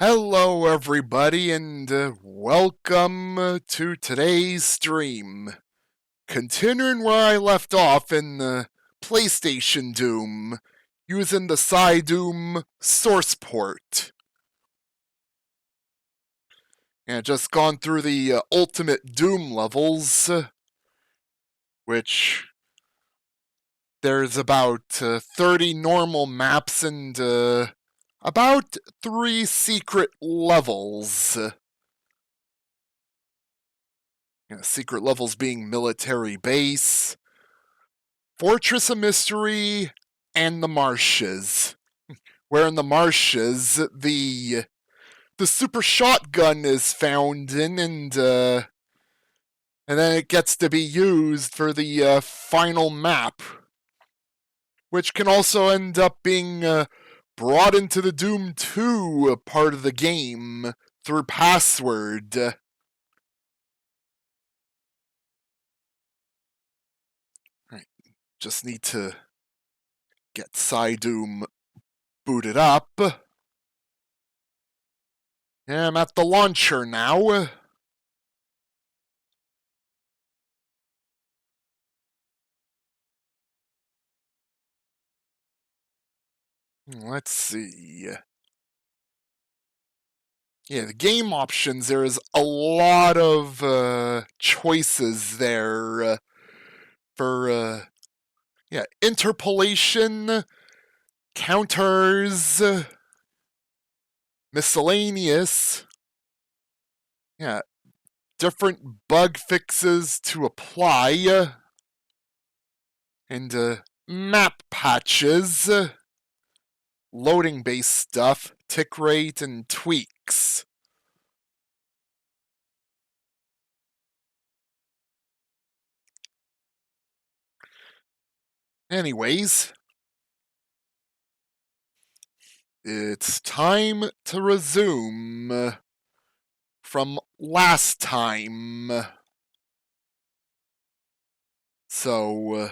Hello, everybody, and welcome to today's stream. Continuing where I left off in the PlayStation Doom, using the PSYDoom source port. And just gone through the Ultimate Doom levels, which there's about 30 normal maps and about 3 secret levels. Secret levels being Military Base, Fortress of Mystery, and the Marshes. Where in the Marshes, the super shotgun is found in, and then it gets to be used for the final map, which can also end up being brought into the Doom 2 part of the game through password. Just need to get PSYDoom booted up. Yeah, I'm at the launcher now. Let's see. Yeah, the game options, there is a lot of choices there for interpolation, counters, miscellaneous, different bug fixes to apply, and map patches, loading-based stuff, tick rate, and tweaks. Anyways, it's time to resume from last time. So,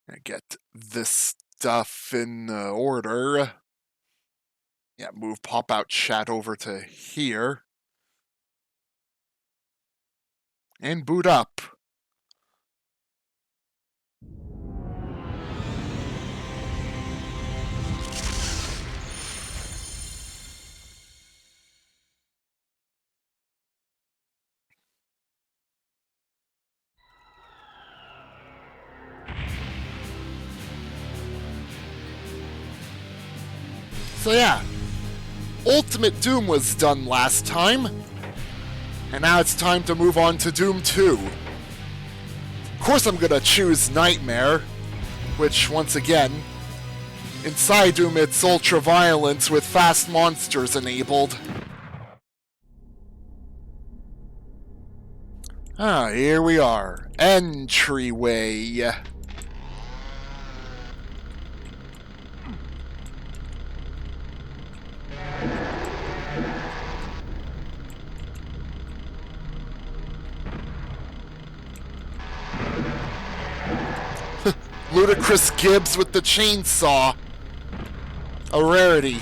I get this stuff in order. Yeah, move pop-out chat over to here. And boot up. So yeah, Ultimate Doom was done last time, and now it's time to move on to Doom 2. Of course I'm gonna choose Nightmare, which, once again, in PSYDoom it's ultra-violence with fast monsters enabled. Here we are. Entryway. Ludicrous Gibbs with the chainsaw. A rarity.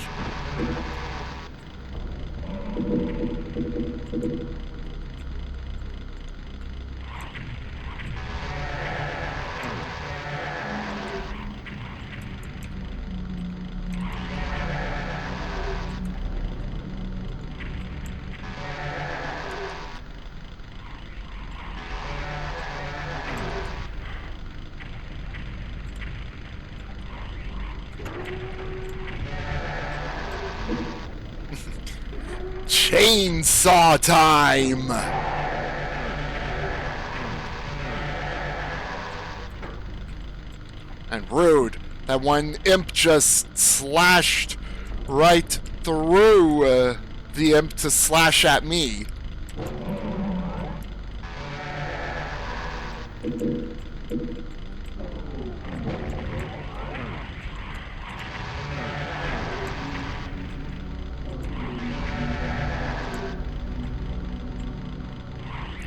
Chainsaw time! And rude that one imp just slashed right through the imp to slash at me.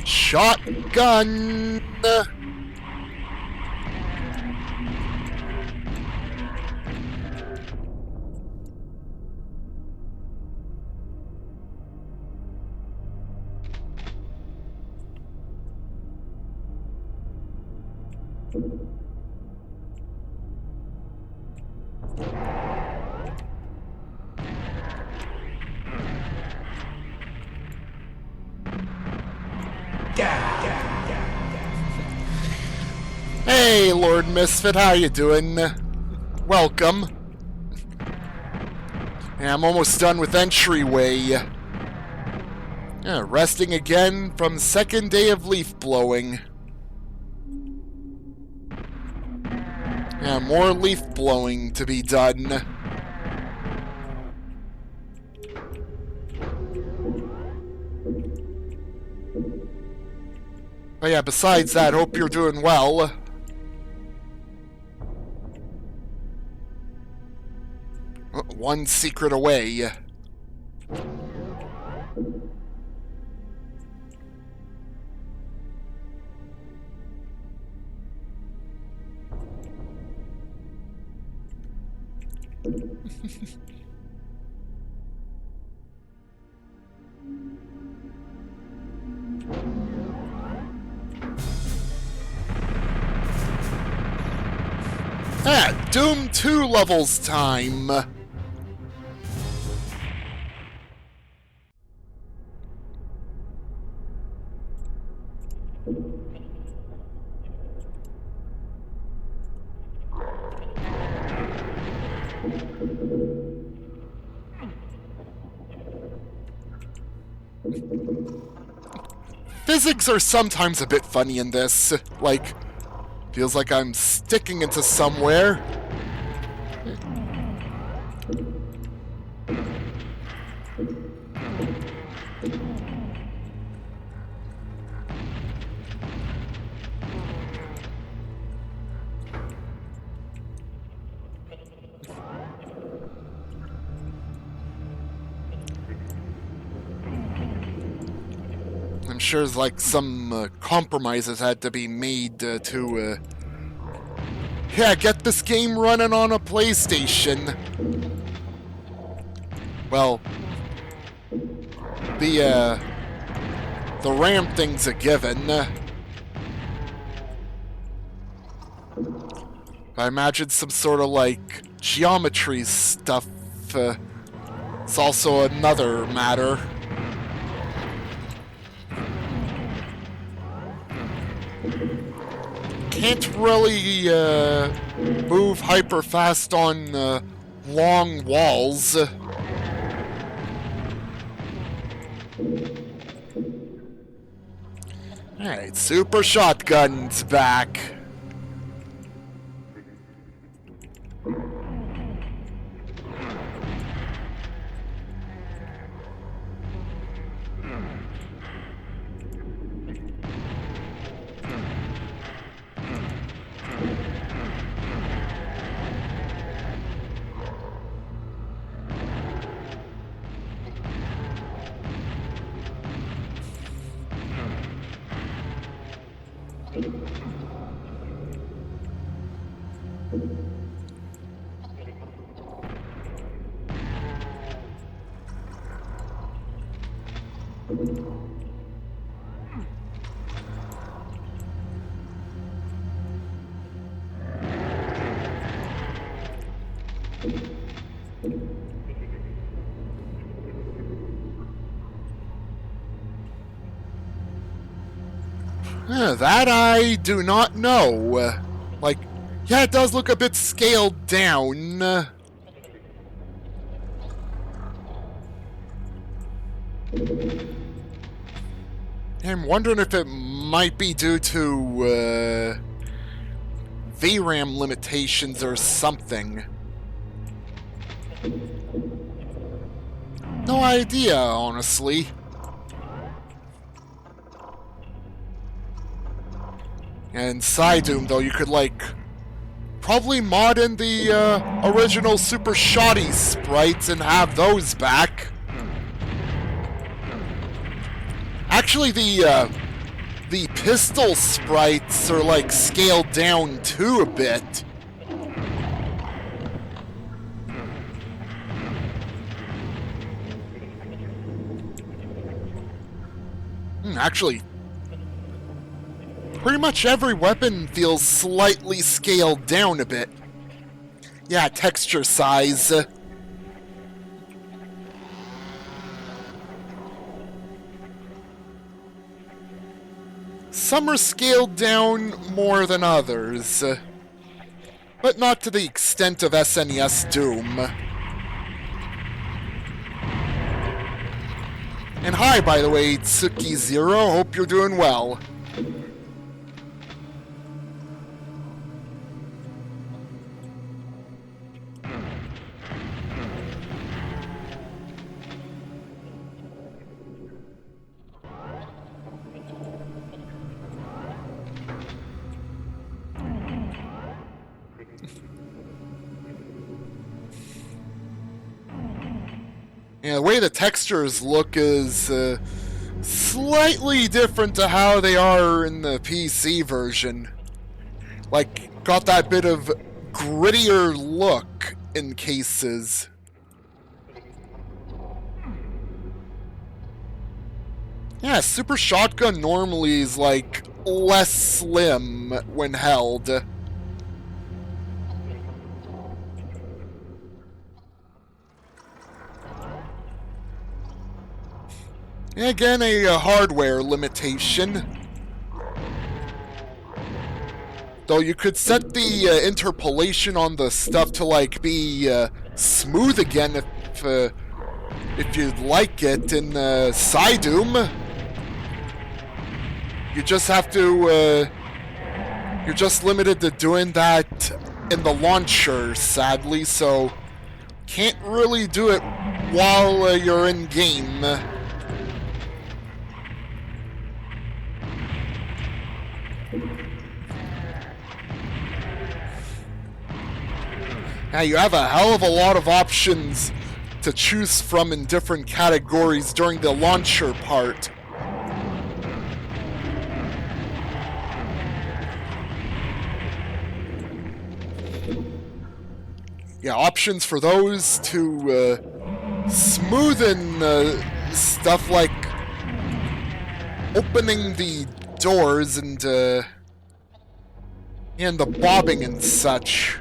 Shotgun! Hey, Lord Misfit, how you doing? Welcome. Yeah, I'm almost done with Entryway. Yeah, resting again from second day of leaf blowing. Yeah, more leaf blowing to be done. But yeah, besides that, hope you're doing well. One secret away. Doom 2 levels time. Physics are sometimes a bit funny in this. Like, feels like I'm sticking into somewhere. I'm sure there's like some compromises had to be made to get this game running on a PlayStation. Well, the RAM thing's a given. I imagine some sort of like geometry stuff. It's also another matter. Can't really move hyper fast on long walls. Alright, Super Shotgun's back. That I do not know. Like, yeah, it does look a bit scaled down. I'm wondering if it might be due to VRAM limitations or something. No idea, honestly. And PSYDoom, though, you could, like, probably mod in the original super shoddy sprites and have those back. Actually, the pistol sprites are, like, scaled down, too, a bit. Actually, Pretty much every weapon feels slightly scaled down a bit. Yeah, texture size. Some are scaled down more than others, but not to the extent of SNES Doom. And hi, by the way, Tsuki Zero, hope you're doing well. Yeah, the way the textures look is slightly different to how they are in the PC version. Like, got that bit of grittier look in cases. Yeah, Super Shotgun normally is, like, less slim when held. Again, a hardware limitation. Though you could set the interpolation on the stuff to, like, be smooth again if you'd like it in PSYDoom. You just have to, you're just limited to doing that in the launcher, sadly, so can't really do it while you're in-game. Now, you have a hell of a lot of options to choose from in different categories during the launcher part. Yeah, options for those to smoothen stuff like opening the doors and the bobbing and such.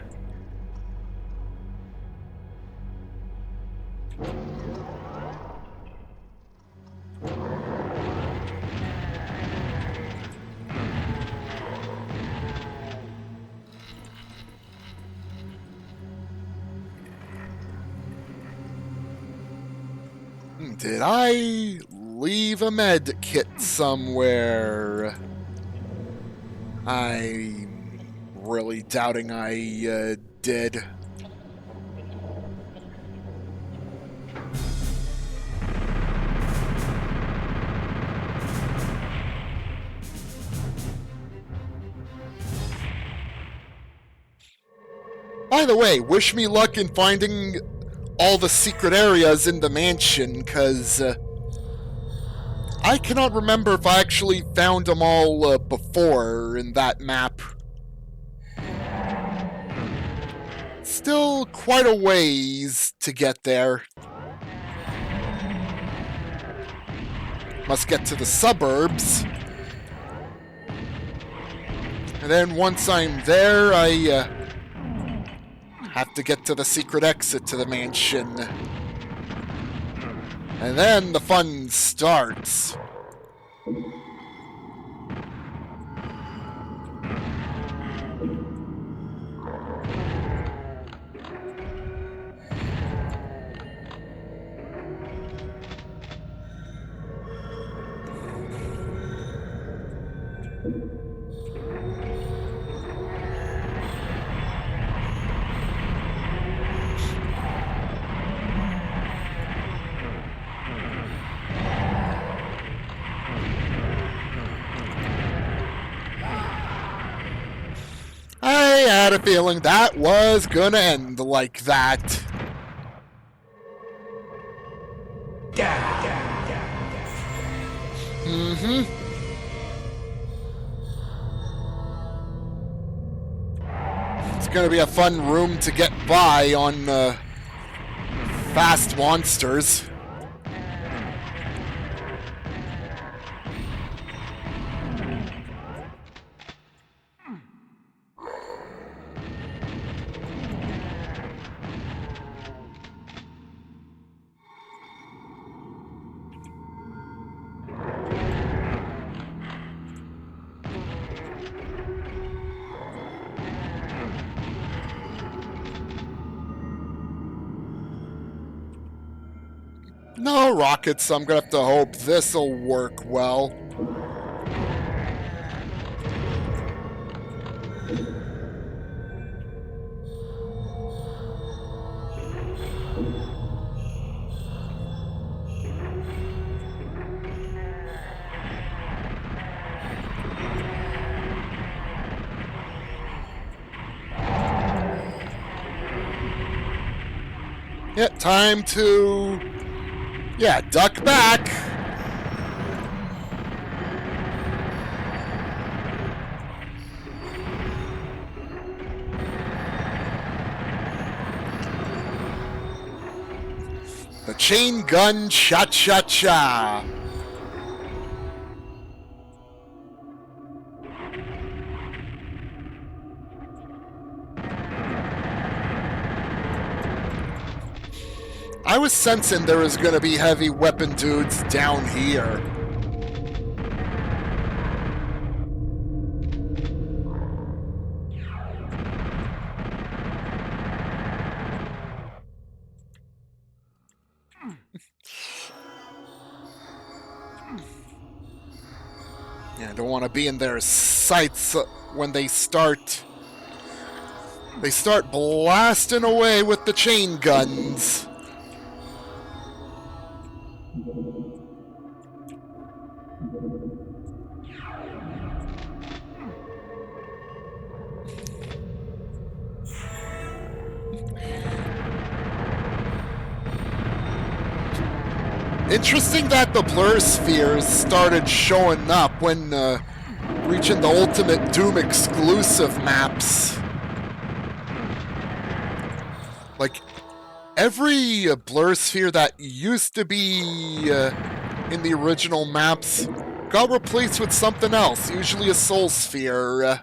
Did I leave a med kit somewhere? I'm really doubting I did. By the way, wish me luck in finding all the secret areas in the mansion, because I cannot remember if I actually found them all before in that map. Still quite a ways to get there. Must get to the suburbs. And then once I'm there, I have to get to the secret exit to the mansion. And then the fun starts. I had a feeling that was gonna end like that. Mm-hmm. It's gonna be a fun room to get by on fast monsters. No rockets, so I'm gonna have to hope this'll work well. Yeah, time to... yeah, duck back. The chain gun cha-cha-cha. I was sensing there was gonna be heavy weapon dudes down here. Yeah, I don't want to be in their sights when they start blasting away with the chain guns. Interesting that the blur spheres started showing up when reaching the Ultimate Doom exclusive maps. Like, every blur sphere that used to be in the original maps got replaced with something else, usually a soul sphere.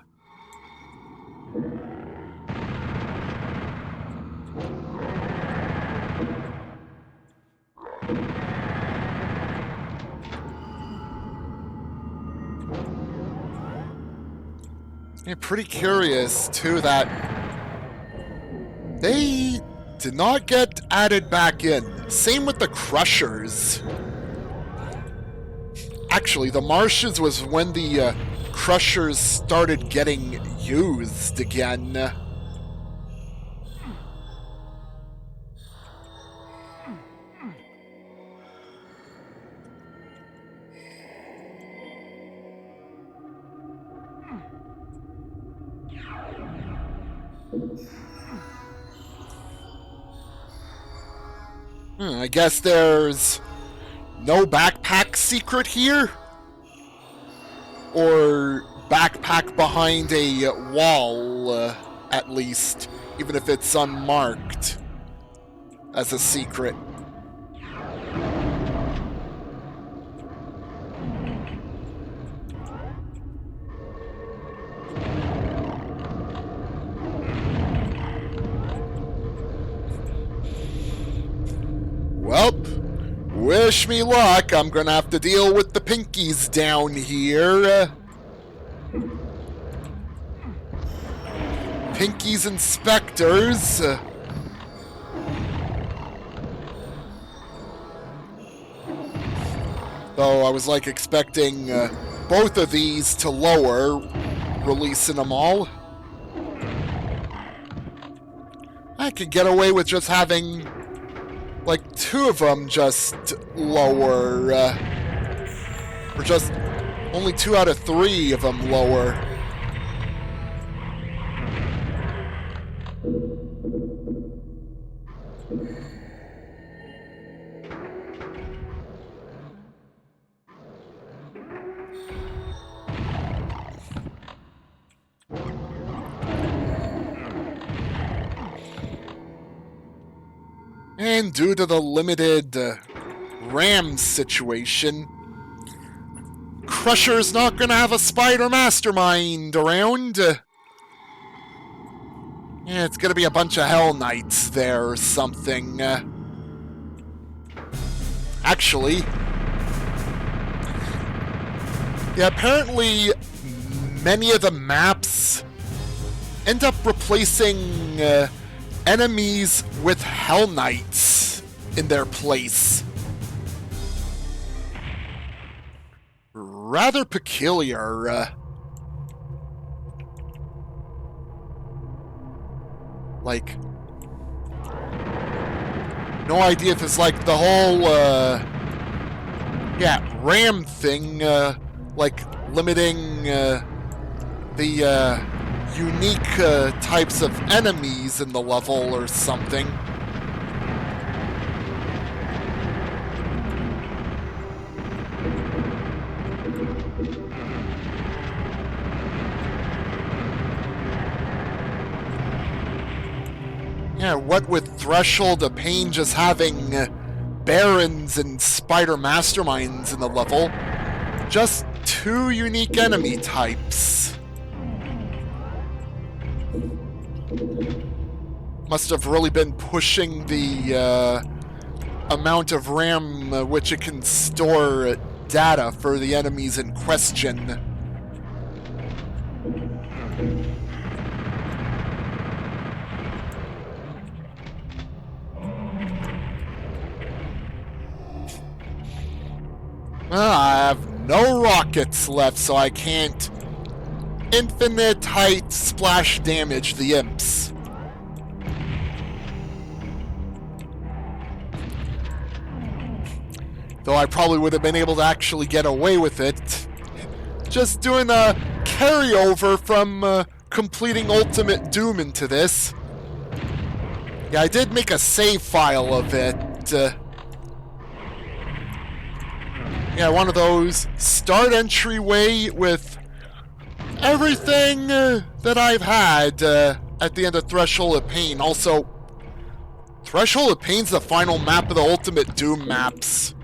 I'm pretty curious, too, that they did not get added back in. Same with the Crushers. Actually, the Marshes was when the Crushers started getting used again. I guess there's no backpack secret here? Or backpack behind a wall, at least, even if it's unmarked as a secret. Welp, wish me luck. I'm gonna have to deal with the pinkies down here. Pinkies and Spectres. Though I was like expecting both of these to lower, releasing them all. I could get away with just having like 2 of them just lower, or just only 2 out of 3 of them lower. And due to the limited RAM situation, Crusher's not gonna have a Spider Mastermind around. Yeah, it's gonna be a bunch of Hell Knights there or something. Actually, yeah, apparently many of the maps end up replacing enemies with Hell Knights in their place. rather peculiar. Like, no idea if it's like the whole, RAM thing, like limiting the unique types of enemies in the level or something. Yeah, what with Threshold of Pain just having Barons and Spider Masterminds in the level, just 2 unique enemy types. Must have really been pushing the amount of RAM which it can store data for the enemies in question. I have no rockets left, so I can't infinite height splash damage the imps. Though I probably would have been able to actually get away with it. Just doing a carryover from completing Ultimate Doom into this. Yeah, I did make a save file of it. Yeah, one of those start entryway with everything that I've had at the end of Threshold of Pain. Also, Threshold of Pain's the final map of the Ultimate Doom maps.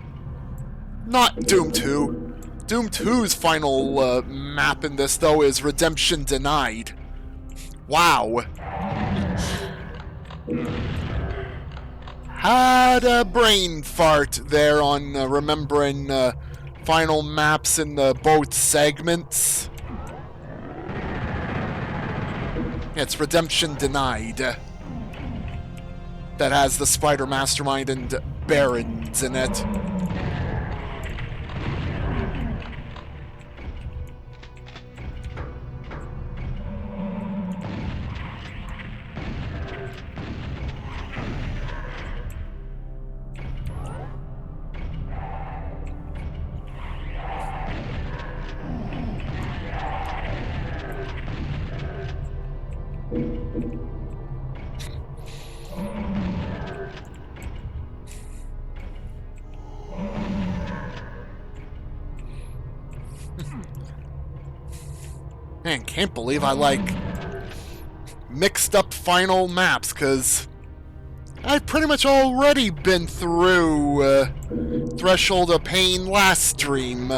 Not Doom 2. Doom 2's final map in this, though, is Redemption Denied. Wow. Had a brain fart there on remembering final maps in both segments. It's Redemption Denied. That has the Spider Mastermind and Barons in it. Man, can't believe I, mixed up final maps, because I've pretty much already been through Threshold of Pain last stream.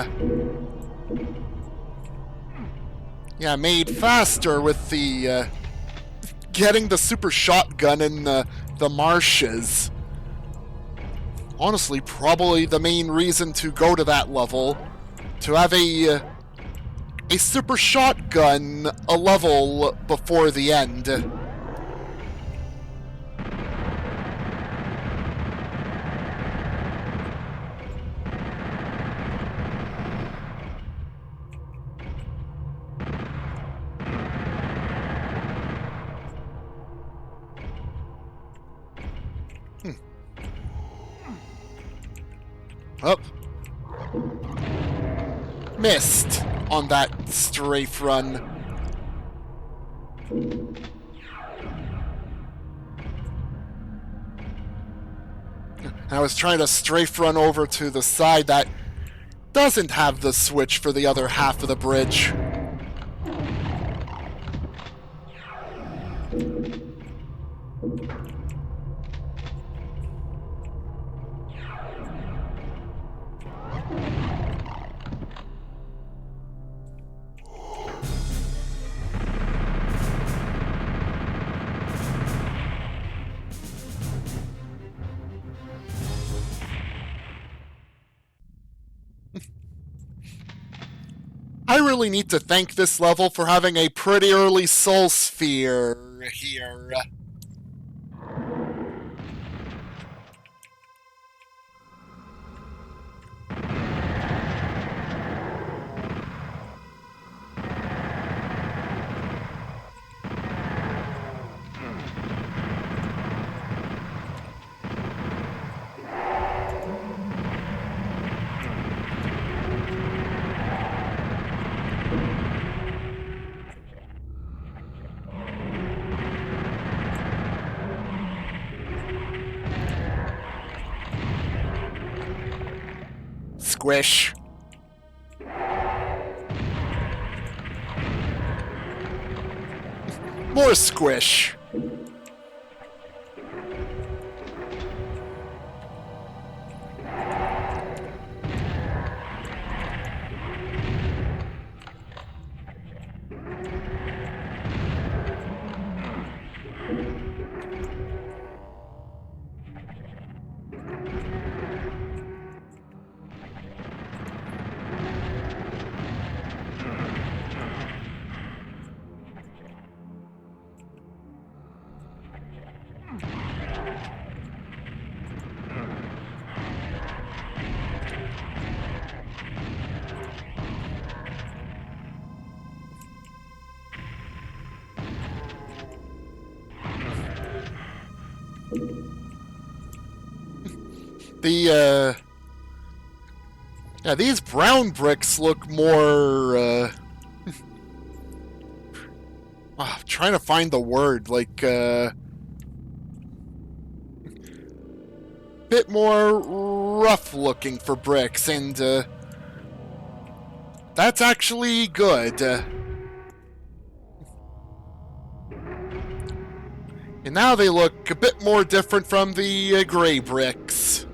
Yeah, made faster with the getting the super shotgun in the marshes. Honestly, probably the main reason to go to that level, to have a super shotgun a level before the end. Up. Missed on that strafe run. I was trying to strafe run over to the side that doesn't have the switch for the other half of the bridge. I really need to thank this level for having a pretty early soul sphere here. squish. More squish. Yeah, these brown bricks look more, I'm trying to find the word, like, bit more rough looking for bricks, and, that's actually good. And now they look a bit more different from the gray bricks.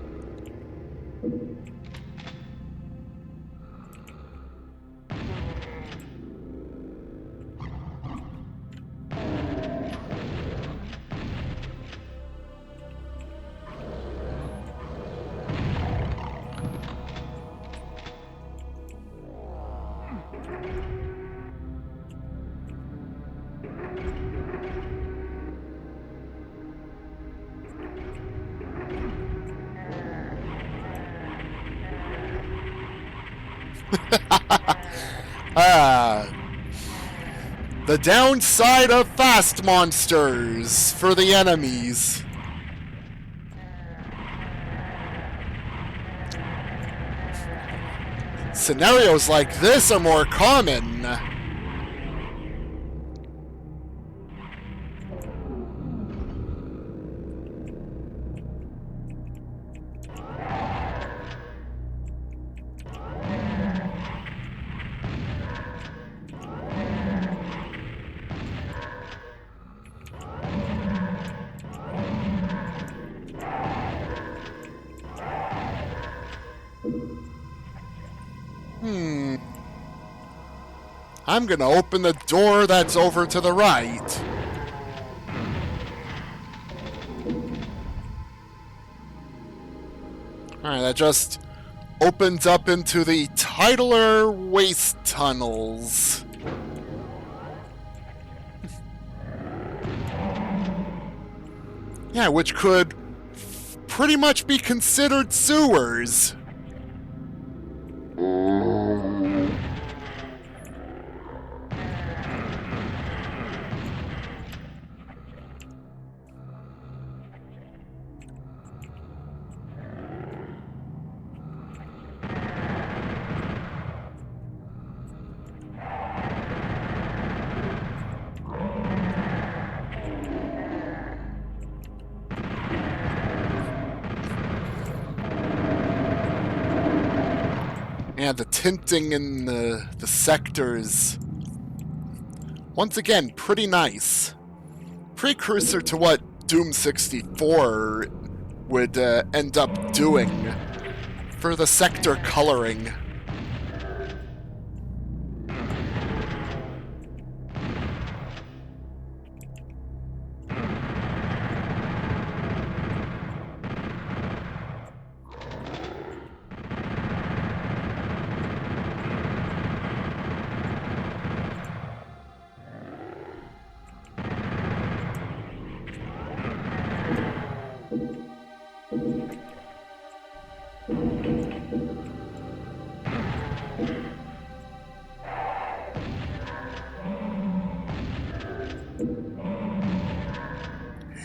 The downside of fast monsters for the enemies. Scenarios like this are more common. I'm gonna open the door that's over to the right. Alright, that just opens up into the Titler Waste Tunnels. Yeah, which could pretty much be considered sewers. Yeah, the tinting in the sectors. Once again, pretty nice. Precursor to what Doom 64 would end up doing for the sector coloring.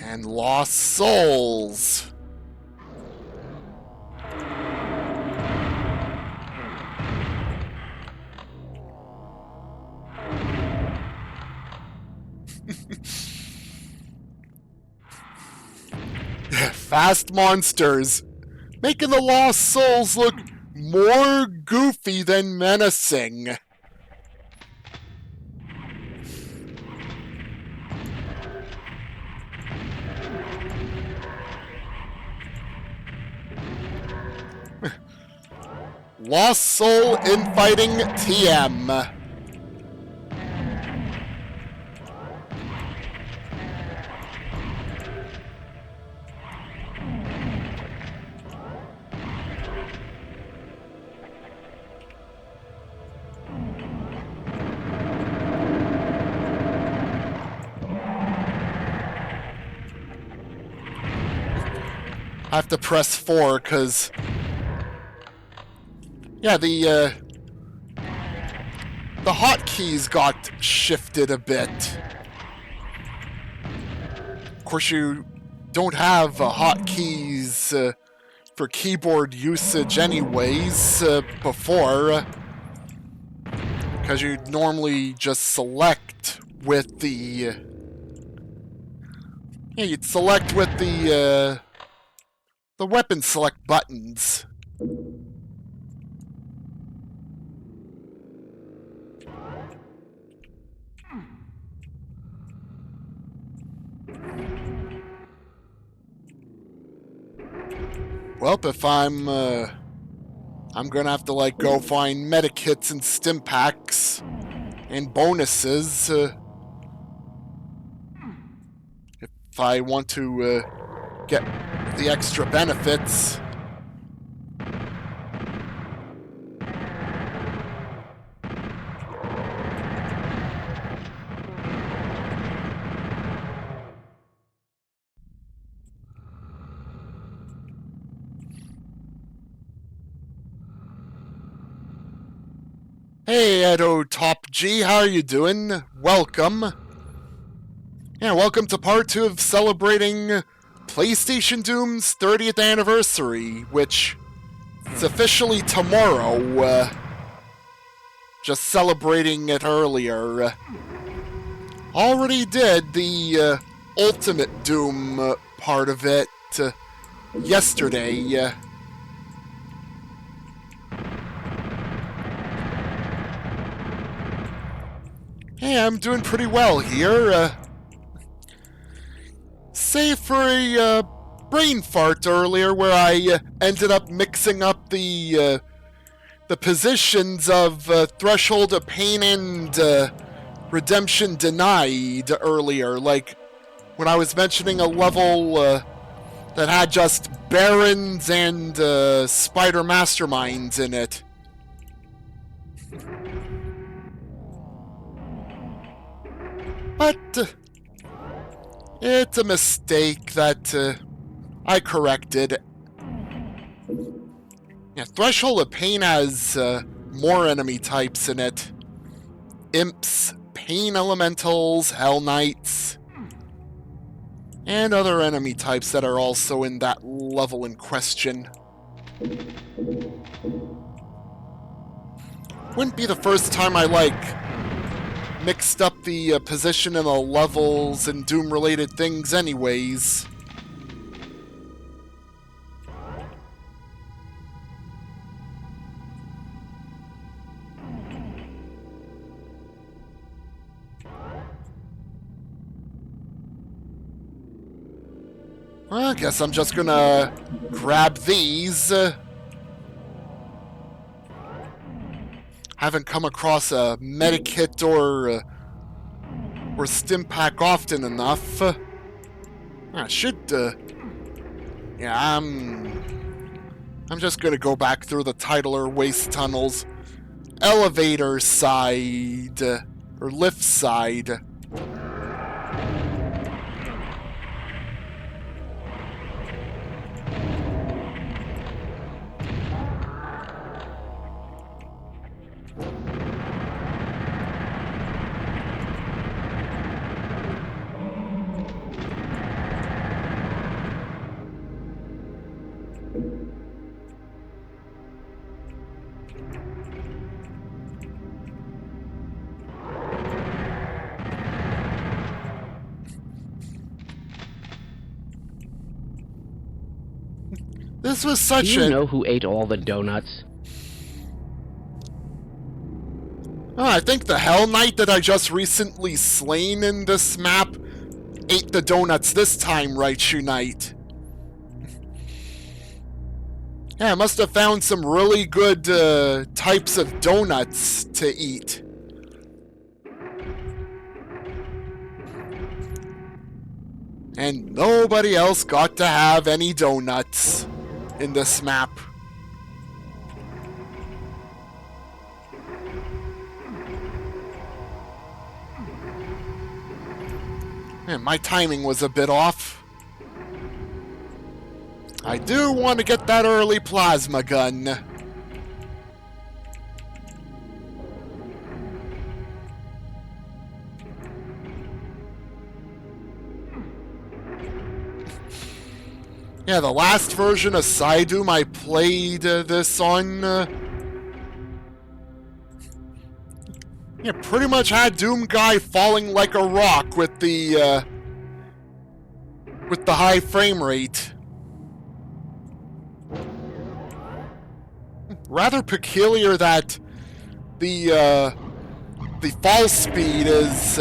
And lost souls. Fast monsters, making the lost souls look more goofy than menacing. Lost Soul Infighting TM. I have to press 4 because, yeah, the hotkeys got shifted a bit. Of course, you don't have hotkeys for keyboard usage anyways before, because you'd normally just select with the... yeah, you'd select with the weapon select buttons. Well, if I'm gonna have to, like, go find medikits and stim packs and bonuses if I want to get the extra benefits. Hey, Edo Top G, how are you doing? Welcome. Yeah, welcome to part 2 of celebrating PlayStation Doom's 30th anniversary, which is officially tomorrow. Just celebrating it earlier. Already did the Ultimate Doom part of it yesterday. Hey, I'm doing pretty well here. Save for a brain fart earlier where I ended up mixing up the positions of Threshold of Pain and Redemption Denied earlier. Like, when I was mentioning a level that had just Barons and Spider Masterminds in it. But it's a mistake that I corrected. Yeah, Threshold of Pain has more enemy types in it. Imps, Pain Elementals, Hell Knights, and other enemy types that are also in that level in question. Wouldn't be the first time I, mixed up the position and the levels and Doom-related things anyways. Well, I guess I'm just gonna grab these. Haven't come across a medikit or stim pack often enough. I should, yeah, I'm just gonna go back through the Titler waste tunnels. Elevator side, or lift side. This was such Do you know who ate all the donuts? Oh, I think the Hell Knight that I just recently slain in this map ate the donuts this time, right, you Knight? Yeah, I must have found some really good types of donuts to eat. And nobody else got to have any donuts in this map. Man, my timing was a bit off. I do want to get that early plasma gun. Yeah, the last version of PSYDoom I played this on... yeah, pretty much had Doom Guy falling like a rock with the high frame rate. Rather peculiar that the fall speed is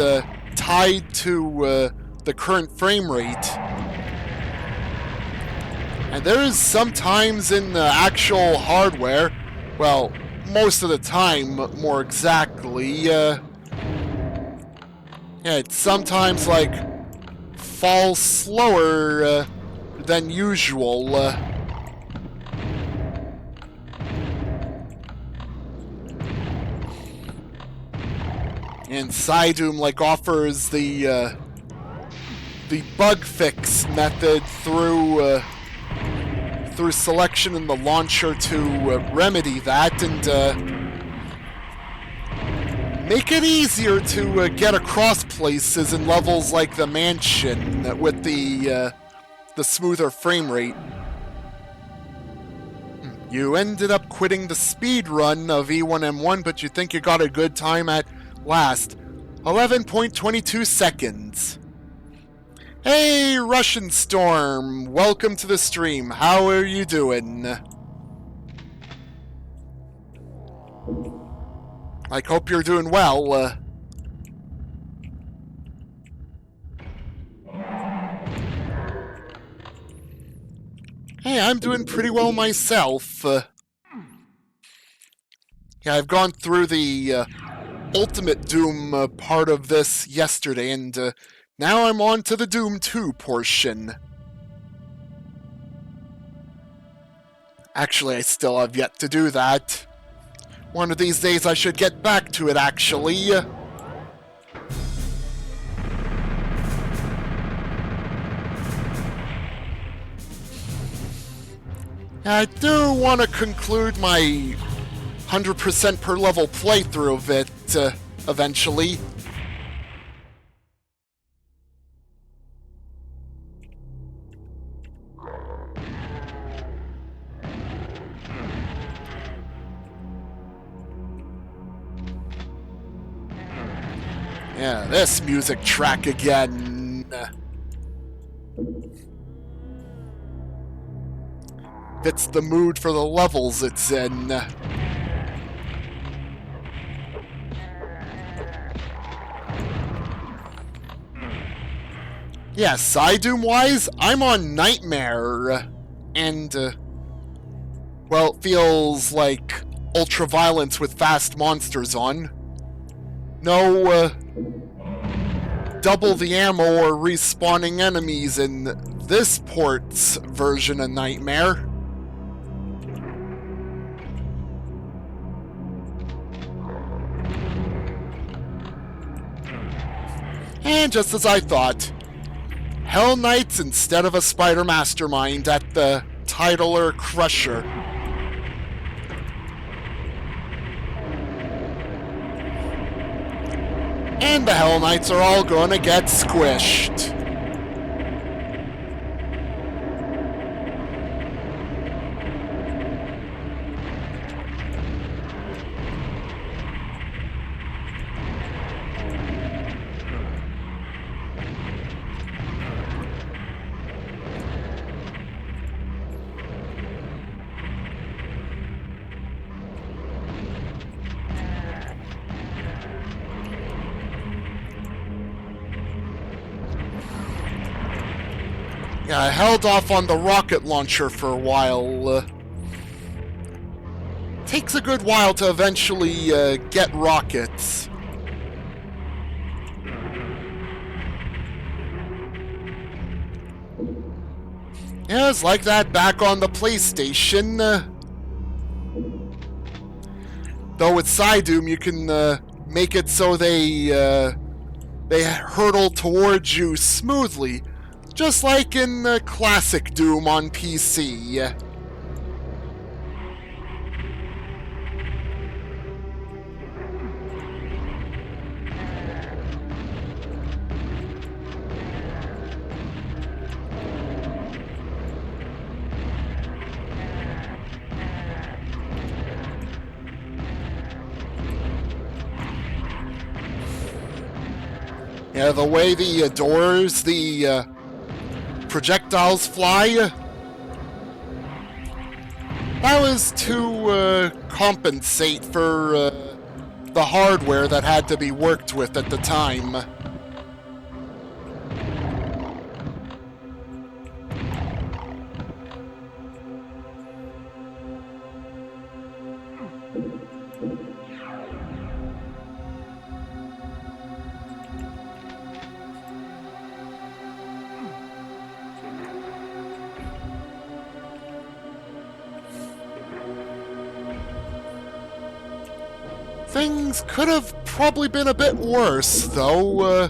tied to the current frame rate. And there is sometimes in the actual hardware, well, most of the time, more exactly, yeah, it sometimes, like, falls slower than usual. And PSYDoom, like, offers the bug fix method through selection in the launcher to remedy that and make it easier to get across places in levels like the mansion with the smoother frame rate. You ended up quitting the speed run of E1M1, but you think you got a good time at last. 11.22 seconds. Hey, Russian Storm! Welcome to the stream. How are you doing? I hope you're doing well. Hey, I'm doing pretty well myself. Yeah, I've gone through the Ultimate Doom part of this yesterday, and now I'm on to the Doom 2 portion. Actually, I still have yet to do that. One of these days I should get back to it, actually. I do want to conclude my 100% per level playthrough of it, eventually. Yeah, this music track again. Fits the mood for the levels it's in. Yeah, PSYDoom-wise, I'm on Nightmare, and, well, it feels like ultra-violence with fast monsters on. No, double the ammo or respawning enemies in this port's version of Nightmare. And just as I thought, Hell Knights instead of a Spider Mastermind at the Titler Crusher. And the Hell Knights are all gonna get squished. Yeah, I held off on the rocket launcher for a while. Takes a good while to eventually get rockets. Yeah, it's like that back on the PlayStation. Though with PSYDoom, you can make it so they hurtle towards you smoothly, just like in classic Doom on PC. Yeah, the way the doors, the projectiles fly, that was to compensate for the hardware that had to be worked with at the time. Things could have probably been a bit worse, though.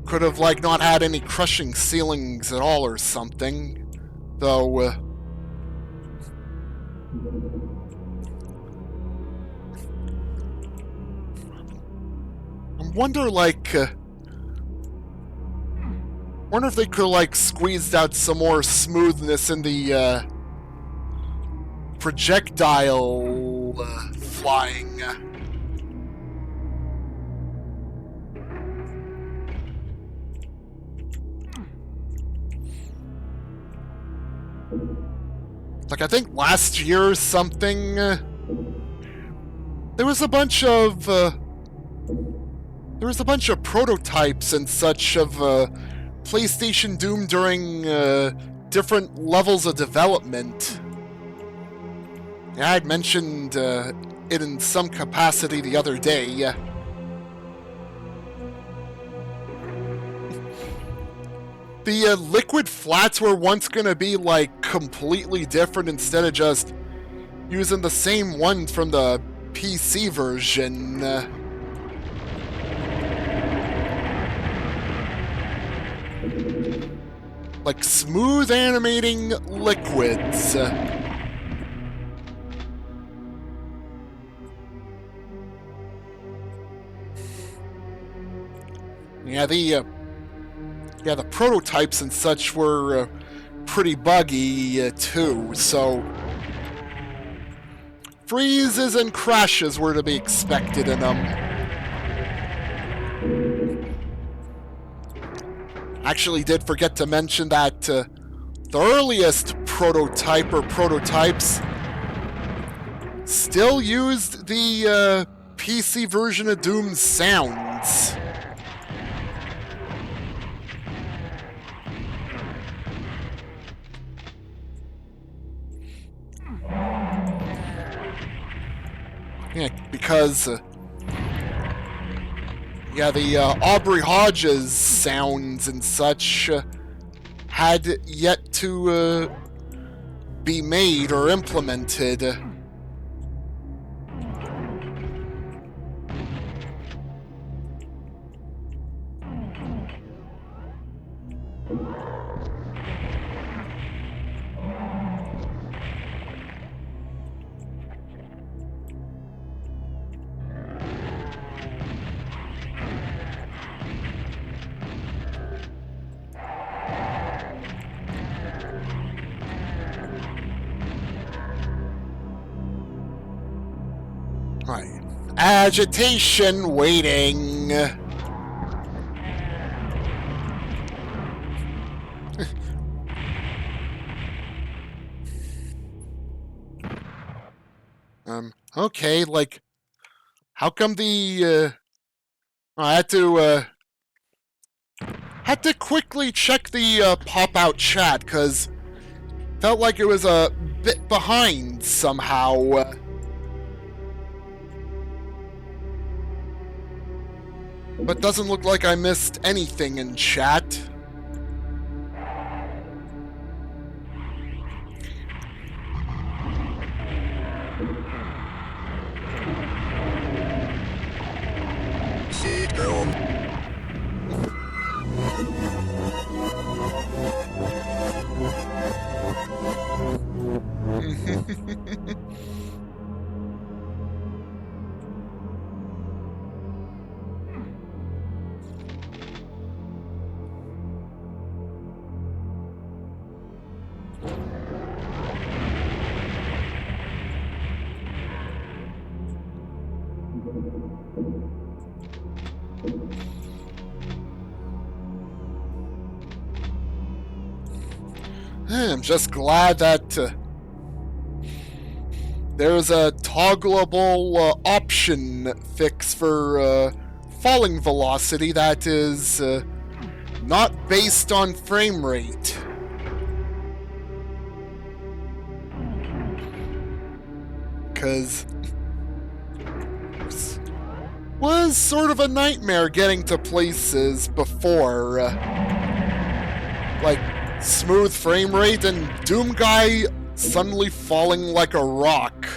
Could have, like, not had any crushing ceilings at all or something. Though, I wonder, like, wonder if they could, like, squeezed out some more smoothness in the, projectile, flying. Like, I think last year or something, there was a bunch of prototypes and such of PlayStation Doom during different levels of development. Yeah, I'd mentioned it in some capacity the other day. The liquid flats were once gonna be, like, completely different instead of just using the same one from the PC version. Like, smooth animating liquids. Yeah, the prototypes and such were pretty buggy, too, so freezes and crashes were to be expected in them. Actually did forget to mention that the earliest prototype or prototypes still used the PC version of Doom's sounds. Yeah, because the Aubrey Hodges sounds and such had yet to be made or implemented. Right. Agitation waiting. Okay, like, how come the, I had to, Had to quickly check the pop-out chat, because felt like it was a bit behind somehow. But doesn't look like I missed anything in chat. I'm just glad that there's a toggleable option fix for falling velocity that is not based on frame rate. Because was sort of a nightmare getting to places before. Like, smooth frame rate and Doom Guy suddenly falling like a rock.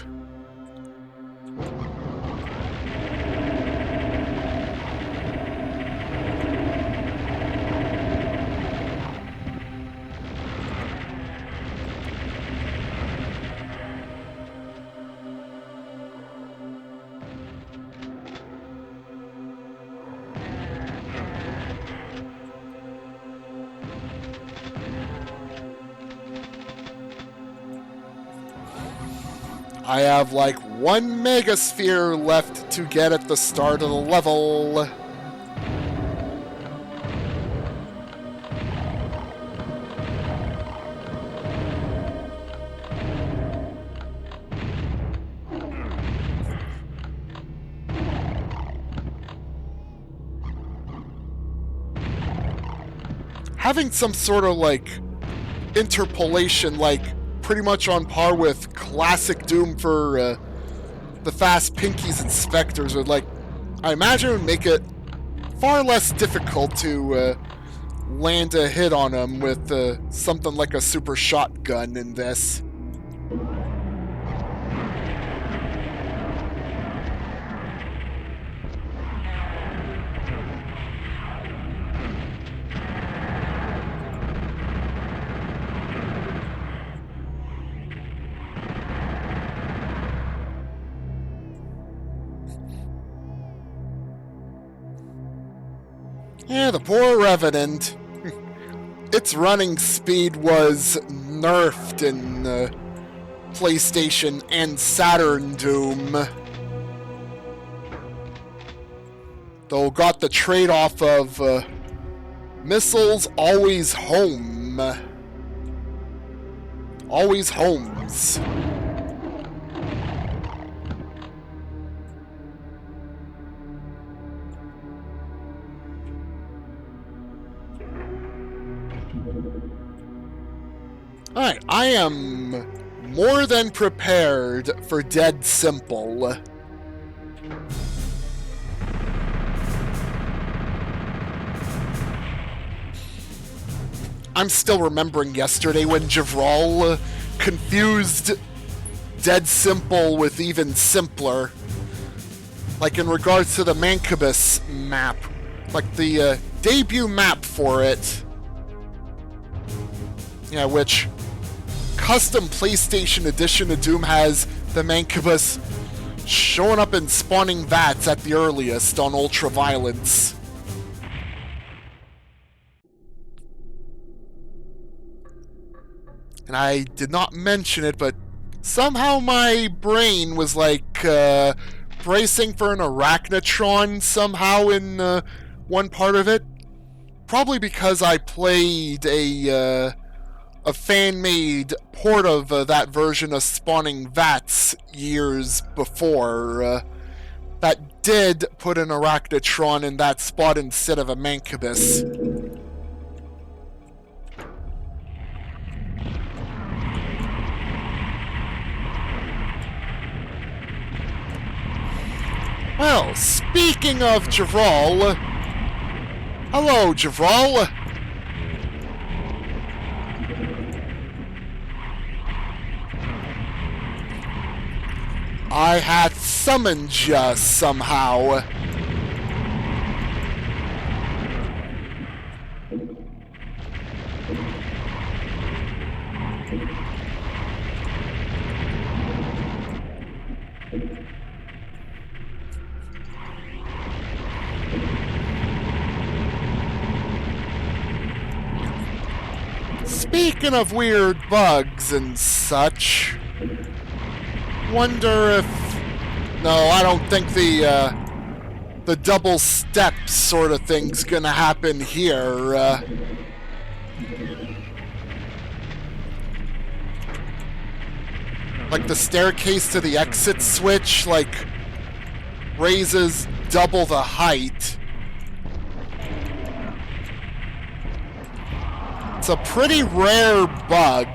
I have like one megasphere left to get at the start of the level. Having some sort of like interpolation, like pretty much on par with classic Doom for the fast pinkies and specters, would like, I imagine it would make it far less difficult to land a hit on them with something like a super shotgun in this. Yeah, the poor Revenant. Its running speed was nerfed in PlayStation and Saturn Doom. Though got the trade-off of missiles always home. Always homes. Alright, I am more than prepared for Dead Simple. I'm still remembering yesterday when Javral confused Dead Simple with even simpler. Like in regards to the Mancubus map. Like the debut map for it. Yeah, which custom PlayStation edition of Doom has the Mancubus showing up in spawning vats at the earliest on Ultraviolence. And I did not mention it, but somehow my brain was like bracing for an Arachnotron somehow in one part of it. Probably because I played a fan-made port of that version of Spawning Vats years before that did put an Arachnotron in that spot instead of a Mancubus. Well, speaking of Javral... Hello, Javral! I had summoned ya somehow. Speaking of weird bugs and such, wonder if... No, I don't think the double step sort of thing's gonna happen here. Like the staircase to the exit switch, like, raises double the height. It's a pretty rare bug.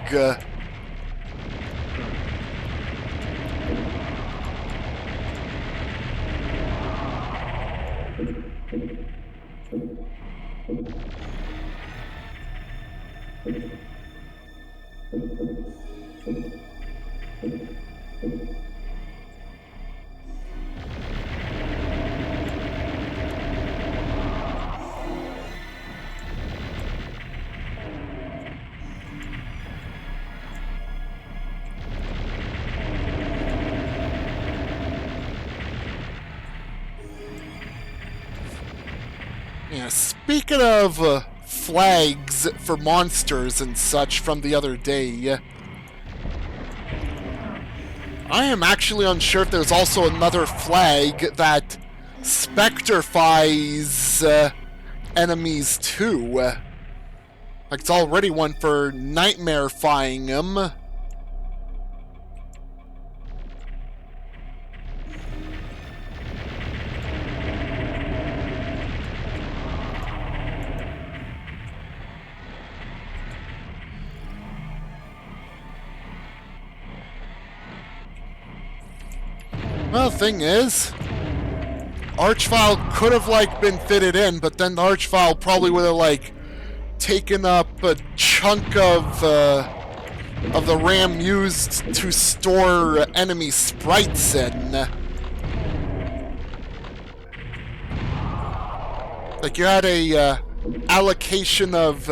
Yeah, speaking of flags for monsters and such from the other day, I am actually unsure if there's also another flag that spectrifies enemies too. Like it's already one for nightmarifying them. Well, the thing is, Archvile could have, like, been fitted in, but then the Archvile probably would have, like, taken up a chunk of the RAM used to store enemy sprites in. Like, you had a allocation of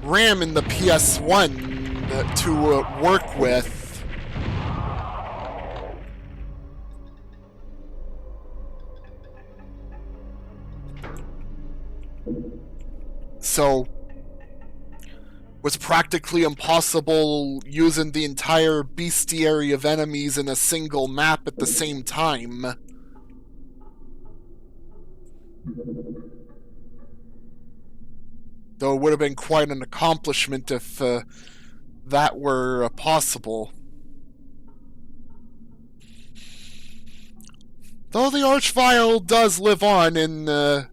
RAM in the PS1 to work with. So, was practically impossible using the entire bestiary of enemies in a single map at the same time. Though it would have been quite an accomplishment if that were possible. Though the Archvile does live on in the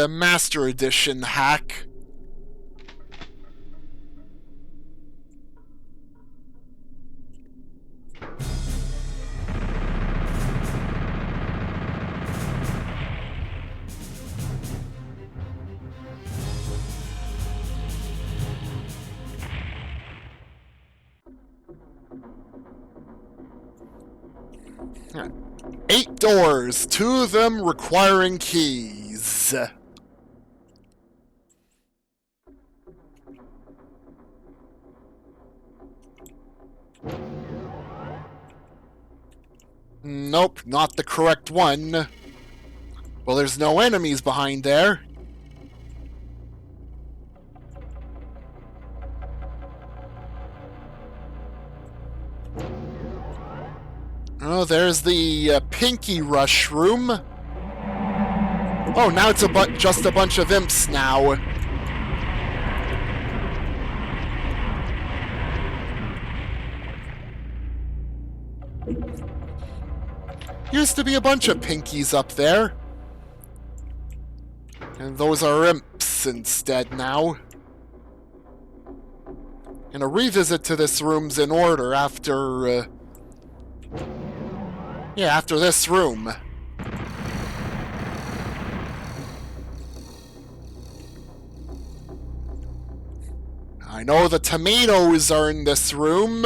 Master Edition hack. Right. 8 doors, 2 of them requiring keys. Nope, not the correct one. Well, there's no enemies behind there. Oh, there's the Pinky Rush room. Oh, now it's just a bunch of imps now. Used to be a bunch of pinkies up there. And those are imps instead now. And a revisit to this room's in order after... yeah, after this room. I know the tomatoes are in this room.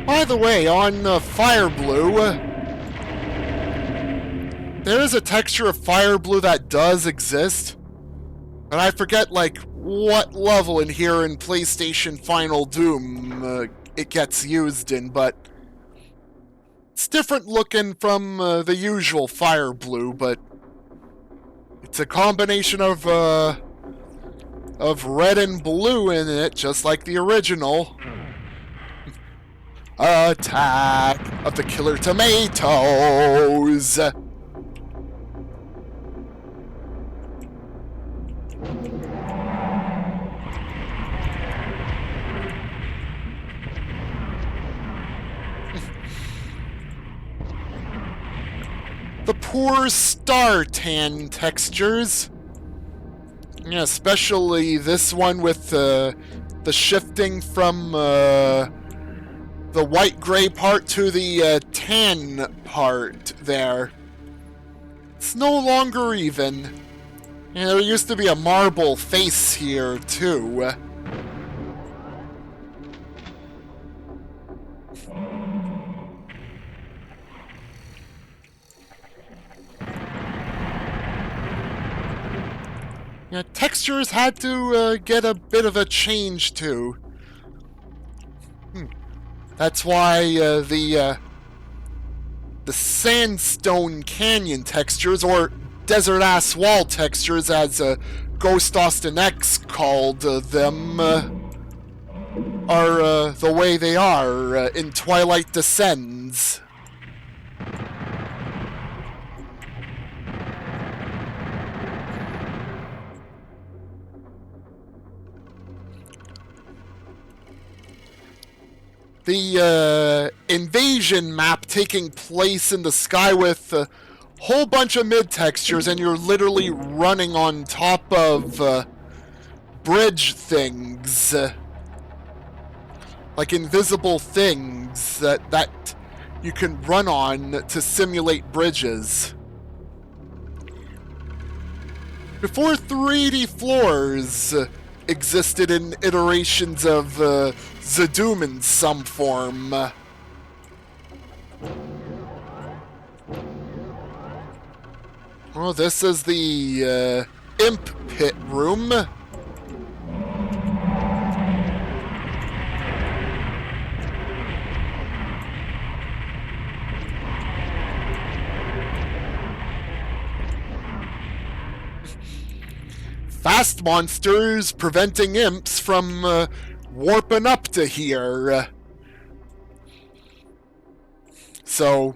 By the way, on Fire Blue, there is a texture of Fire Blue that does exist, but I forget, like, what level in here in PlayStation Final Doom it gets used in, but it's different looking from the usual Fire Blue, but it's a combination of red and blue in it, just like the original. Attack of the Killer Tomatoes! The poor star tan textures. Yeah, especially this one with the shifting from the white-gray part to the tan part there. It's no longer even. Yeah, there used to be a marble face here, too. Yeah, textures had to get a bit of a change, too. That's why the sandstone canyon textures, or desert-ass wall textures, as Ghost Austin X called them, are the way they are in Twilight Descends. The invasion map taking place in the sky with a whole bunch of mid-textures, and you're literally running on top of bridge things. Like invisible things that you can run on to simulate bridges. Before 3D floors existed in iterations of PSYDoom in some form. Well, this is the Imp Pit room. Fast monsters preventing imps from warping up to here. So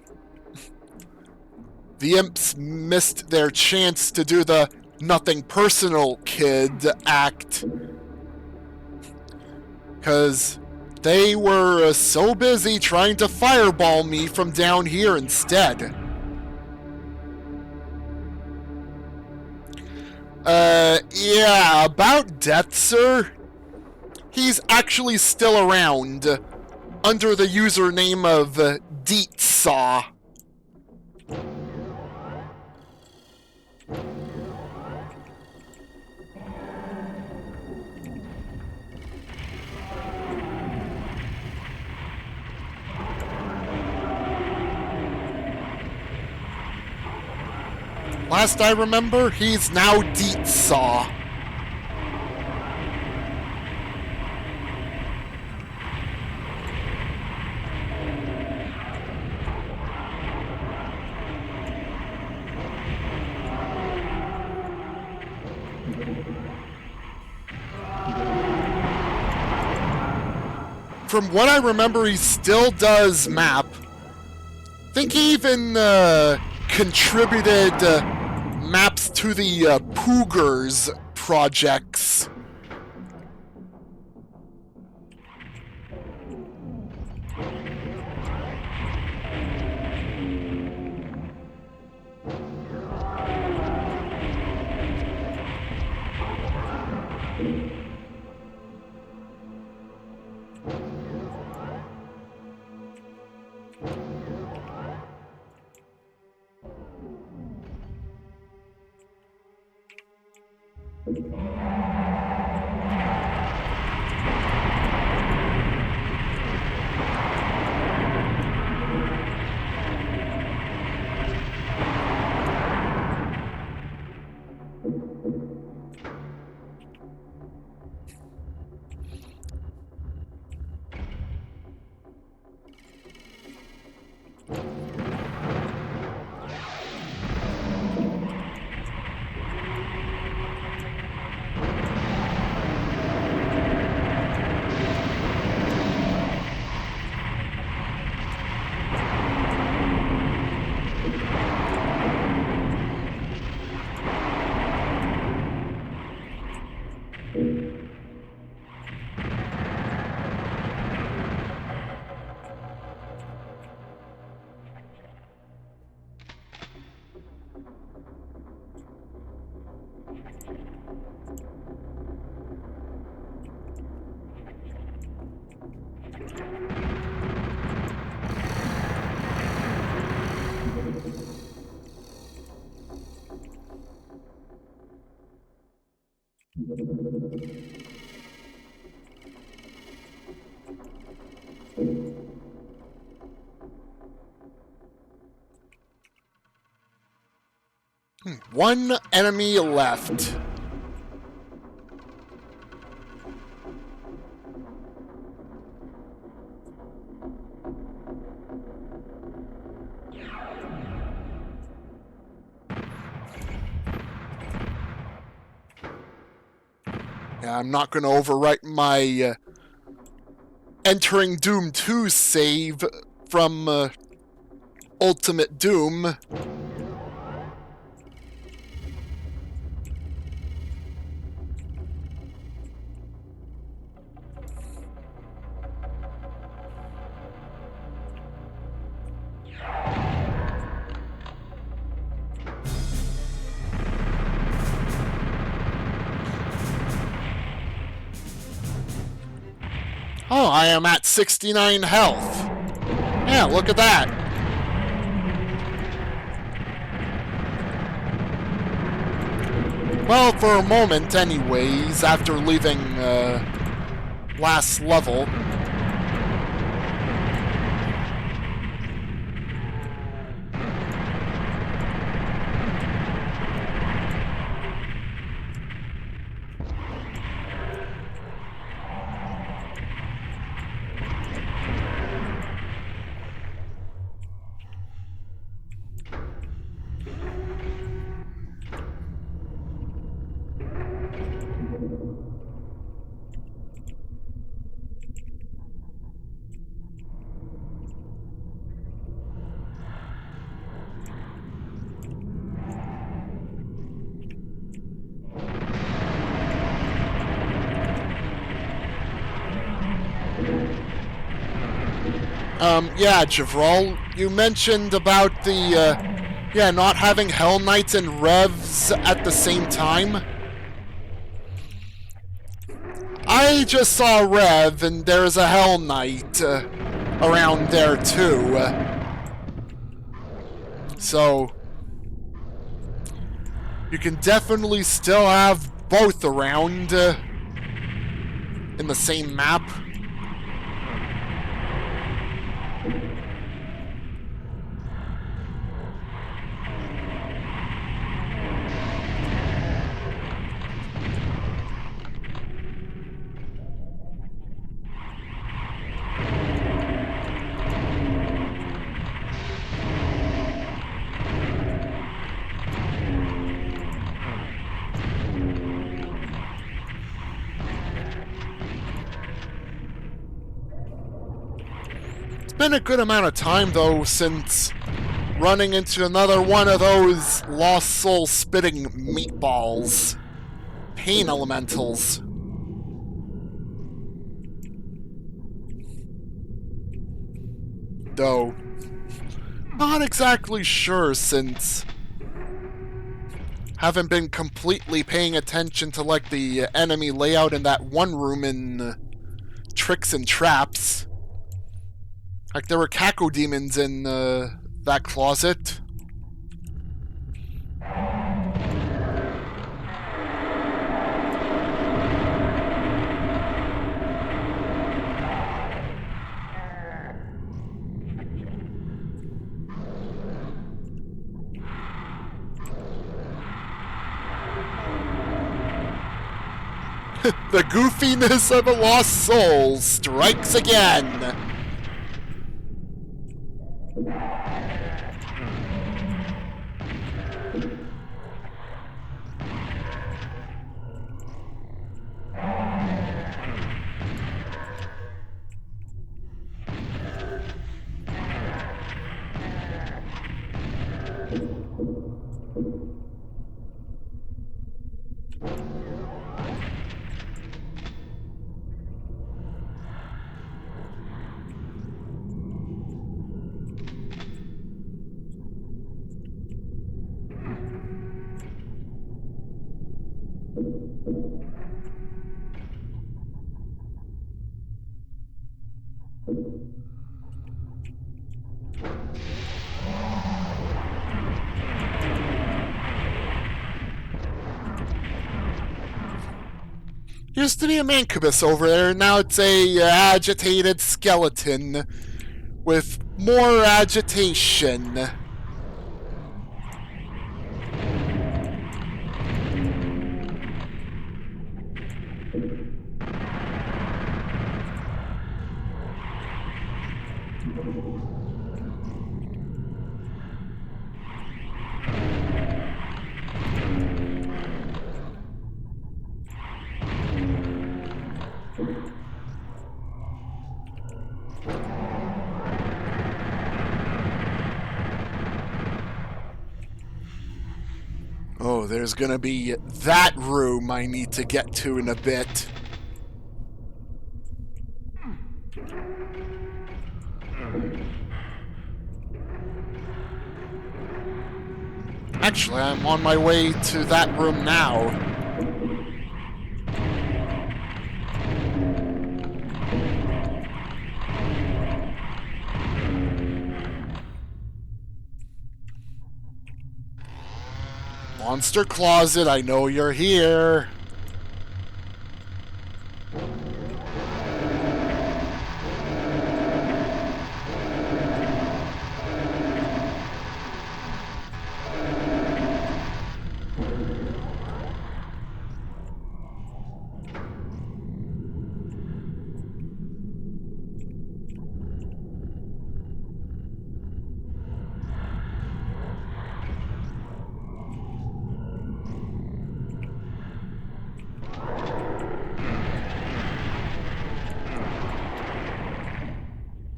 the imps missed their chance to do the nothing personal kid act, because they were so busy trying to fireball me from down here instead. Yeah, about Death, sir. He's actually still around, under the username of Deetsaw. Last I remember, he's now Deetsaw. From what I remember, he still does map. I think he even contributed maps to the Poogers projects. One enemy left. Yeah, I'm not going to overwrite my entering Doom 2 save from Ultimate Doom. Oh, I am at 69 health. Yeah, look at that. Well, for a moment anyways, after leaving last level. Yeah, Javral, you mentioned about the, not having Hell Knights and Revs at the same time. I just saw Rev, and there's a Hell Knight around there, too. So, you can definitely still have both around in the same map. Been a good amount of time though since running into another one of those lost soul spitting meatballs. pain elementals. Though, not exactly sure since haven't been completely paying attention to like the enemy layout in that one room in Tricks and Traps. Like there were Caco demons in that closet. The goofiness of a lost soul strikes again. Used to be a mancubus over there, now it's a agitated skeleton with more agitation. Oh, there's gonna be that room I need to get to in a bit. Actually, I'm on my way to that room now. Monster Closet, I know you're here.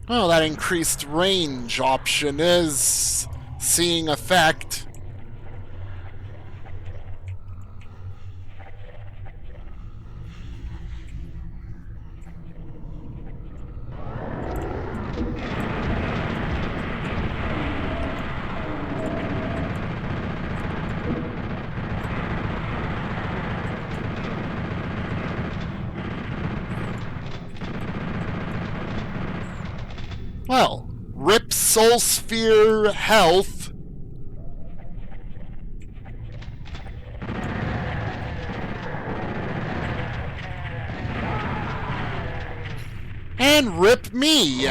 Well, that increased range option is seeing effect. Well, rip Soul Sphere health. And rip me.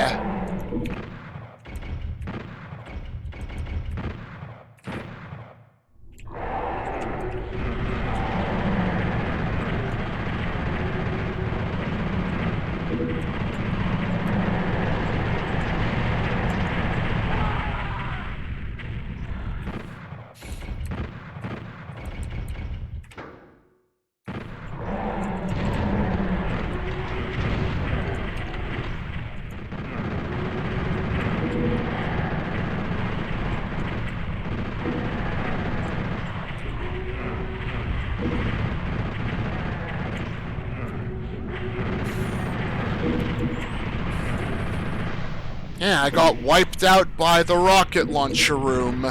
Yeah, I got wiped out by the rocket launcher room.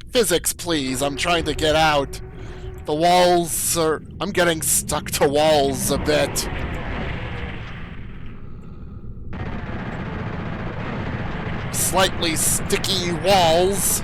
Physics, please. I'm trying to get out. The walls are... I'm getting stuck to walls a bit. Slightly sticky walls.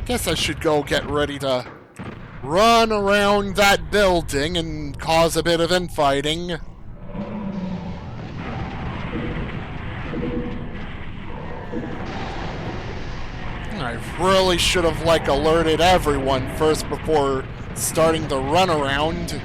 Guess I should go get ready to run around that building and cause a bit of infighting. I really should have, alerted everyone first before starting the runaround.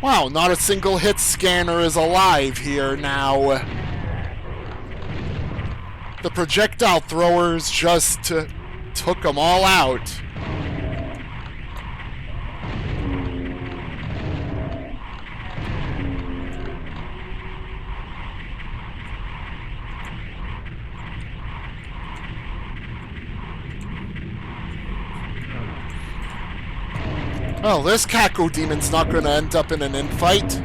Wow, not a single hit scanner is alive here now. The projectile throwers just took them all out. Well, this Caco Demon's not going to end up in an infight.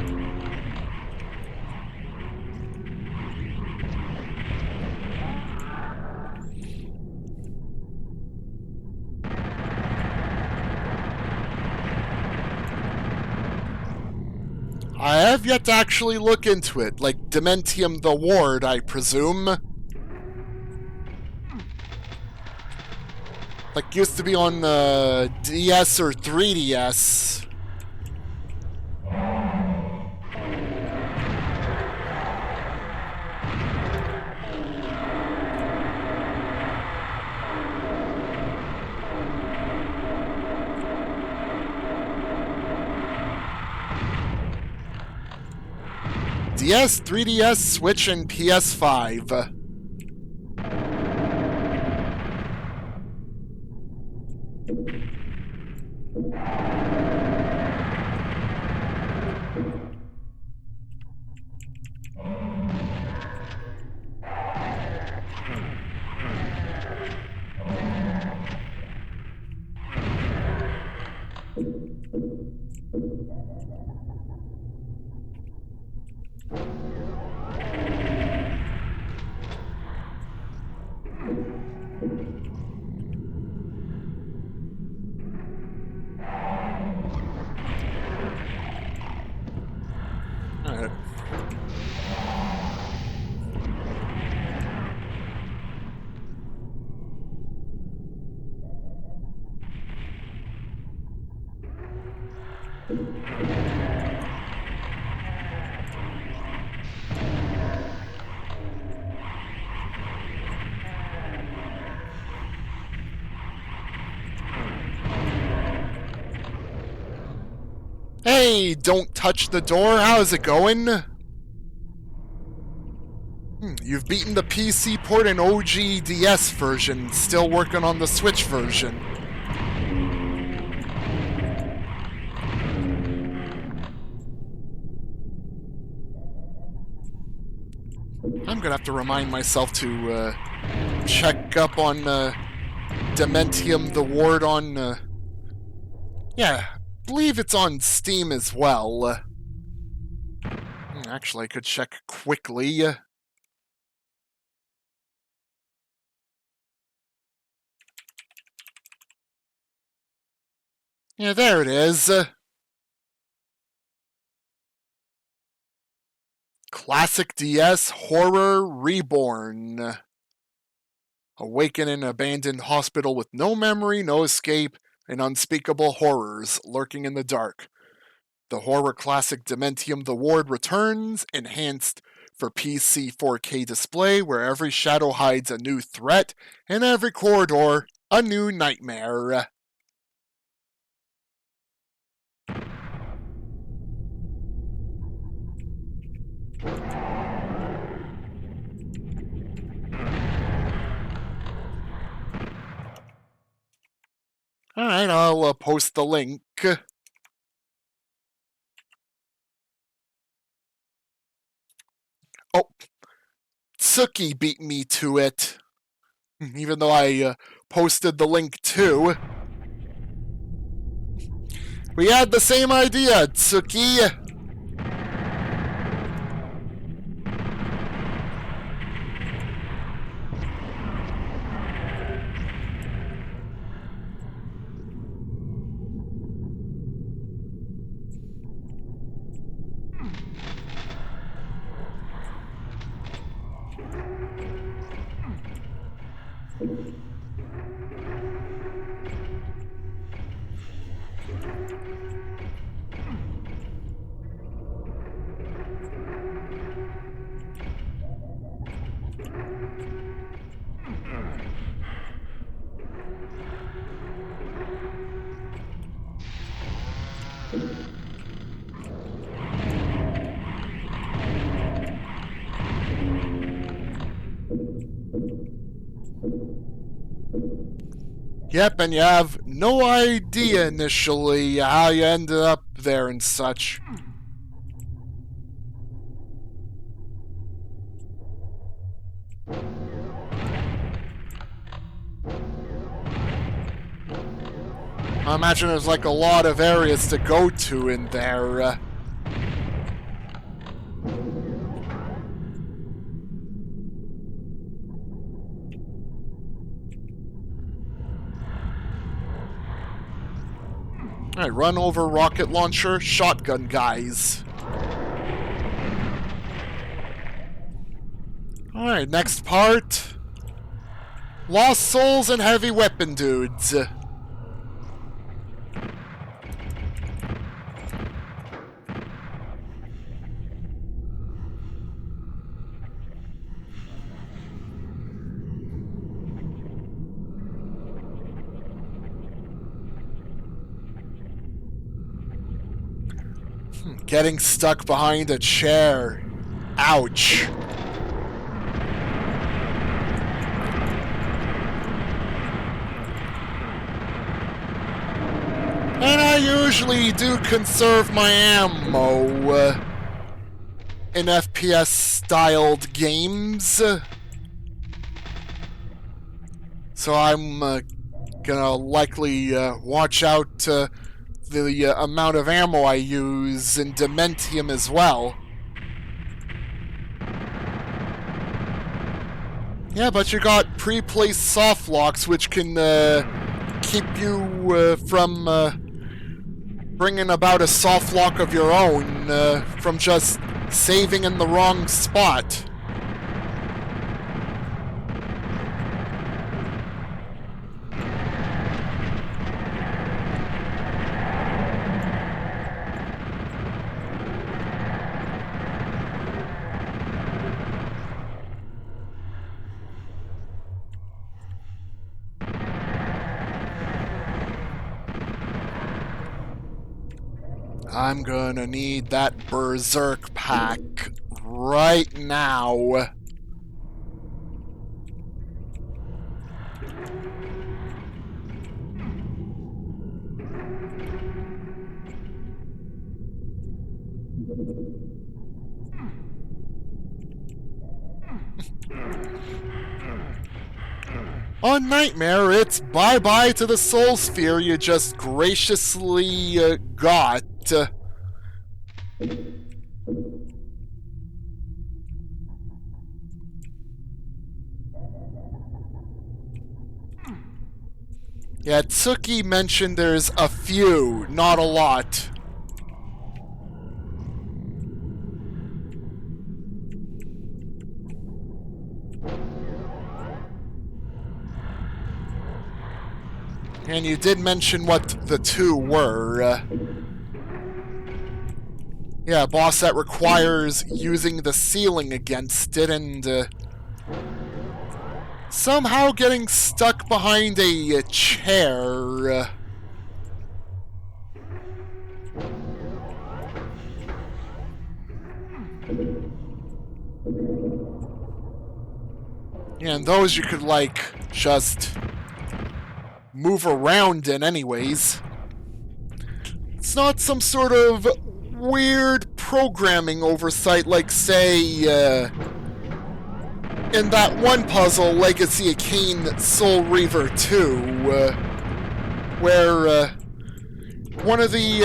I have yet to actually look into it, like Dementium the Ward, I presume. Like used to be on the DS or 3DS. DS, 3DS, Switch, and PS5. Alright. Hey, don't touch the door. How's it going? You've beaten the PC port and OG DS version. Still working on the Switch version. I'm gonna have to remind myself to check up on Dementium the Ward on... yeah, I believe it's on Steam as well. Actually, I could check quickly. Yeah, there it is. Classic DS Horror Reborn. Awaken in an abandoned hospital with no memory, no escape, and unspeakable horrors lurking in the dark. The horror classic Dementium the Ward returns, enhanced for PC 4K display, where every shadow hides a new threat, and every corridor a new nightmare. Alright, I'll post the link. Oh, Tsuki beat me to it. Even though I posted the link too. We had the same idea, Tsuki. Yep, and you have no idea initially how you ended up there and such. I imagine there's like a lot of areas to go to in there. Alright, run over rocket launcher, shotgun guys. Alright, next part. Lost souls and heavy weapon dudes. Getting stuck behind a chair. Ouch. And I usually do conserve my ammo in FPS-styled games. So I'm gonna likely watch out the amount of ammo I use in Dementium as well. Yeah, but you got pre-placed soft locks, which can keep you from bringing about a soft lock of your own from just saving in the wrong spot. I'm gonna need that Berserk pack right now. On Nightmare, it's bye-bye to the soul sphere you just graciously got. Yeah, Tsuki mentioned there's a few, not a lot. And you did mention what the two were. Yeah, a boss that requires using the ceiling against it and somehow getting stuck behind a chair. And those you could, like, just move around in anyways. It's not some sort of weird programming oversight like, say, in that one puzzle, Legacy of Kain Soul Reaver 2, where one of the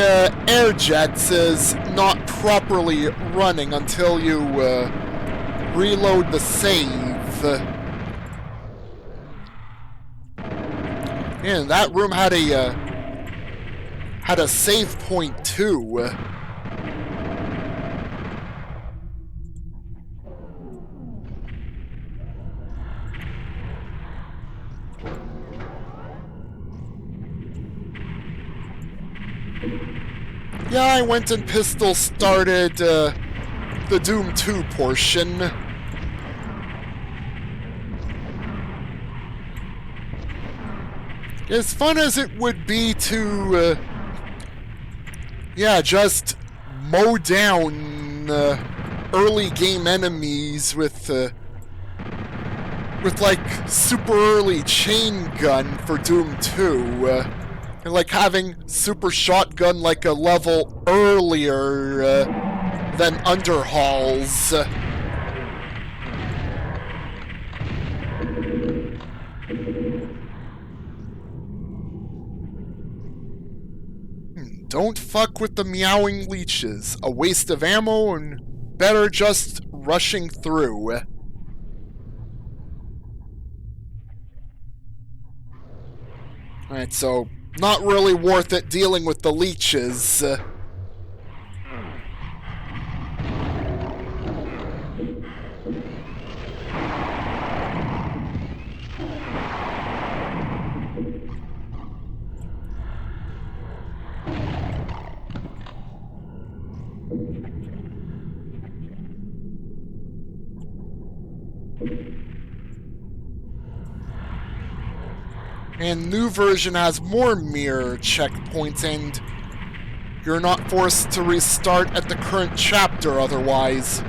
air jets is not properly running until you reload the save. And that room had a save point too. Yeah, I went and pistol started the Doom 2 portion. As fun as it would be to, yeah, just mow down early game enemies with like super early chain gun for Doom 2, and like having super shotgun like a level earlier than Underhalls. Don't fuck with the meowing leeches. A waste of ammo and better just rushing through. Alright, so not really worth it dealing with the leeches. And new version has more mirror checkpoints, and you're not forced to restart at the current chapter otherwise.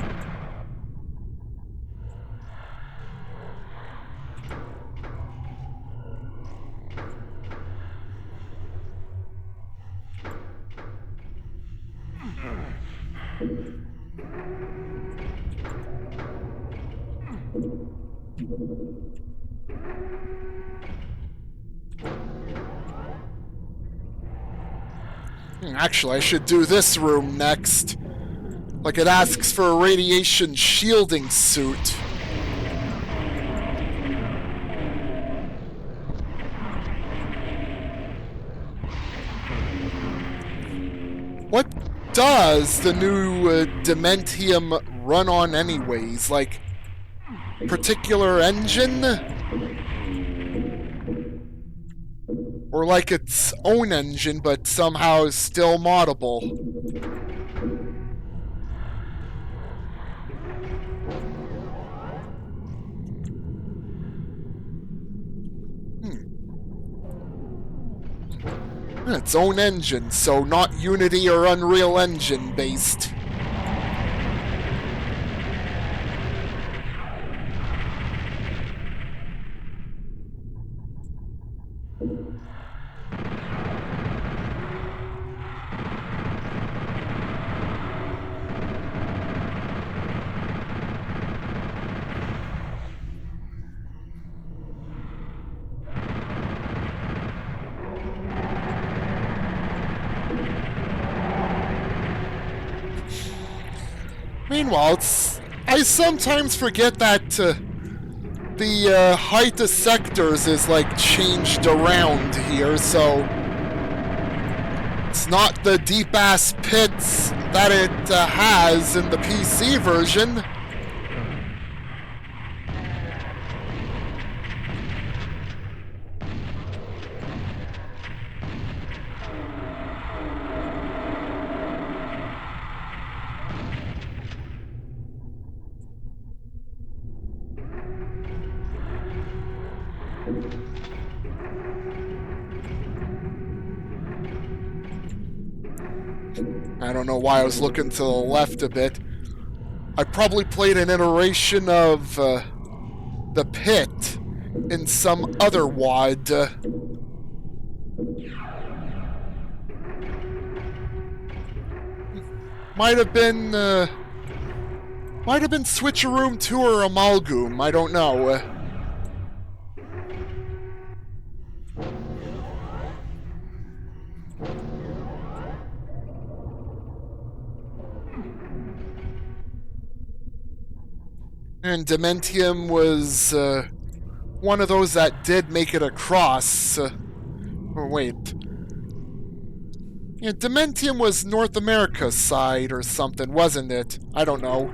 Actually, I should do this room next. Like, it asks for a radiation shielding suit. What does the new Dementium run on anyways? Like, particular engine? Or like its own engine, but somehow still moddable? Its own engine, so not Unity or Unreal Engine based. Meanwhile, I sometimes forget that the height of sectors is like changed around here, so it's not the deep-ass pits that it has in the PC version. I don't know why I was looking to the left a bit. I probably played an iteration of The Pit in some other WAD. Might have been Switcheroom 2 or Amalgam, I don't know. And Dementium was one of those that did make it across. Oh, wait. Yeah, Dementium was North America's side or something, wasn't it? I don't know.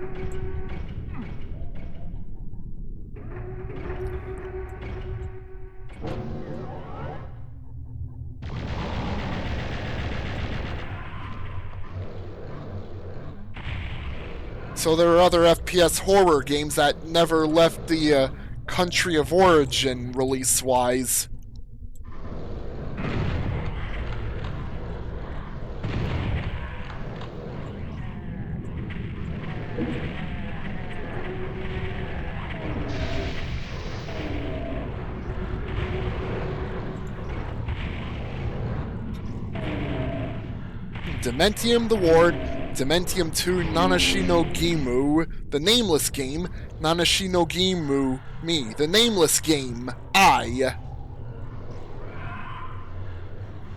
So there are other FPS horror games that never left the country of origin release-wise. Dementium the Ward, Dementium 2 Nanashi no Gimu, The Nameless Game, Nanashi no Gimu, me, The Nameless Game, I.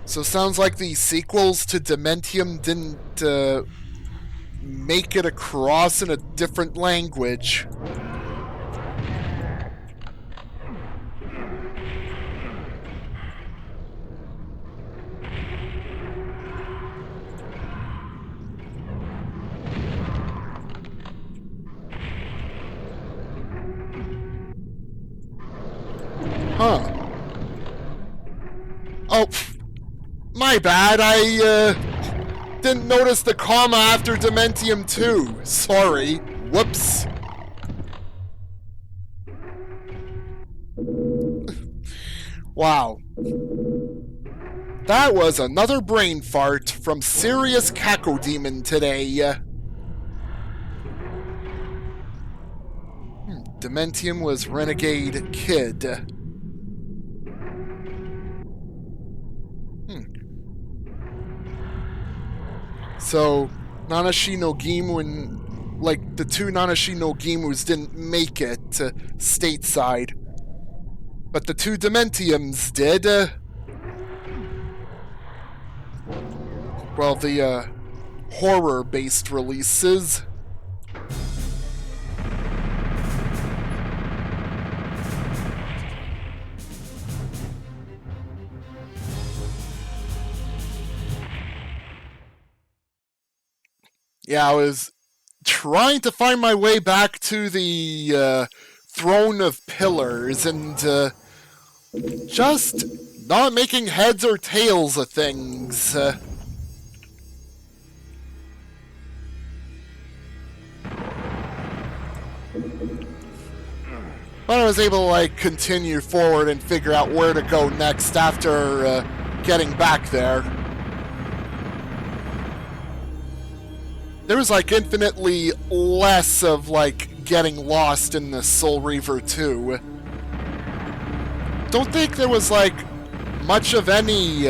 So sounds like the sequels to Dementium didn't make it across in a different language. Huh. Oh, my bad. I didn't notice the comma after Dementium 2. Sorry. Whoops. Wow. That was another brain fart from Serious Cacodemon today. Dementium was Renegade Kid. So, Nanashi no Gimu, like, the two Nanashi no Gimus didn't make it stateside. But the two Dementiums did. Well, the horror-based releases. Yeah, I was trying to find my way back to the Throne of Pillars and just not making heads or tails of things. But I was able to, like, continue forward and figure out where to go next after getting back there. There was, like, infinitely less of, like, getting lost in the Soul Reaver 2. Don't think there was, like, much of any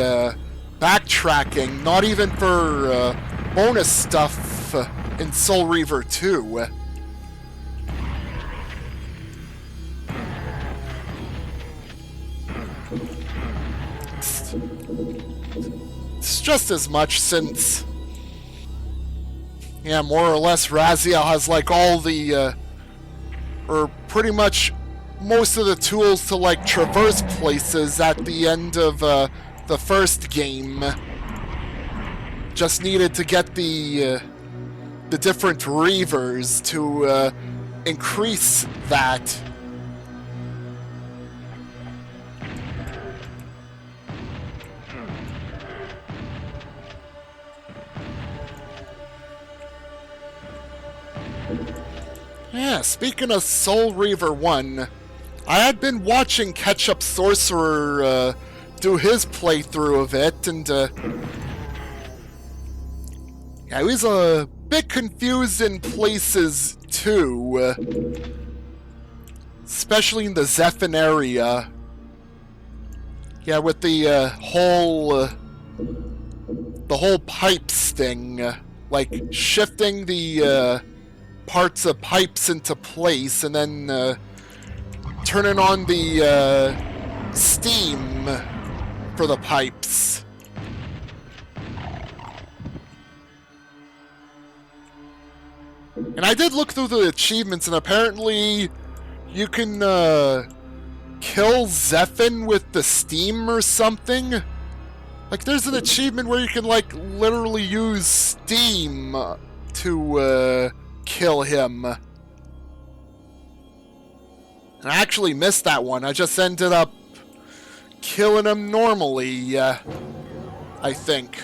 backtracking, not even for bonus stuff in Soul Reaver 2. It's just as much since... yeah, more or less, Raziel has, like, all the, or pretty much most of the tools to, like, traverse places at the end of, the first game. Just needed to get the different Reavers to, increase that. Yeah, speaking of Soul Reaver 1, I had been watching Ketchup Sorcerer do his playthrough of it, and yeah, he was a bit confused in places too, especially in the Zephyr area. Yeah, with the whole pipes thing, like shifting the parts of pipes into place, and then turning on the steam for the pipes. And I did look through the achievements, and apparently you can kill Zephyr with the steam or something. Like, there's an achievement where you can, like, literally use steam to kill him. And I actually missed that one. I just ended up killing him normally, I think.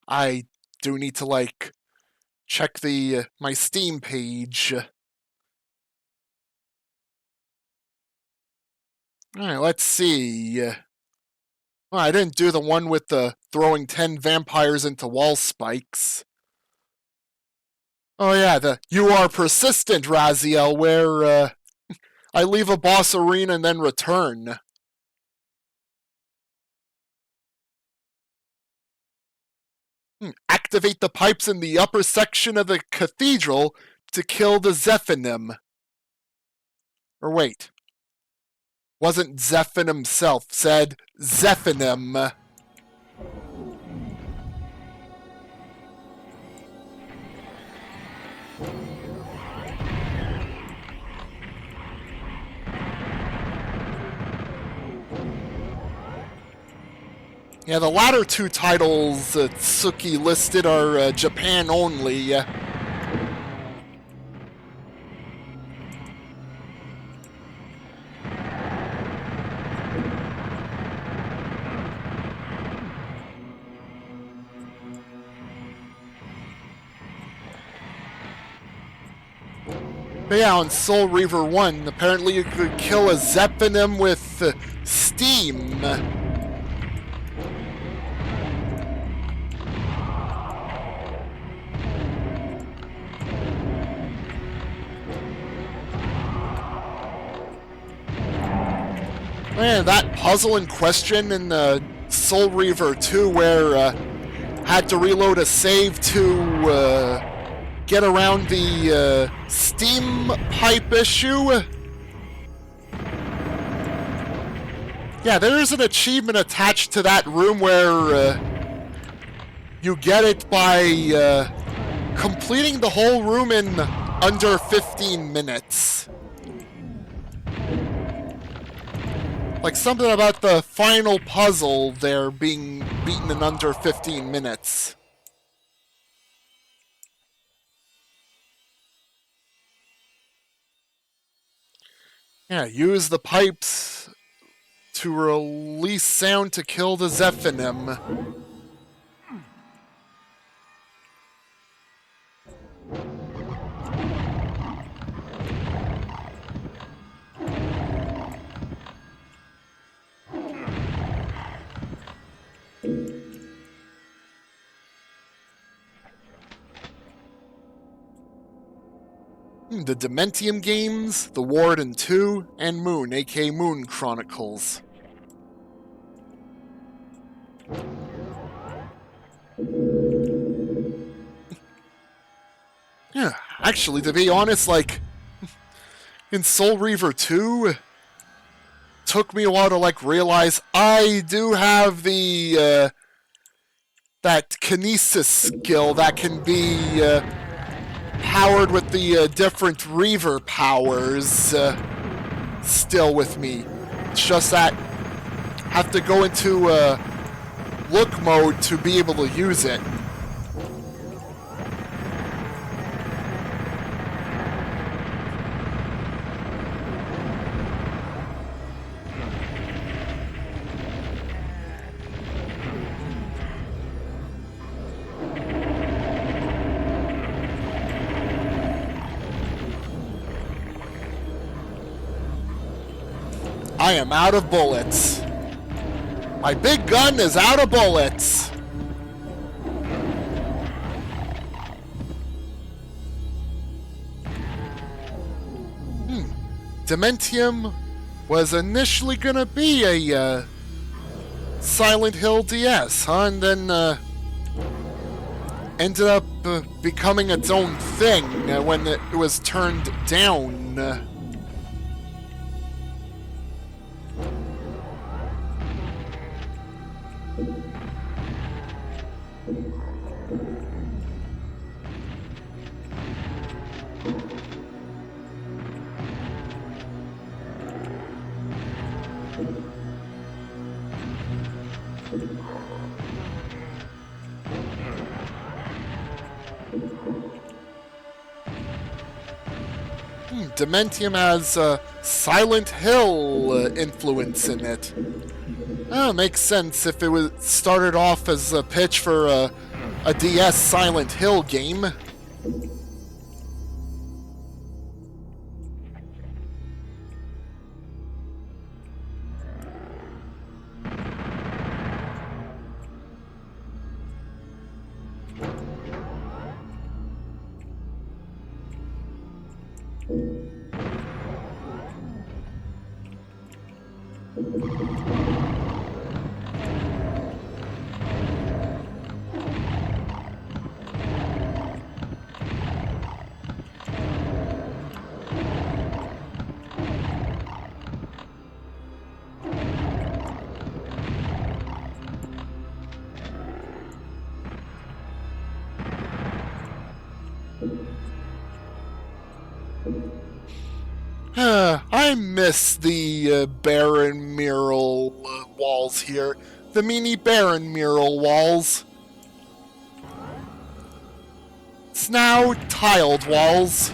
I do need to, like, check the my Steam page. Alright, let's see. Well, I didn't do the one with the throwing 10 vampires into wall spikes. Oh yeah, the You Are Persistent, Raziel, where I leave a boss arena and then return. Activate the pipes in the upper section of the cathedral to kill the Zephyr. Or wait. Wasn't Zephyr himself, said Zephyr. Yeah, the latter two titles Tsuki listed are Japan only. But yeah, on Soul Reaver 1, apparently you could kill a Zephyr with steam. Man, that puzzle in question in Soul Reaver 2 where had to reload a save to get around the steam pipe issue. Yeah, there's an achievement attached to that room where you get it by completing the whole room in under 15 minutes. Like something about the final puzzle there being beaten in under 15 minutes. Yeah, use the pipes to release sound to kill the Zephyr. The Dementium games, The Warden 2, and Moon, aka Moon Chronicles. Yeah, actually, to be honest, like, in Soul Reaver 2, took me a while to, like, realize I do have the, that kinesis skill that can be, powered with the different Reaver powers still with me. It's just that I have to go into look mode to be able to use it. I am out of bullets. My big gun is out of bullets. Dementium was initially gonna be a Silent Hill DS, huh? And then ended up becoming its own thing when it was turned down. Dementium has Silent Hill influence in it. Makes sense if it was started off as a pitch for a DS Silent Hill game. I miss the Baron mural walls here. The mini Baron mural walls. It's now tiled walls.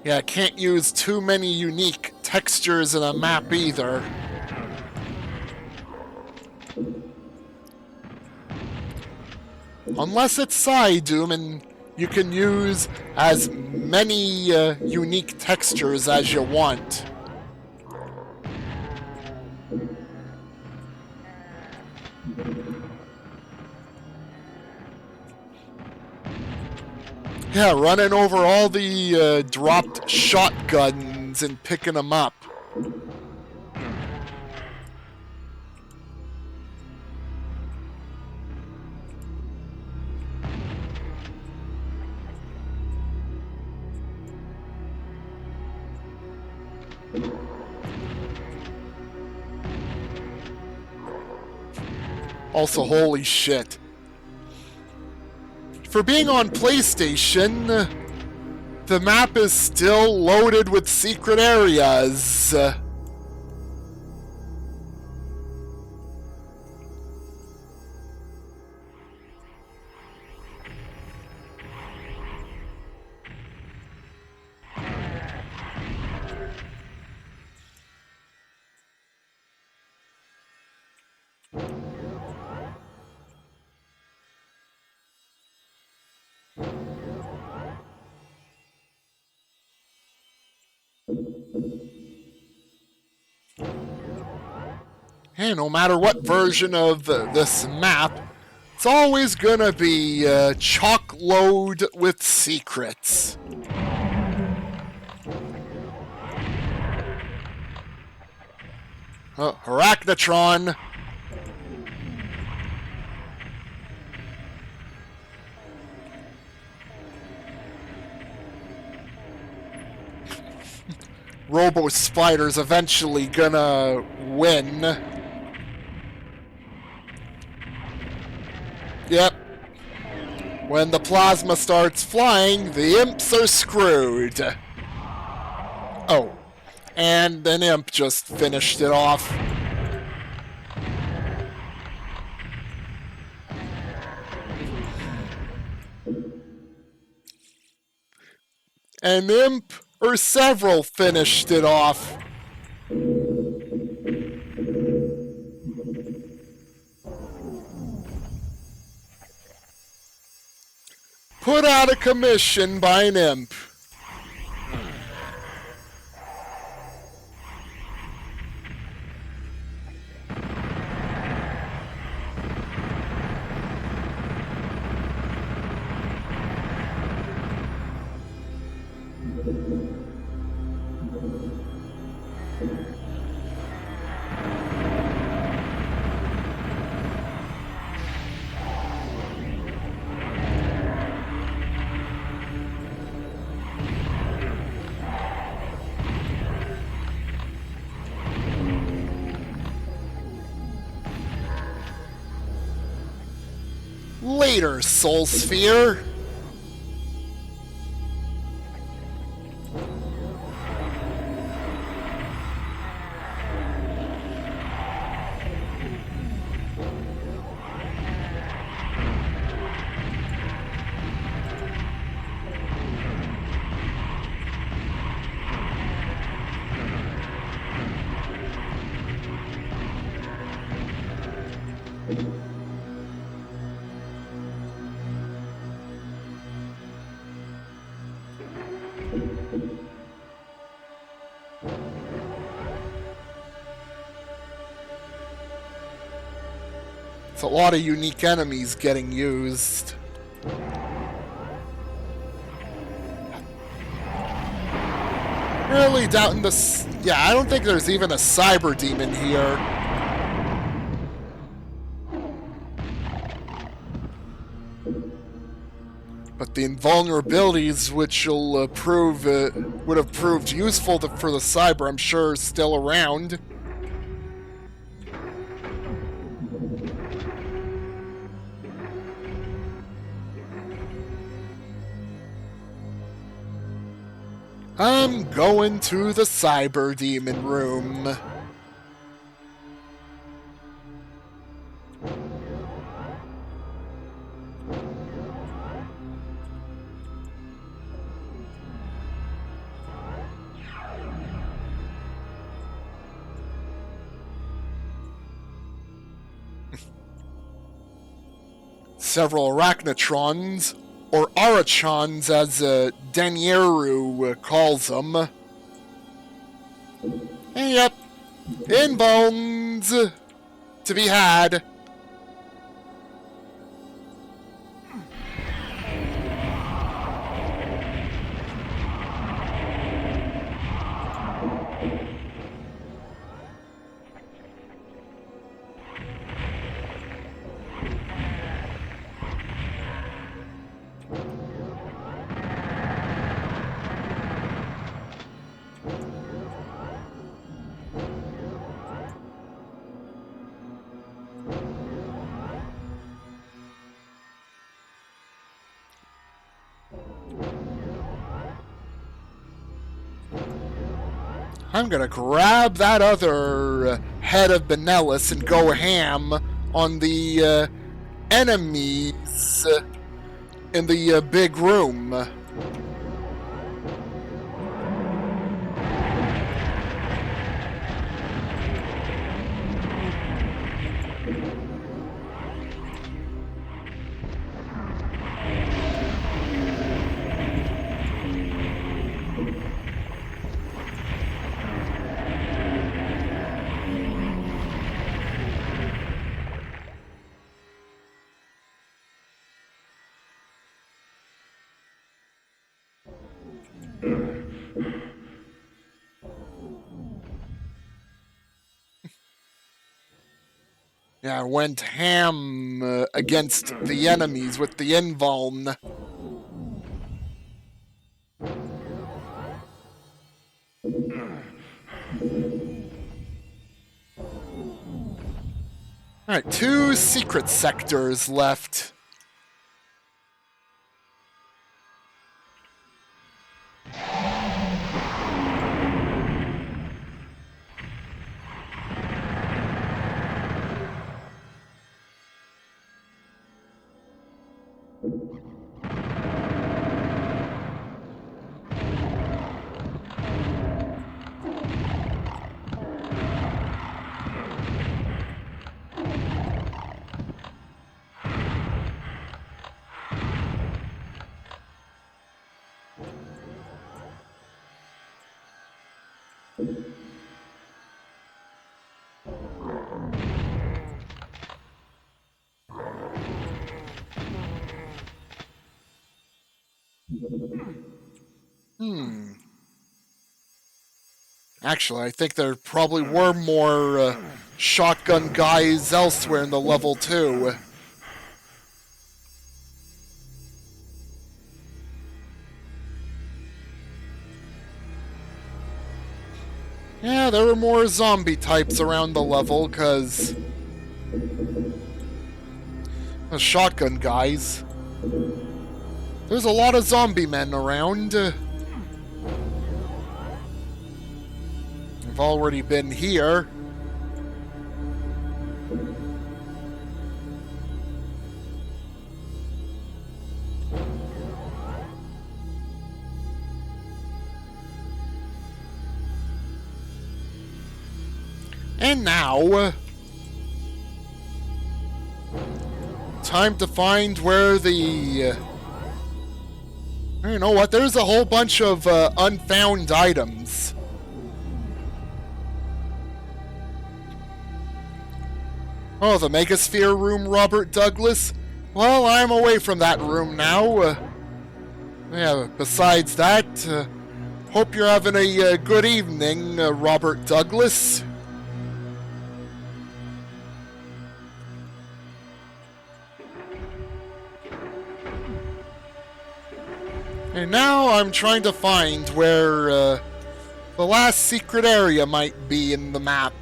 Yeah, can't use too many unique textures in a map either. Unless it's PSYDoom, and you can use as many unique textures as you want. Yeah, running over all the dropped shotguns and picking them up. Also, holy shit. For being on PlayStation, the map is still loaded with secret areas. Hey, no matter what version of this map, it's always gonna be chock-load with secrets. Arachnotron! Robo Spider's eventually gonna win. Yep. When the plasma starts flying, the imps are screwed. Oh. And an imp just finished it off. An imp or several finished it off. Put out of commission by an imp. Later, Soul Sphere. It's a lot of unique enemies getting used. Really doubting this. Yeah, I don't think there's even a cyber demon here. But the invulnerabilities, which will would have proved useful for the cyber, I'm sure, are still around. I'm going to the cyber demon room. Several arachnotrons, or arachons as Danieru calls them. And yep, in bones to be had. I'm gonna grab that other head of Benelis and go ham on the enemies in the big room. Yeah, I went ham against the enemies with the invuln. Alright, 2 secret sectors left. Actually, I think there probably were more shotgun guys elsewhere in the level, too. Yeah, there were more zombie types around the level, because... The shotgun guys. There's a lot of zombie men around. I've already been here. And now, time to find where the... you know what, there's a whole bunch of unfound items. Oh, the Megasphere room, Robert Douglas? Well, I'm away from that room now. Yeah, besides that, hope you're having a good evening, Robert Douglas. And now I'm trying to find where the last secret area might be in the map.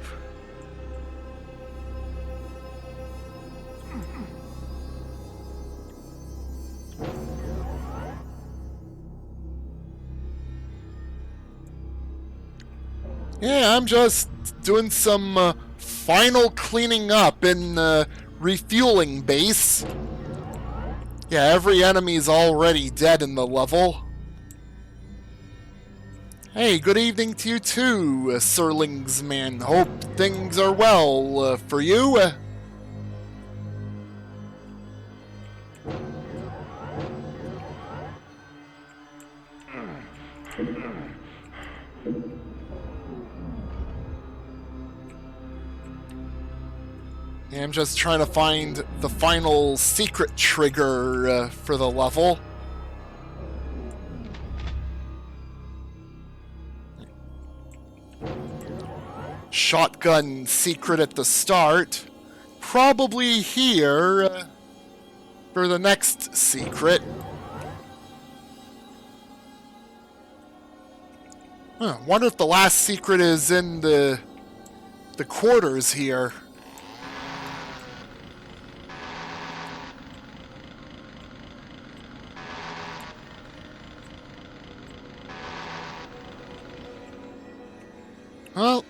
Yeah, I'm just doing some final cleaning up in refueling base. Yeah, every enemy's already dead in the level. Hey, good evening to you too, Sirlingsman. Hope things are well for you. Yeah, I'm just trying to find the final secret trigger for the level. Shotgun secret at the start. Probably here for the next secret. Wonder if the last secret is in the quarters here. Well,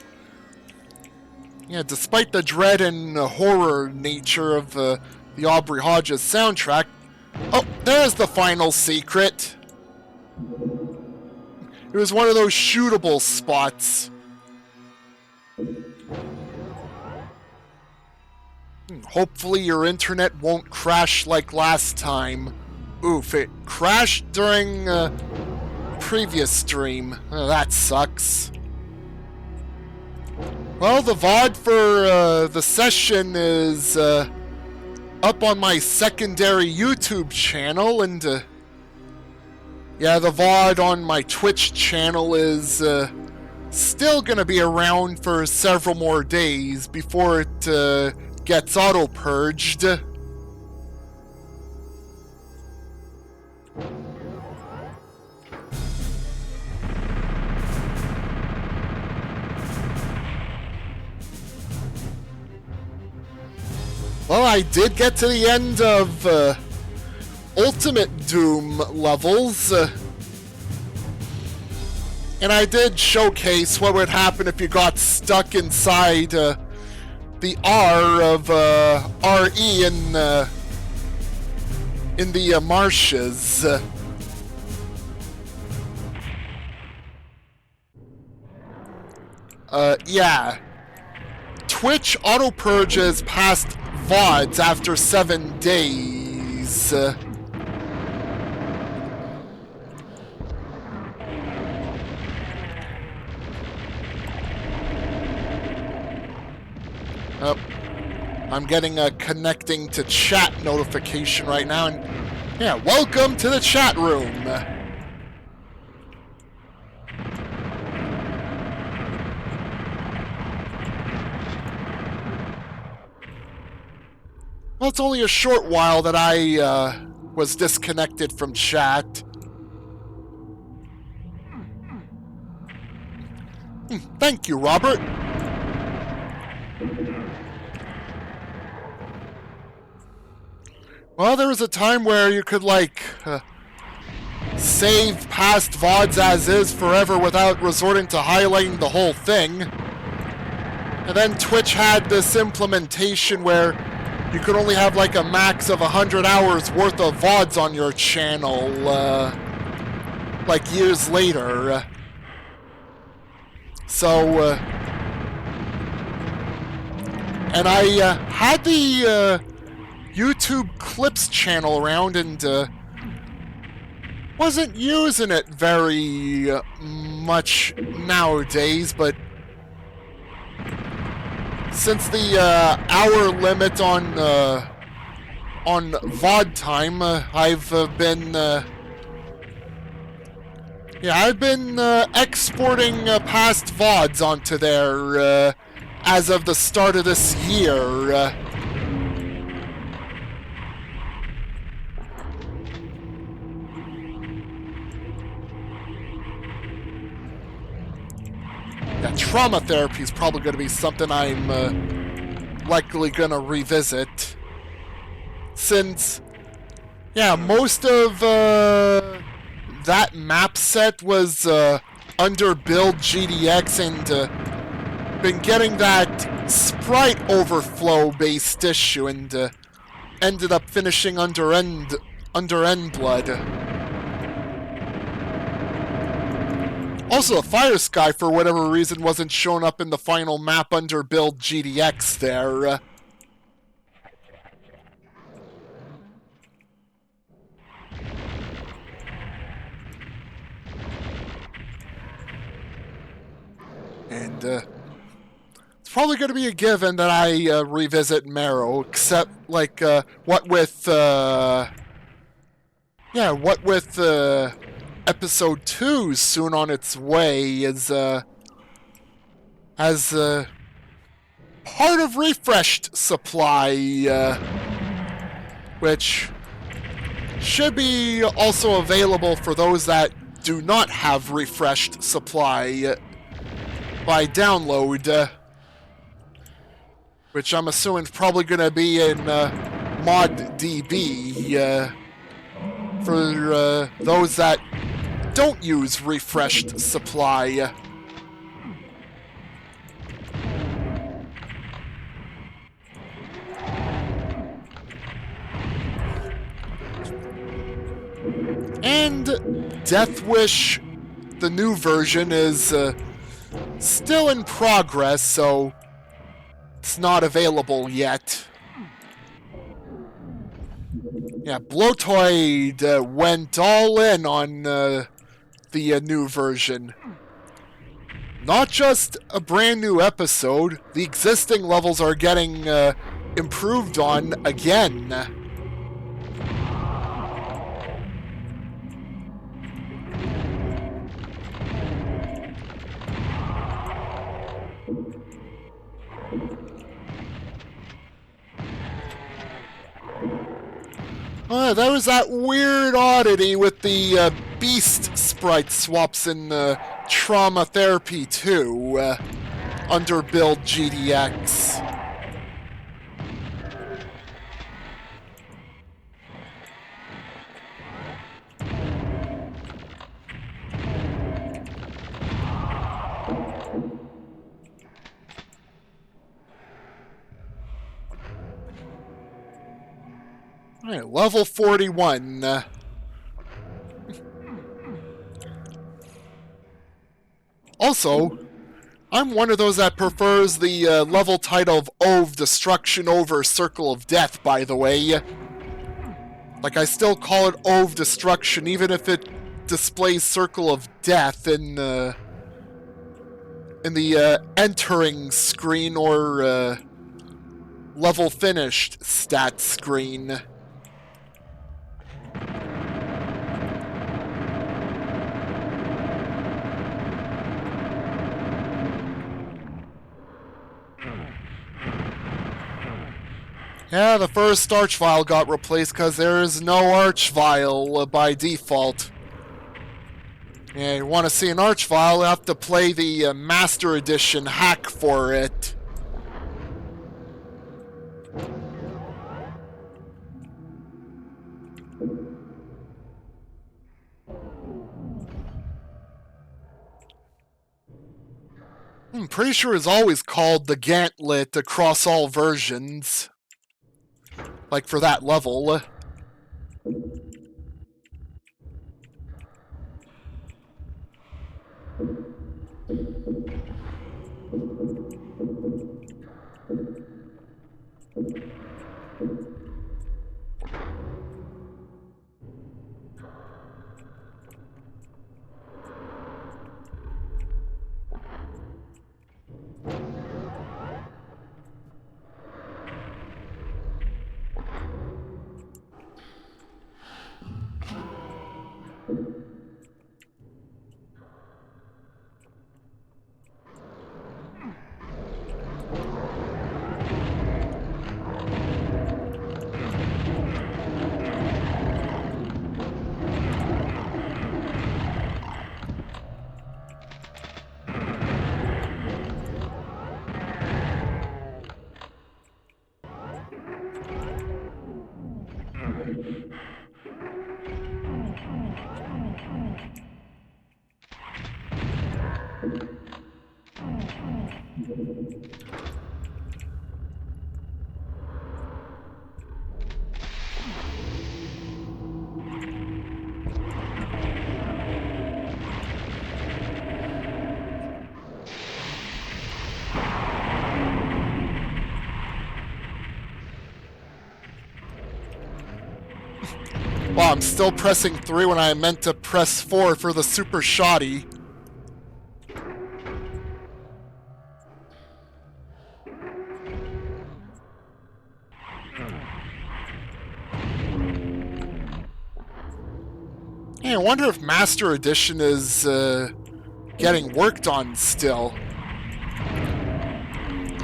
yeah, despite the dread and horror nature of the Aubrey Hodges soundtrack... Oh, there's the final secret! It was one of those shootable spots. Hopefully your internet won't crash like last time. Oof, it crashed during previous stream. Oh, that sucks. Well, the VOD for the session is up on my secondary YouTube channel, and yeah, the VOD on my Twitch channel is still gonna be around for several more days before it gets auto-purged. Well, I did get to the end of Ultimate Doom levels, and I did showcase what would happen if you got stuck inside the R of RE in the marshes. Yeah. Twitch auto-purges past VODs after 7 days. Oh, I'm getting a connecting to chat notification right now, and yeah, welcome to the chat room. Well, it's only a short while that I was disconnected from chat. Thank you, Robert. Well, there was a time where you could, like, save past VODs as is forever without resorting to highlighting the whole thing. And then Twitch had this implementation where you could only have like a max of 100 hours worth of VODs on your channel, like years later. And I had the YouTube Clips channel around and wasn't using it very much nowadays, but since the hour limit on VOD time, I've been exporting past VODs onto there as of the start of this year. Yeah, trauma therapy is probably going to be something I'm likely going to revisit. Since, yeah, most of that map set was under build GDX and been getting that sprite overflow based issue and ended up finishing under end blood. Also, the Fire Sky, for whatever reason, wasn't showing up in the final map under build GDX there. And it's probably going to be a given that I revisit Marrow, except, like, what with Episode 2 soon on its way as part of Refreshed Supply, which should be also available for those that do not have Refreshed Supply by download, which I'm assuming is probably going to be in ModDB for those that don't use Refreshed Supply. And Death Wish, the new version, is still in progress, so it's not available yet. Yeah, Blotoid went all in on the new version. Not just a brand new episode, the existing levels are getting improved on again. There was that weird oddity with the Beast sprite swaps in Trauma Therapy 2 under build GDX. Alright, level 41. Also, I'm one of those that prefers the level title of Ove Destruction over Circle of Death, by the way. Like, I still call it Ove Destruction, even if it displays Circle of Death in the entering screen or level finished stat screen. Yeah, the first Arch Vial got replaced because there is no Arch Vial by default. Yeah, you want to see an Arch Vial, you have to play the Master Edition hack for it. I'm pretty sure it's always called the Gauntlet across all versions. Like for that level. Wow, I'm still pressing 3 when I meant to press 4 for the super shoddy. Hey, I wonder if Master Edition is getting worked on still.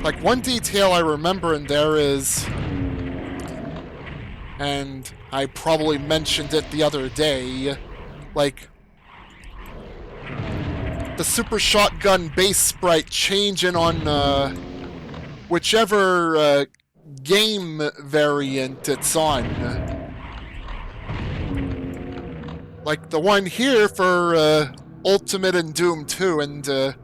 Like, one detail I remember in there is, and I probably mentioned it the other day, like, the Super Shotgun base sprite changing on whichever game variant it's on. Like the one here for Ultimate and Doom 2, and the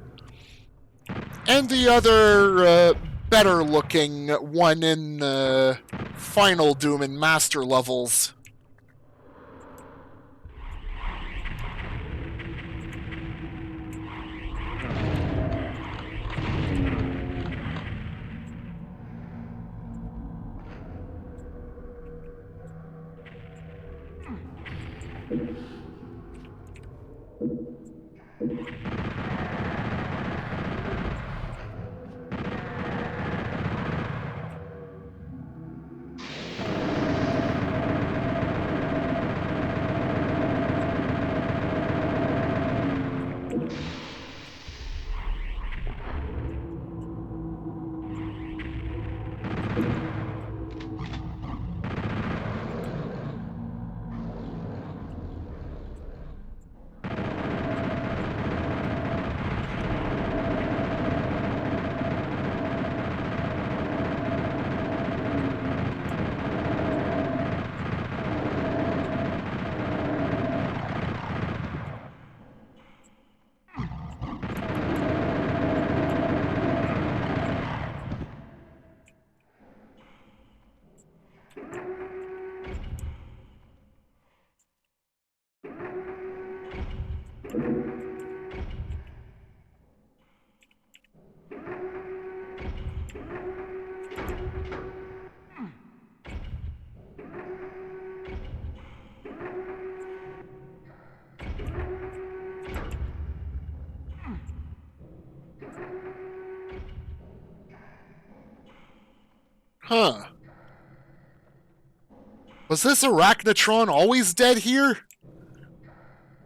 other better looking one in Final Doom and Master levels. Huh. Was this Arachnotron always dead here?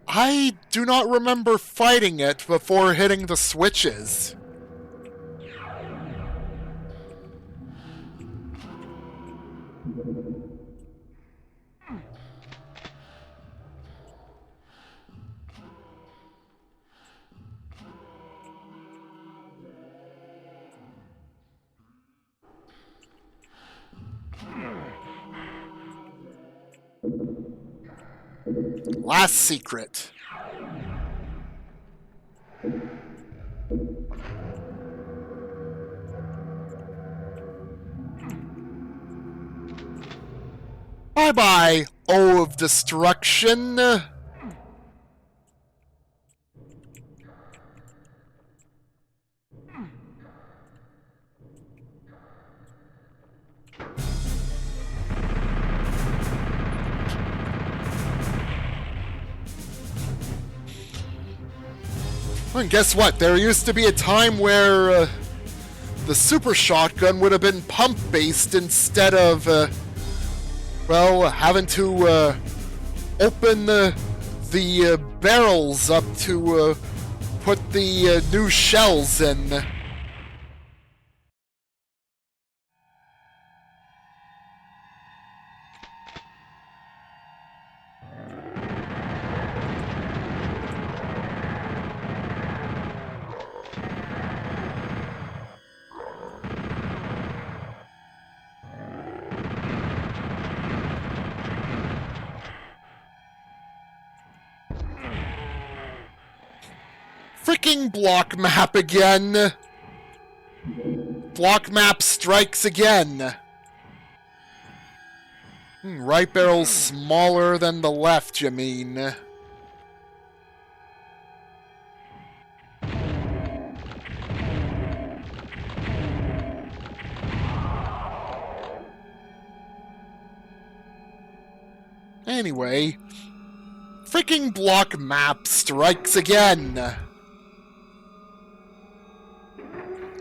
I do not remember fighting it before hitting the switches. Last secret. Bye-bye, O of Destruction. And guess what? There used to be a time where the super shotgun would have been pump-based instead of, well, having to open the barrels up to put the new shells in. Freaking block map again. Block map strikes again. Right barrel's smaller than the left, you mean? Anyway, freaking block map strikes again.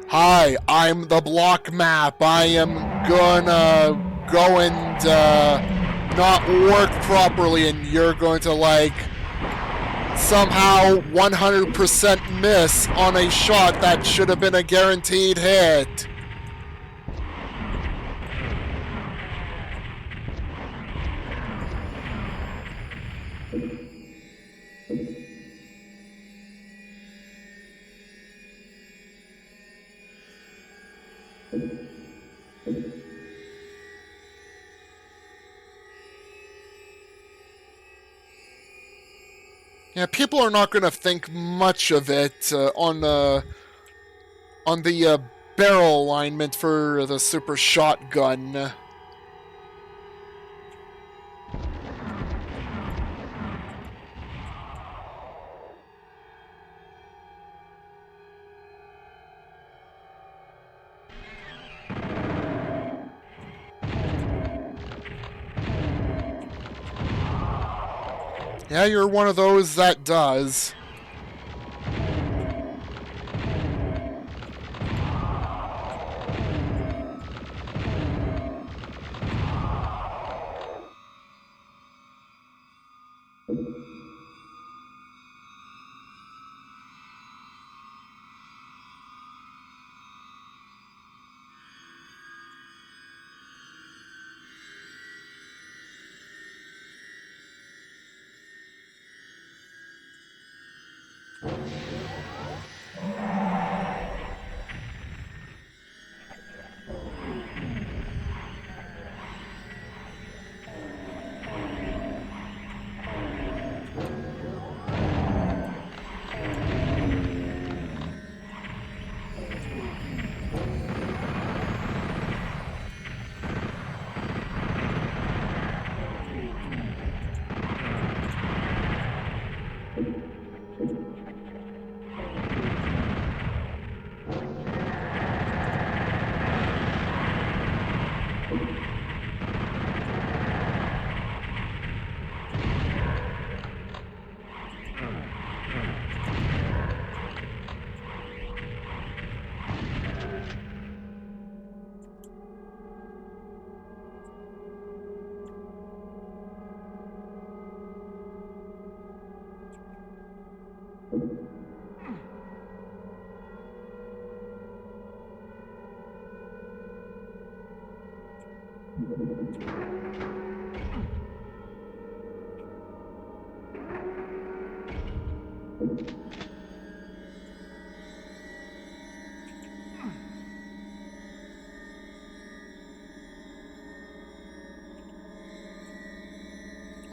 Hi, I'm the block map. I am gonna go and not work properly, and you're going to, like, somehow 100% miss on a shot that should have been a guaranteed hit. Yeah, people are not going to think much of it on the barrel alignment for the super shotgun. Yeah, you're one of those that does.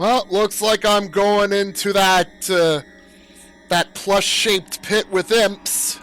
Well, looks like I'm going into that plush-shaped pit with imps.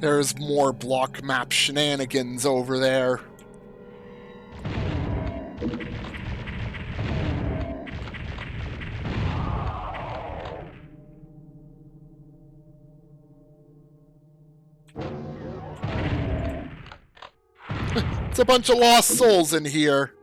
There's more block map shenanigans over there. It's a bunch of lost souls in here.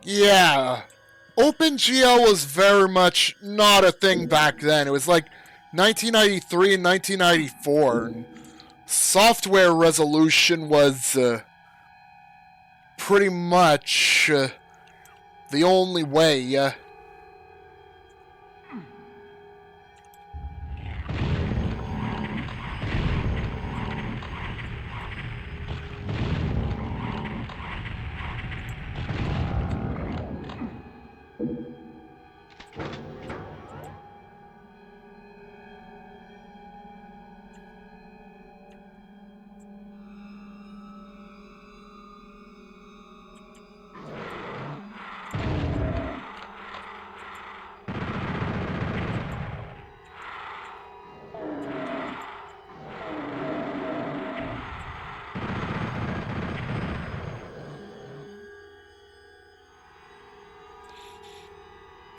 Yeah. OpenGL was very much not a thing back then. It was like 1993 and 1994. And software resolution was pretty much the only way.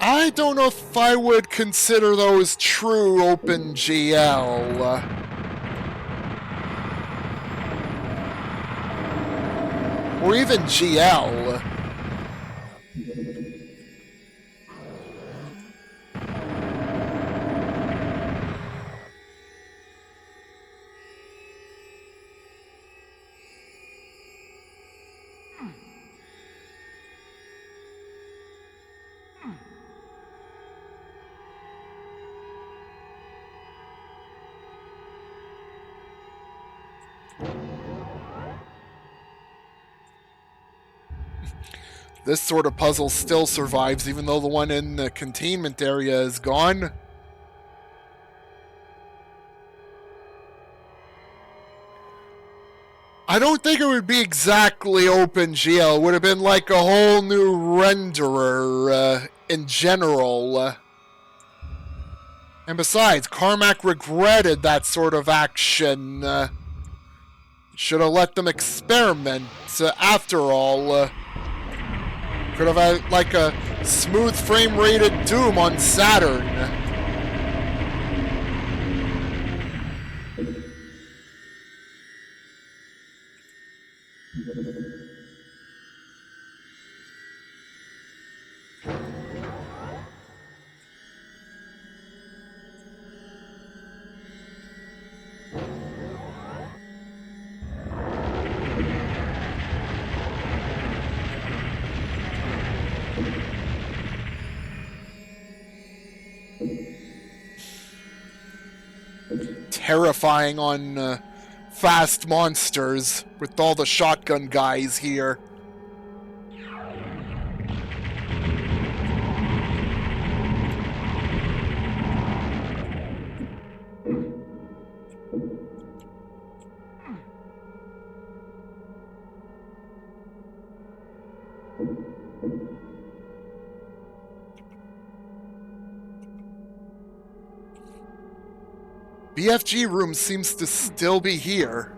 I don't know if I would consider those true OpenGL. Or even GL. This sort of puzzle still survives, even though the one in the containment area is gone. I don't think it would be exactly OpenGL. It would have been like a whole new renderer in general. And besides, Carmack regretted that sort of action. Should have let them experiment. After all, could have had like a smooth frame-rated Doom on Saturn. terrifying on fast monsters with all the shotgun guys here. BFG room seems to still be here.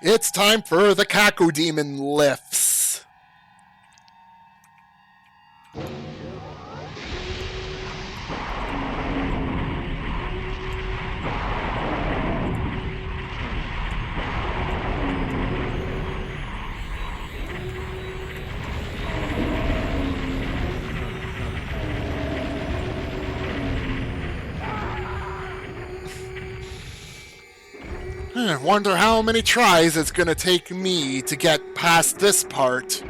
It's time for the Cacodemon lifts. I wonder how many tries it's gonna take me to get past this part.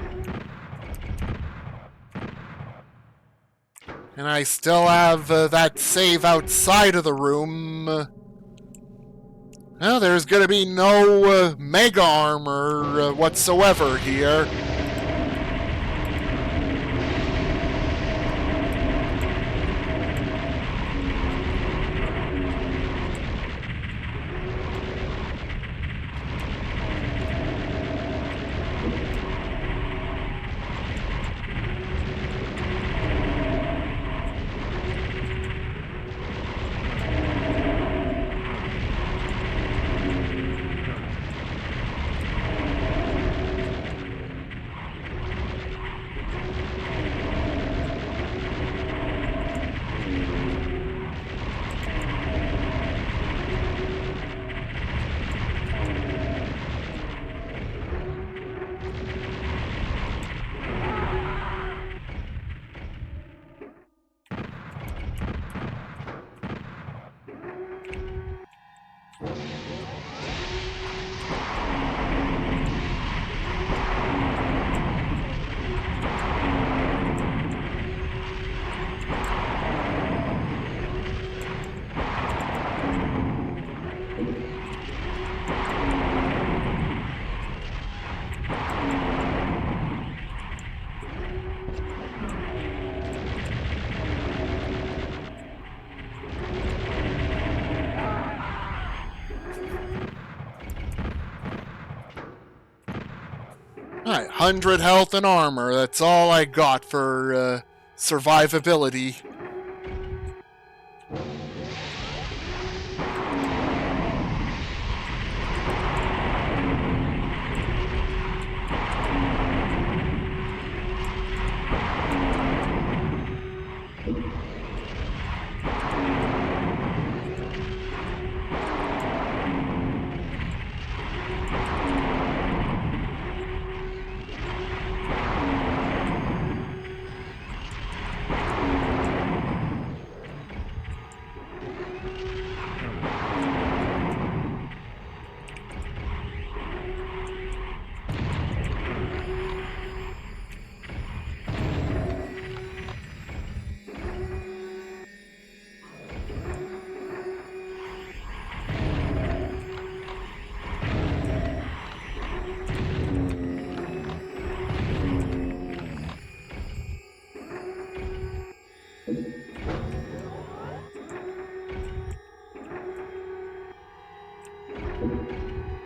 And I still have that save outside of the room. Well, there's gonna be no mega armor whatsoever here. Alright, 100 health and armor. That's all I got for survivability.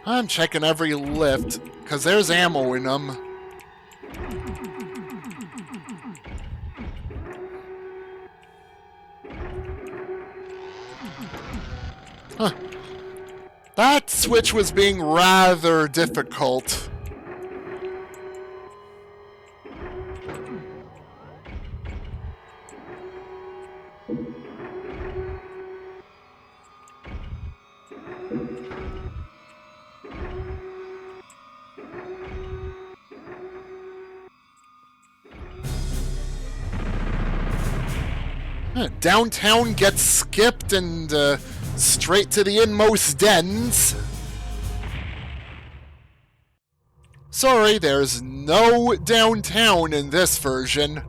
I'm checking every lift, because there's ammo in them. Huh. That switch was being rather difficult. Downtown gets skipped and straight to the inmost dens. Sorry, there's no downtown in this version.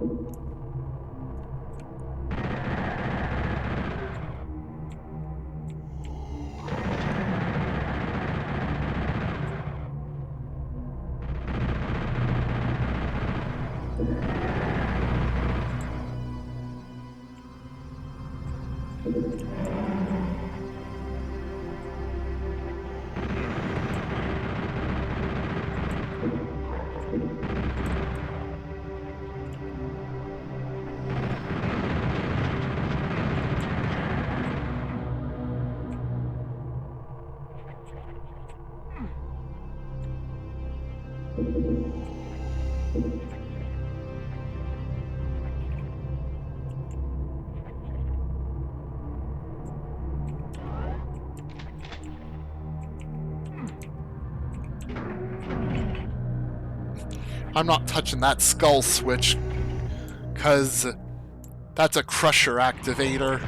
I'm not touching that skull switch, because that's a crusher activator.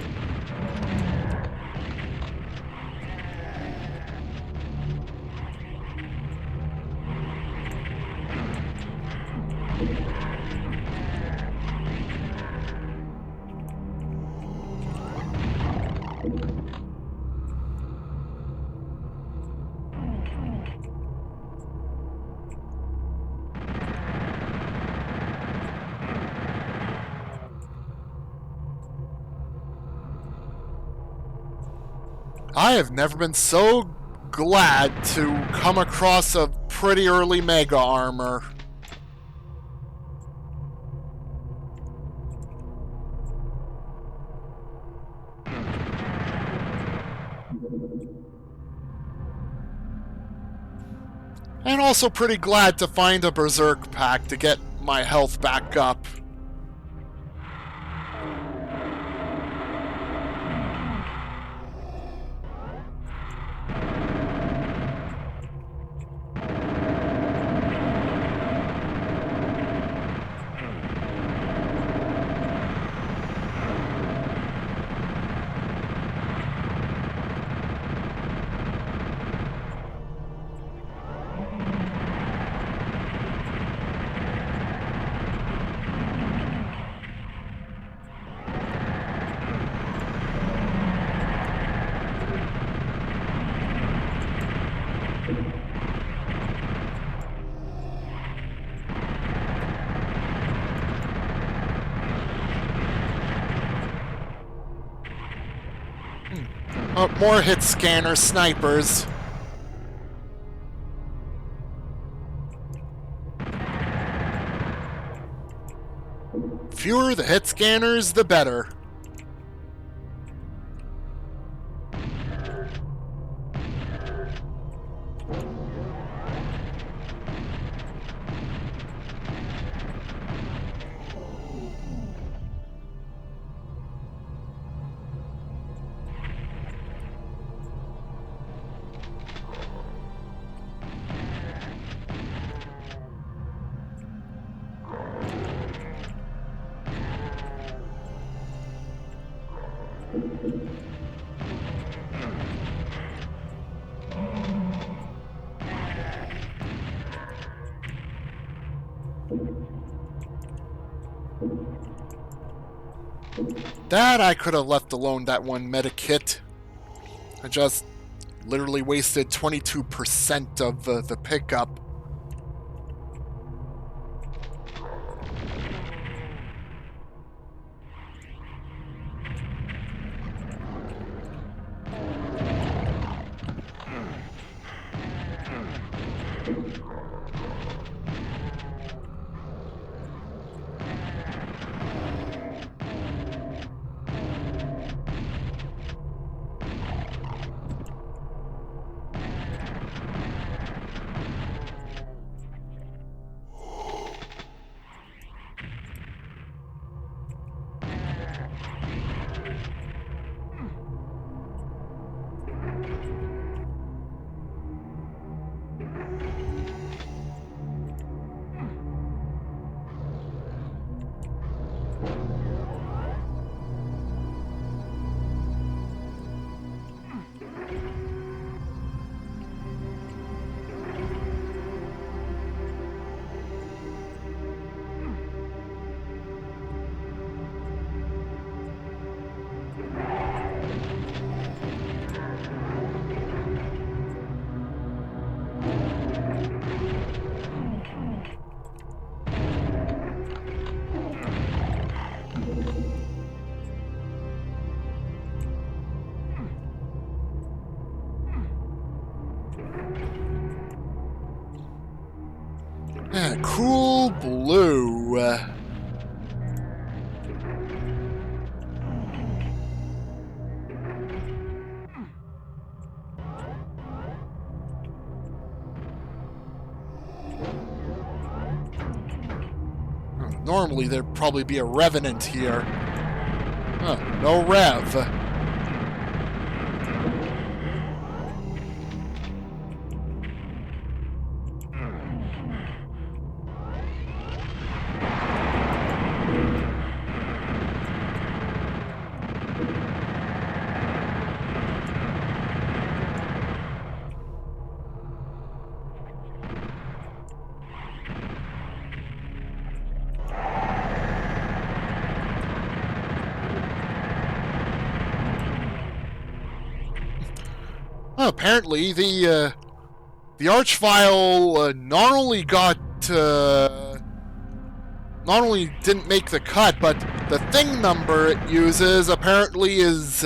I have never been so glad to come across a pretty early Mega Armor. And also pretty glad to find a Berserk pack to get my health back up. Oh, more hit scanner snipers. Fewer the hit scanners, the better. That I could have left alone, that one medikit. I just literally wasted 22% of the pickup. Cool blue. Normally there'd probably be a revenant here. No rev. Apparently, the Archvile not only didn't make the cut, but the thing number it uses apparently is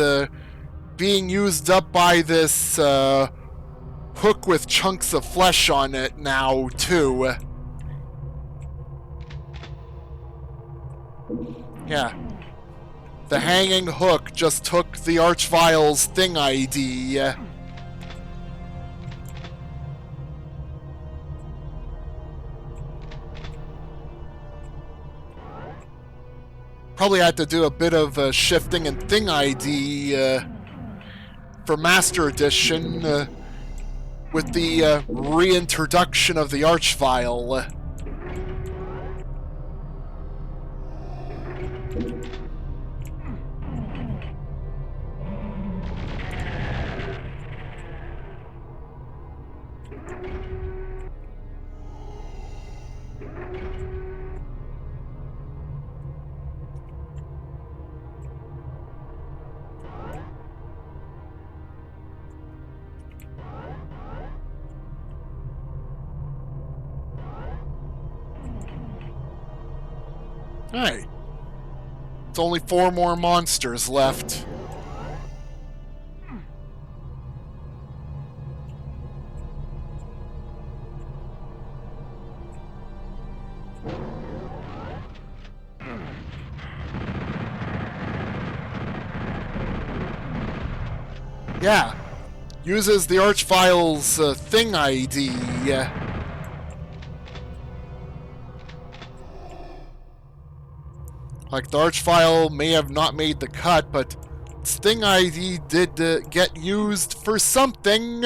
being used up by this hook with chunks of flesh on it now, too. Yeah. The hanging hook just took the Archvile's thing ID. Probably had to do a bit of shifting and thing ID for Master Edition with the reintroduction of the Archvile. Hey, it's only 4 more monsters left. Yeah, uses the Archvile's thing ID. Like, the Archvile may have not made the cut, but its thing ID did get used for something.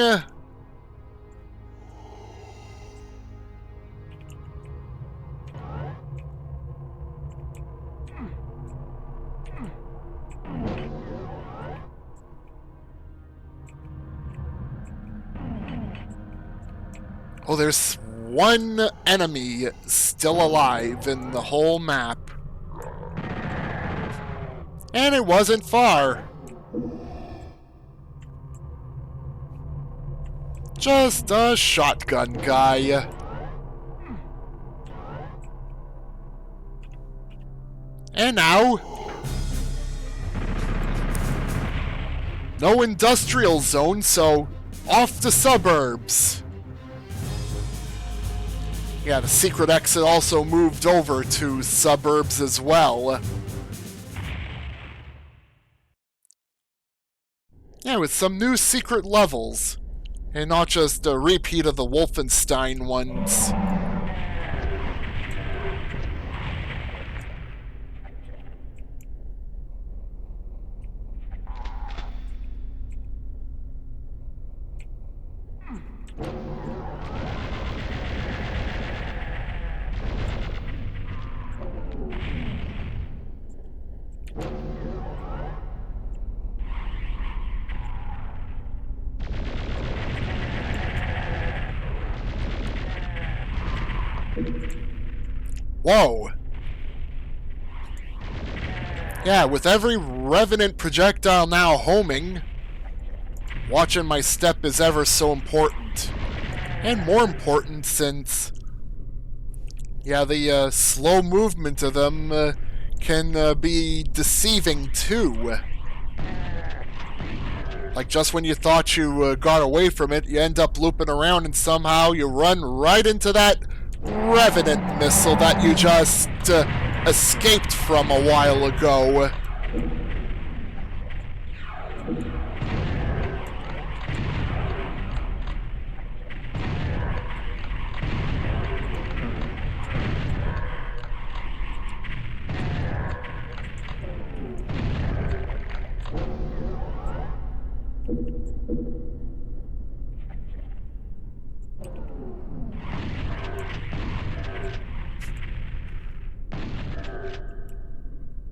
Oh, there's one enemy still alive in the whole map. And it wasn't far. Just a shotgun guy. And now, no industrial zone, so off to suburbs. Yeah, the secret exit also moved over to suburbs as well. Yeah, with some new secret levels, and not just a repeat of the Wolfenstein ones. Whoa. Yeah, with every Revenant projectile now homing, watching my step is ever so important. And more important since, yeah, the slow movement of them can be deceiving too. Like, just when you thought you got away from it, you end up looping around and somehow you run right into that Revenant missile that you just escaped from a while ago.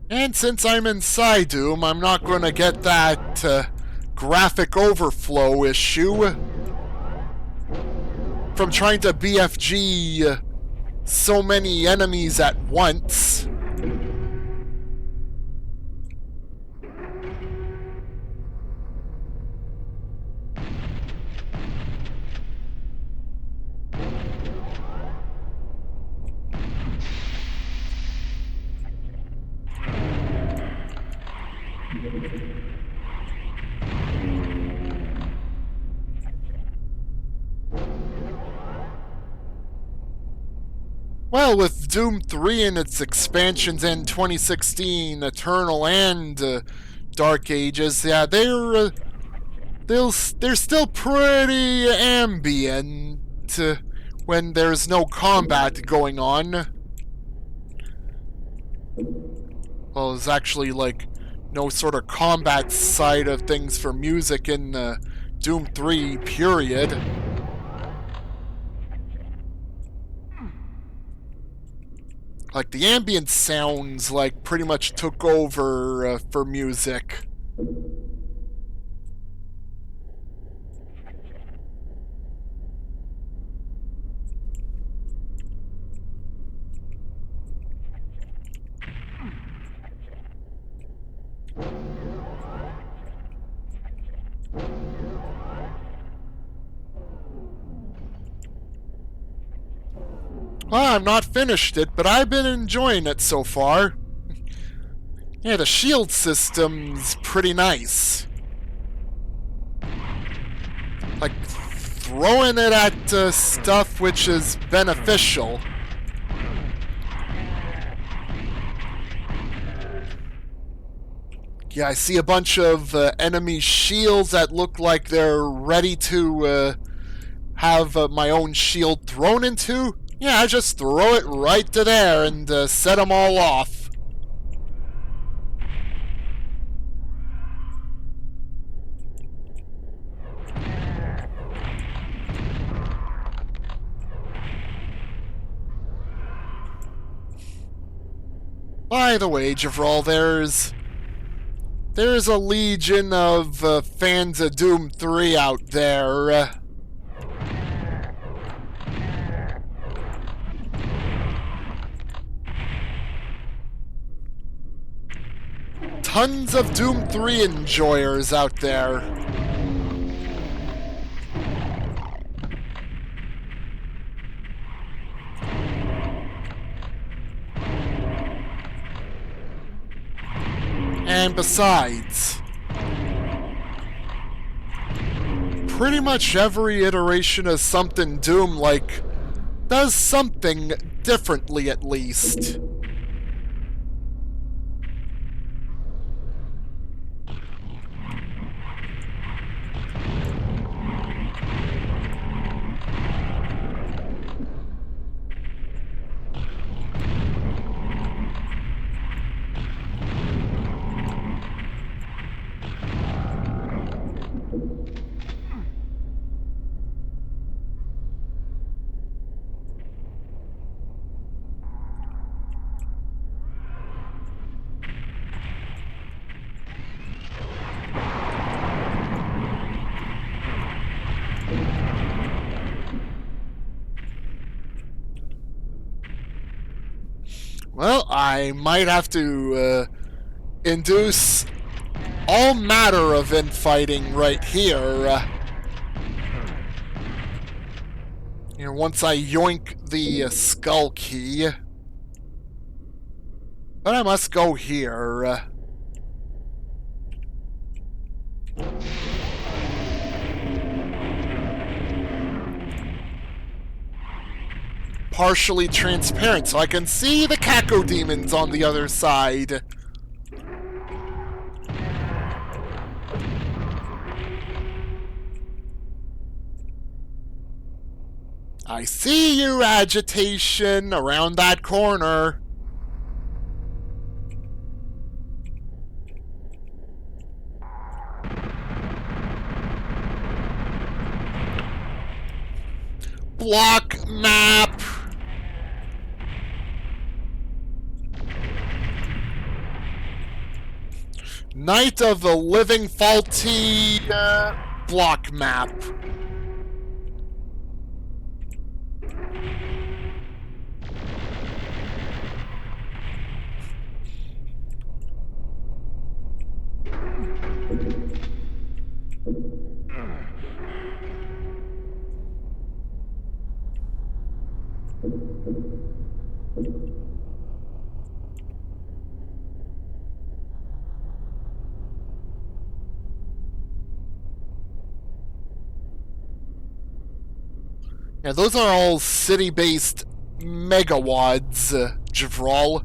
And since I'm in PSYDoom, I'm not going to get that graphic overflow issue from trying to BFG so many enemies at once. Well, with Doom 3 and its expansions in 2016, Eternal and Dark Ages, yeah, they're still pretty ambient when there's no combat going on. Well, there's actually, like, no sort of combat side of things for music in Doom 3, period. Like, the ambient sounds, like, pretty much took over for music. Well, I'm not finished it, but I've been enjoying it so far. Yeah, the shield system's pretty nice. Like, throwing it at stuff which is beneficial. Yeah, I see a bunch of enemy shields that look like they're ready to have my own shield thrown into. Yeah, I just throw it right to there and set them all off. By the way, Javral, there's a legion of fans of Doom 3 out there. Tons of Doom 3 enjoyers out there. And besides, pretty much every iteration of something Doom, like, does something differently at least. Well, I might have to induce all matter of infighting right here. Once I yoink the skull key. But I must go here. partially transparent so I can see the cacodemons on the other side. I see you, agitation, around that corner. Block map. Night of the Living Faulty block map. Yeah, those are all city-based megawads, Javral.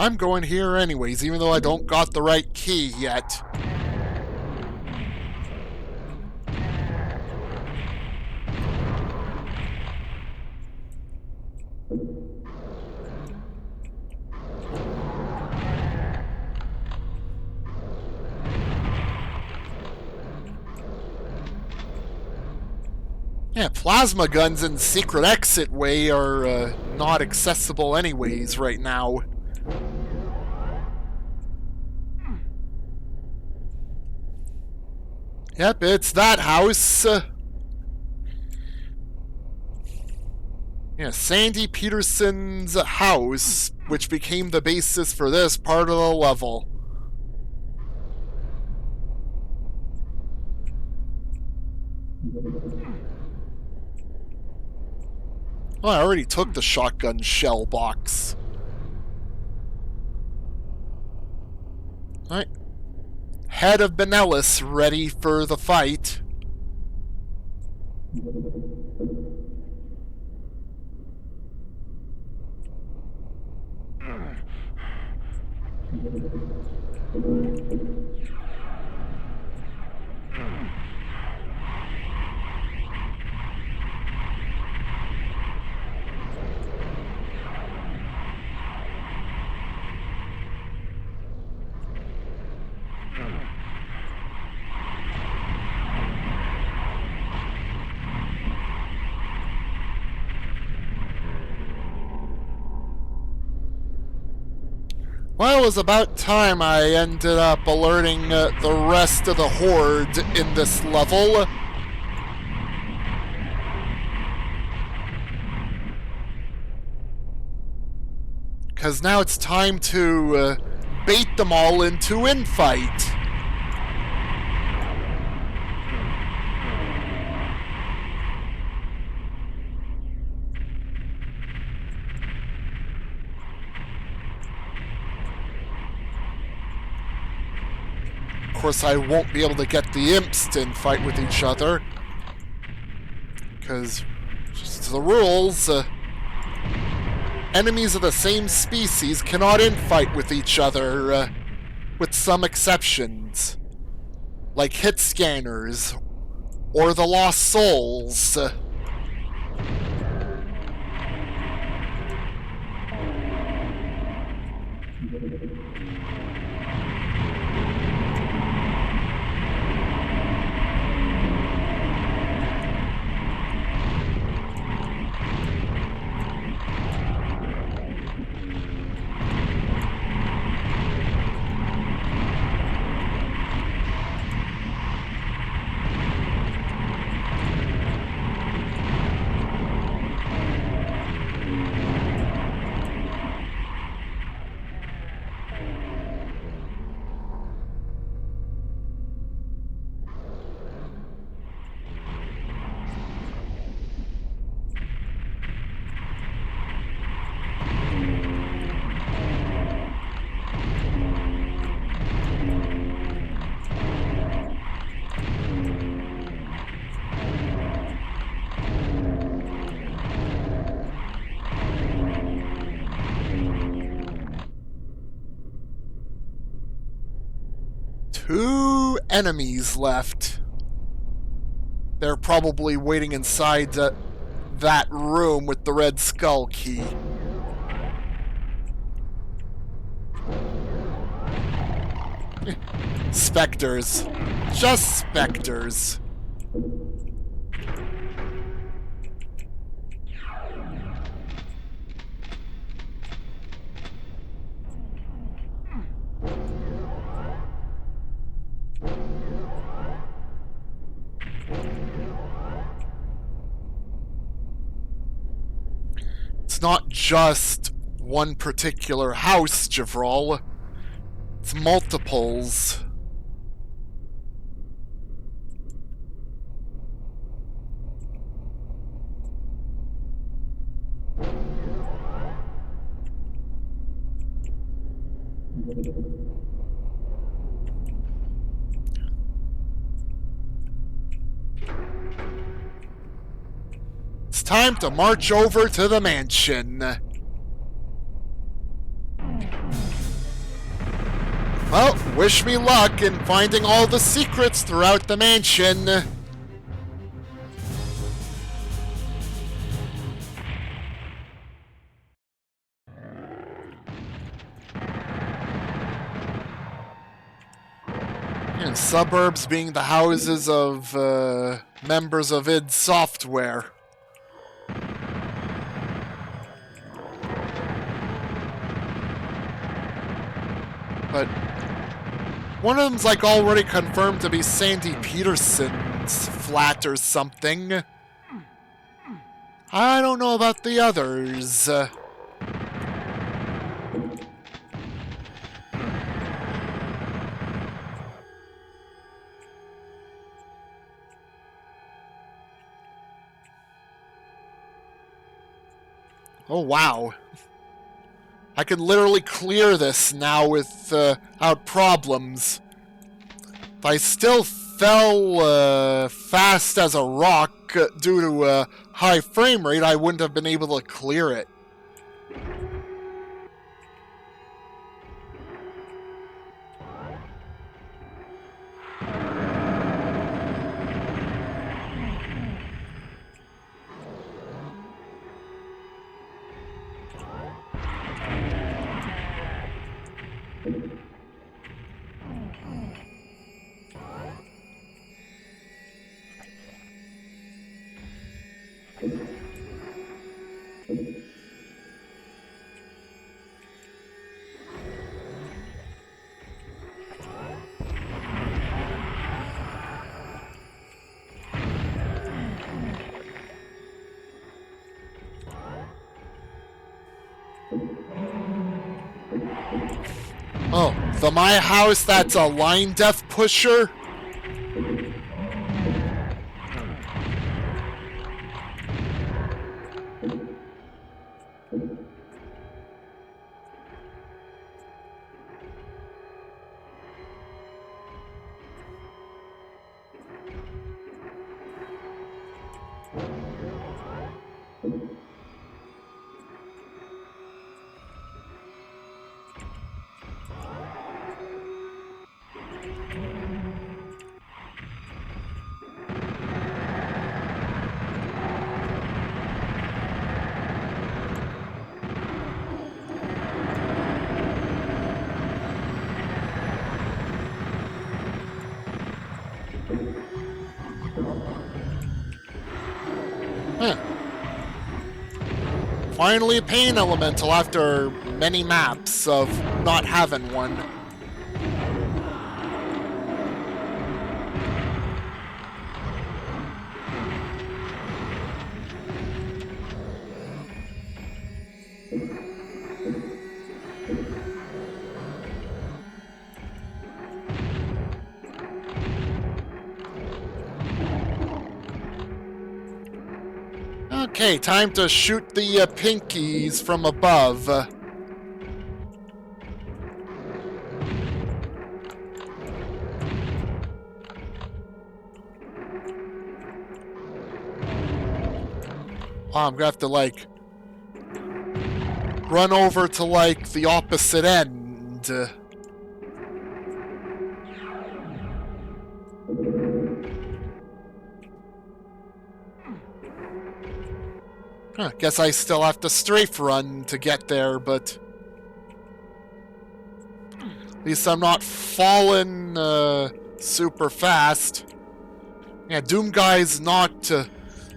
I'm going here anyways, even though I don't got the right key yet. Yeah, plasma guns in secret exit way are not accessible anyways right now. Yep, it's that house. Yeah, Sandy Peterson's house, which became the basis for this part of the level. Oh, I already took the shotgun shell box. Alright. Head of Benellis ready for the fight. Well, it was about time I ended up alerting the rest of the Horde in this level. Because now it's time to bait them all into infight. Of course, I won't be able to get the imps to infight with each other. Because, just the rules, enemies of the same species cannot infight with each other, with some exceptions. Like hit scanners, or the lost souls. Two enemies left. They're probably waiting inside that room with the red skull key. Spectres. Just spectres. It's not just one particular house, Javral. It's multiples. It's time to march over to the mansion. Well, wish me luck in finding all the secrets throughout the mansion. And suburbs being the houses of members of id Software. But one of them's like already confirmed to be Sandy Peterson's flat or something. I don't know about the others. Oh wow. I can literally clear this now without problems. If I still fell fast as a rock due to a high frame rate, I wouldn't have been able to clear it. The My House that's a line death pusher? Huh. Finally a pain elemental after many maps of not having one. Okay, time to shoot the pinkies from above. Oh, I'm gonna have to, like, run over to, like, the opposite end. Huh, guess I still have to strafe run to get there, but at least I'm not falling super fast. Yeah, Doom Guy's not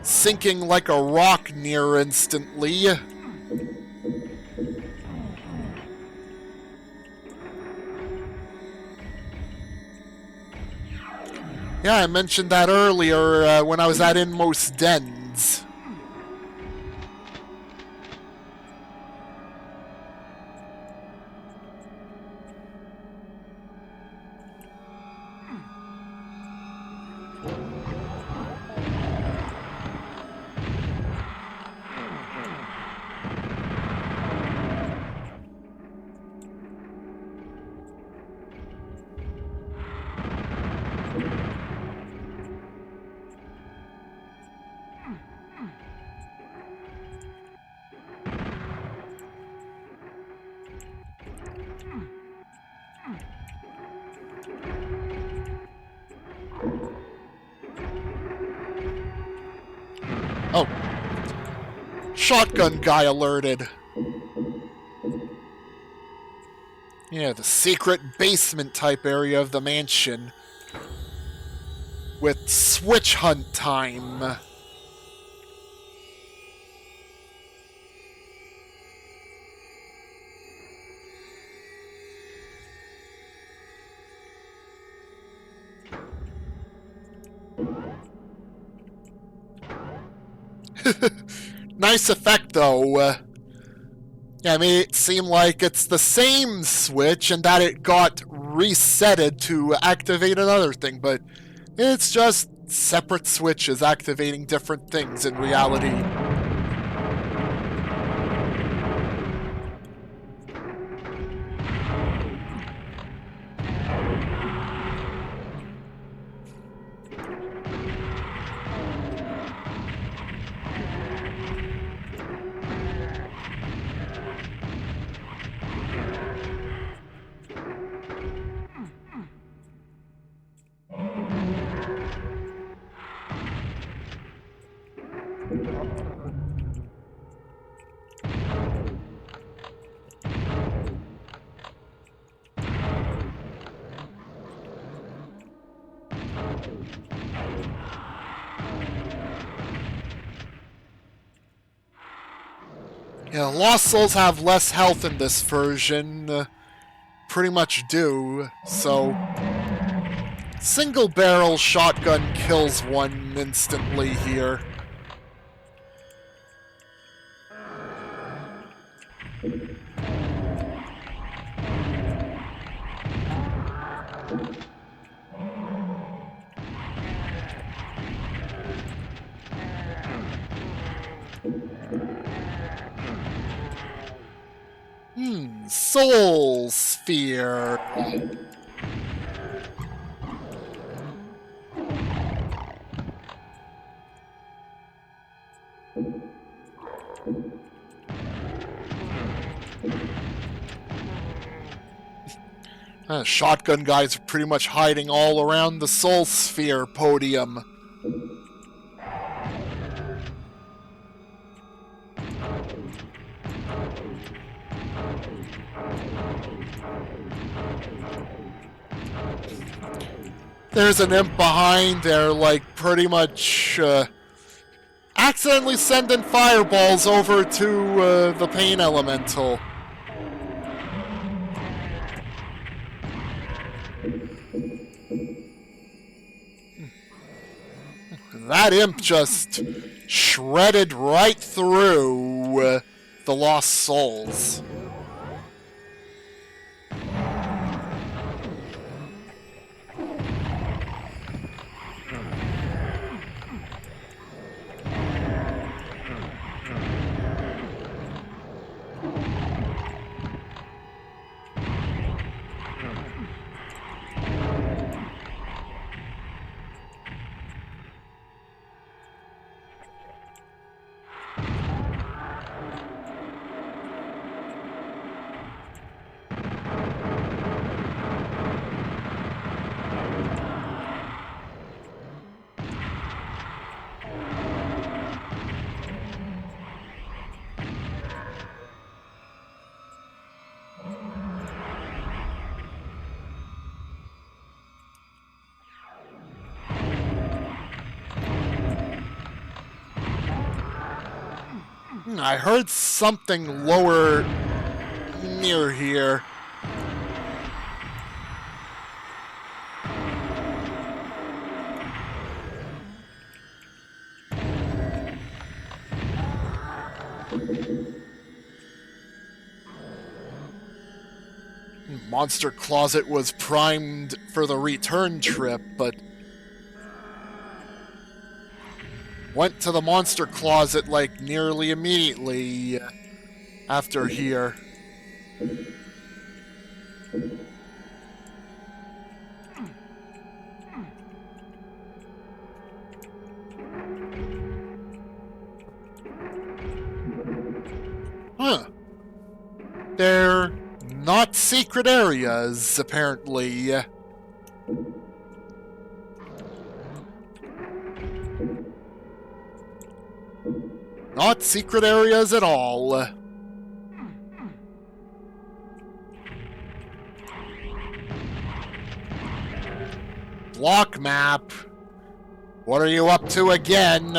sinking like a rock near instantly. Yeah, I mentioned that earlier when I was at Inmost Dens. Oh. Shotgun guy alerted. Yeah, the secret basement type area of the mansion. With switch hunt time. Nice effect, though. Yeah, I made it seem like it's the same switch and that it got resetted to activate another thing, but it's just separate switches activating different things in reality. Yeah, Lost Souls have less health in this version. Pretty much do, so single barrel shotgun kills one instantly here. Soul Sphere. Shotgun guys are pretty much hiding all around the Soul Sphere podium. There's an imp behind there, like, pretty much accidentally sending fireballs over to the Pain Elemental. That imp just shredded right through the Lost Souls. I heard something lower near here. Monster Closet was primed for the return trip, but went to the Monster Closet like nearly immediately after here. Huh. They're not secret areas, apparently. Not secret areas at all. Block map. What are you up to again?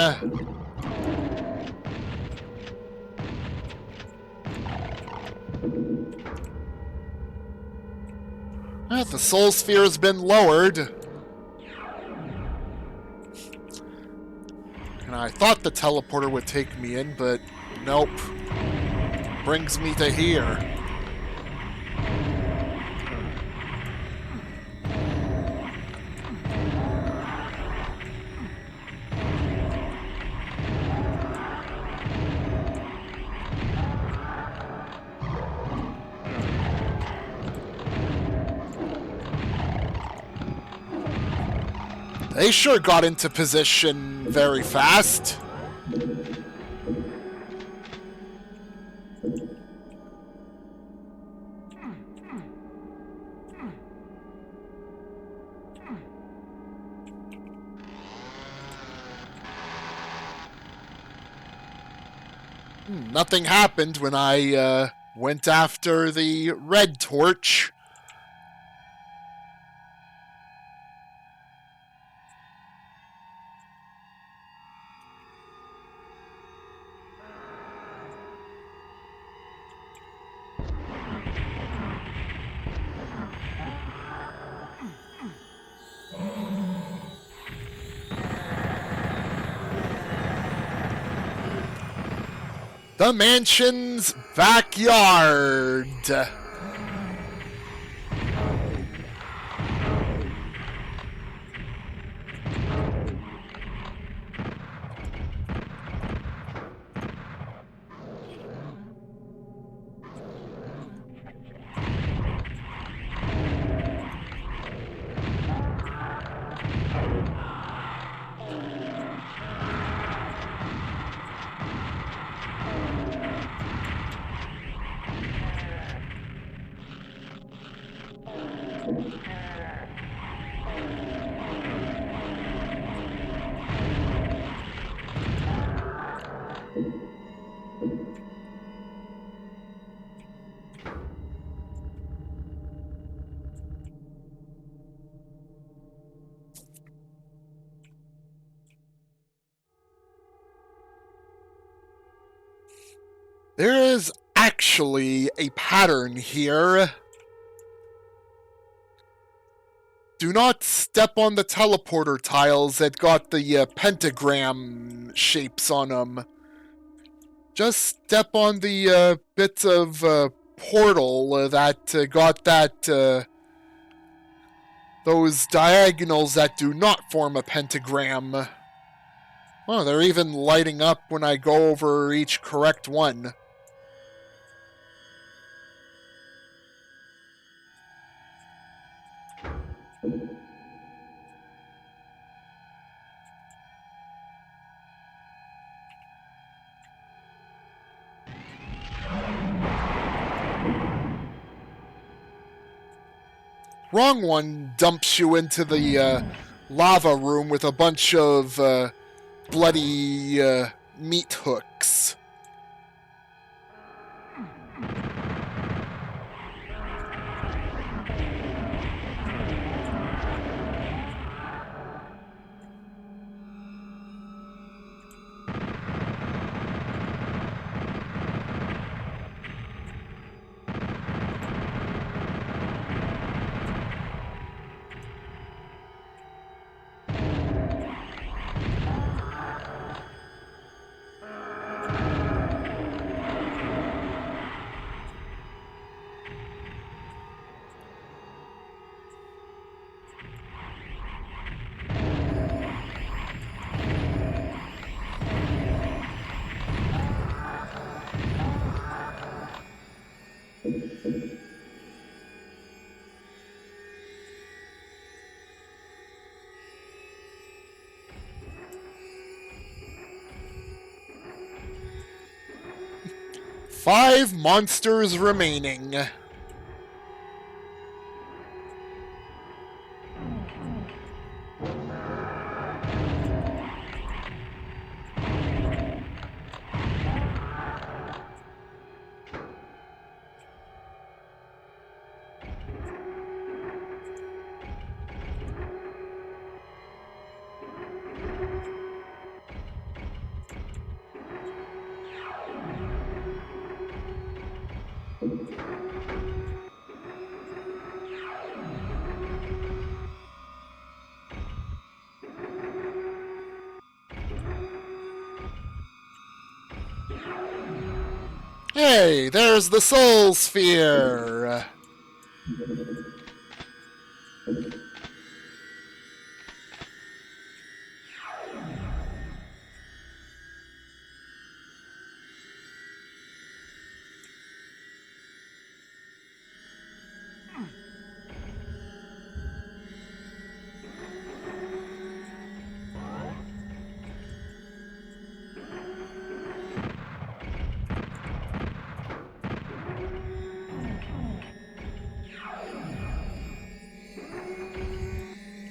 The Soul Sphere has been lowered. And I thought the teleporter would take me in, but nope. Brings me to here. They sure got into position very fast. Nothing happened when I went after the red torch. The mansion's backyard. There is actually a pattern here. Do not step on the teleporter tiles that got the pentagram shapes on them. Just step on the bits of portal that got that those diagonals that do not form a pentagram. Oh, they're even lighting up when I go over each correct one. Wrong one dumps you into the lava room with a bunch of bloody meat hooks. Five monsters remaining. Hey, there's the Soul Sphere!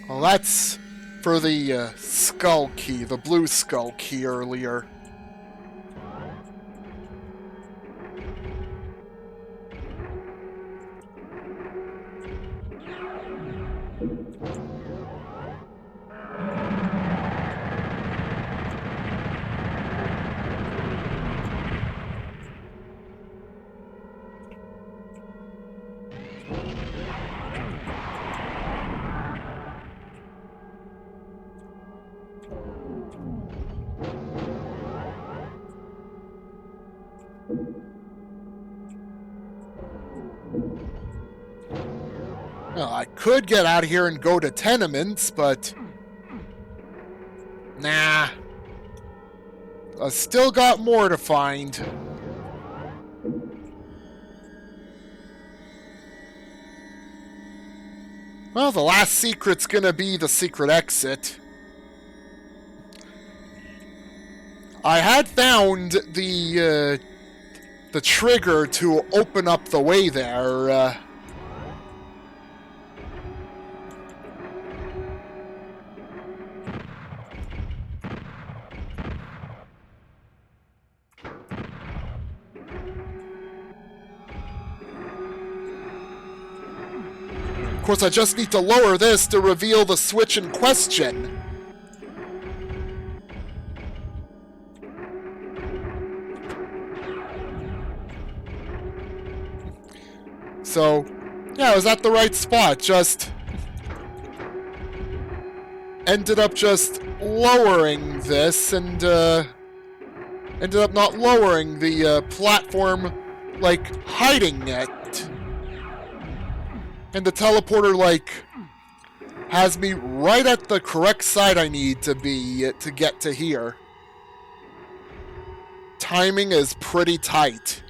Well, that's for the skull key, the blue skull key earlier. Well, I could get out of here and go to Tenements, but... Nah. I still got more to find. Well, the last secret's gonna be the secret exit. I had found the trigger to open up the way there. Of course, I just need to lower this to reveal the switch in question. So, yeah, I was at the right spot. Just ended up just lowering this and ended up not lowering the platform, like hiding it. And the teleporter, like, has me right at the correct side I need to be to get to here. Timing is pretty tight.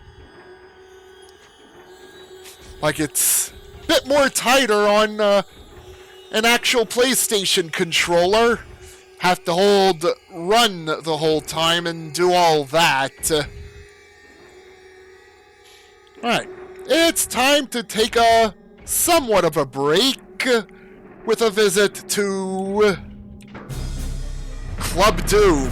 Like, it's a bit more tighter on an actual PlayStation controller. Have to hold run the whole time and do all that. Alright, it's time to take a somewhat of a break with a visit to Club Doom.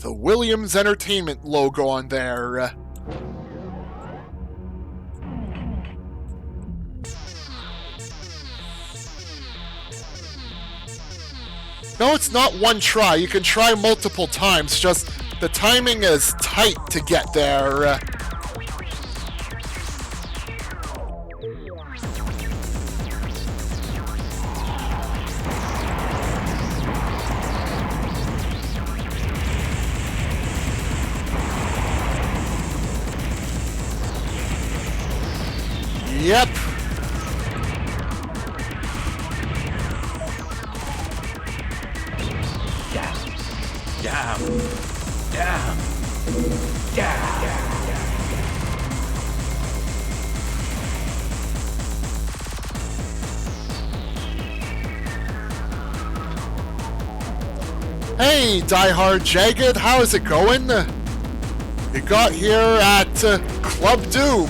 The Williams Entertainment logo on there. No, it's not one try. You can try multiple times. Just the timing is tight to get there. Yep. Hey, Die Hard Jagged, how is it going? You got here at Club Doom.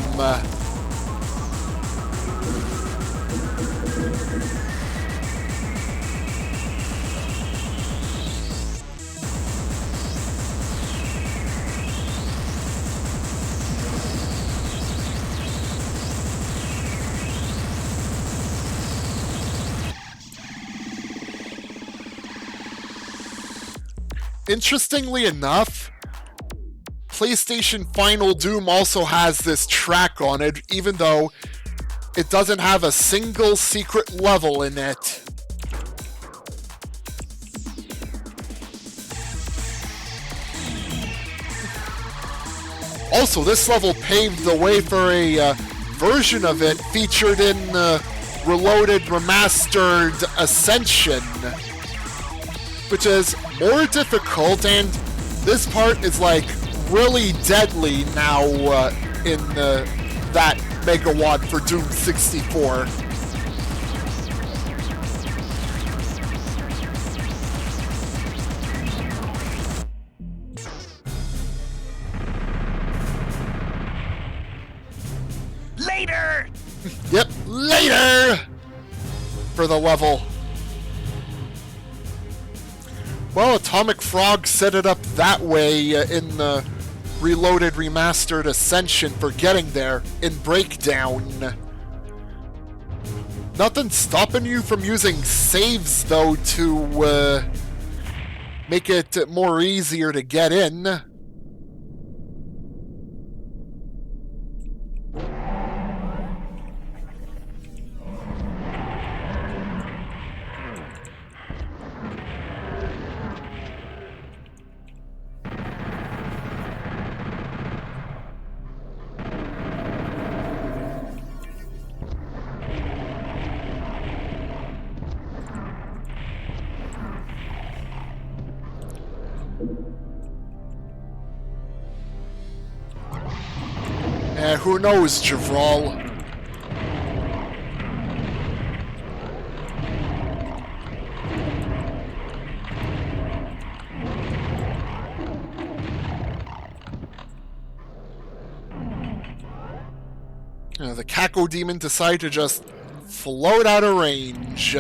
Interestingly enough, PlayStation Final Doom also has this track on it, even though it doesn't have a single secret level in it. Also, this level paved the way for a version of it featured in Reloaded Remastered Ascension, which is more difficult, and this part is like really deadly now in that megawatt for Doom 64. Later! Yep, later! For the level. Well, Atomic Frog set it up that way in the Reloaded Remastered Ascension for getting there in Breakdown. Nothing stopping you from using saves, though, to make it more easier to get in. Who knows, Javral? The Caco Demon decided to just float out of range.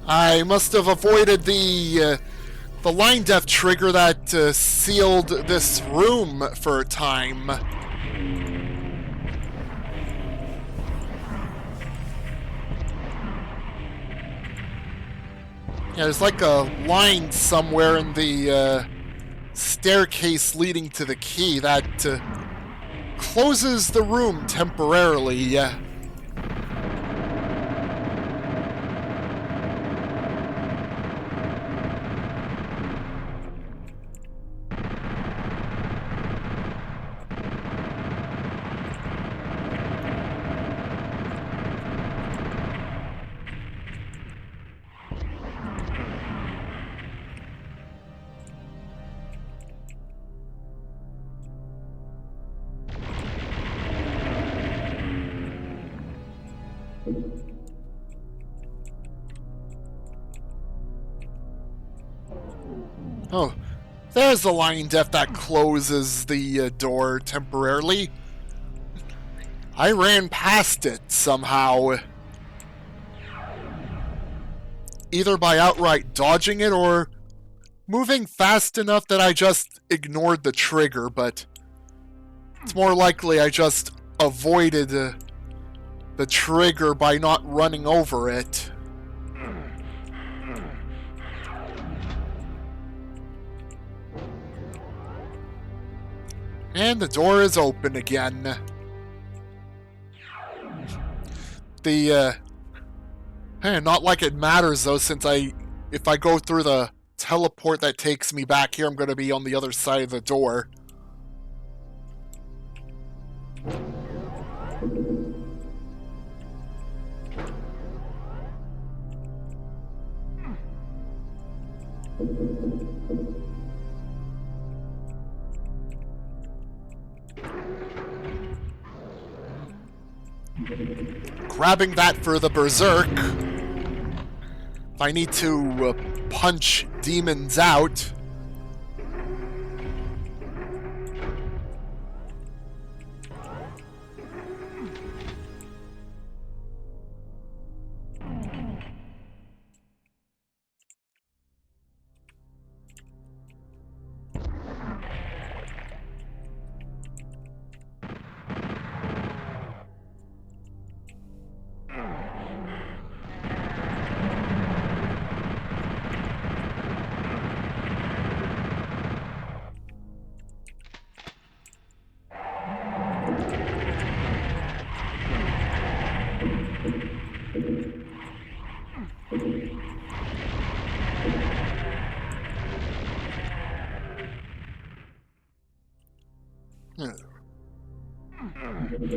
I must have avoided the line death trigger that sealed this room for a time. Yeah, there's like a line somewhere in the staircase leading to the key that closes the room temporarily. Oh, there's the line death that closes the door temporarily. I ran past it somehow. Either by outright dodging it or moving fast enough that I just ignored the trigger, but it's more likely I just avoided the trigger by not running over it. And the door is open again. Not like it matters though, since if I go through the teleport that takes me back here, I'm going to be on the other side of the door. Grabbing that for the berserk. If I need to punch demons out.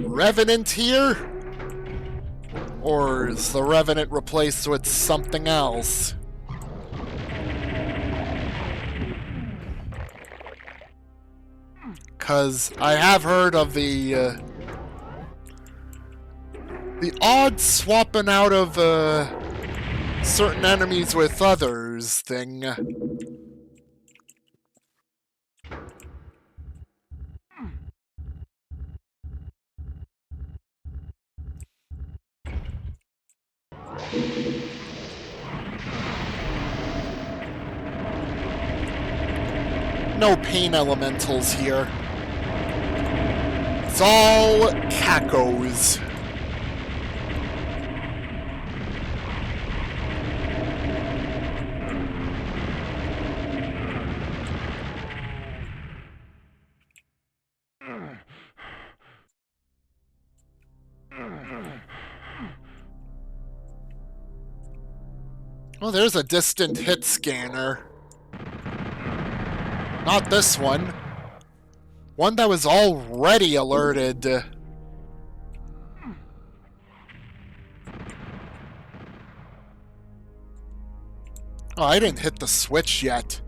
Revenant here? Or is the Revenant replaced with something else? Because I have heard of the odd swapping out of certain enemies with others thing. No pain elementals here. It's all cacos. Oh, there's a distant hit scanner. Not this one. One that was already alerted. Oh, I didn't hit the switch yet.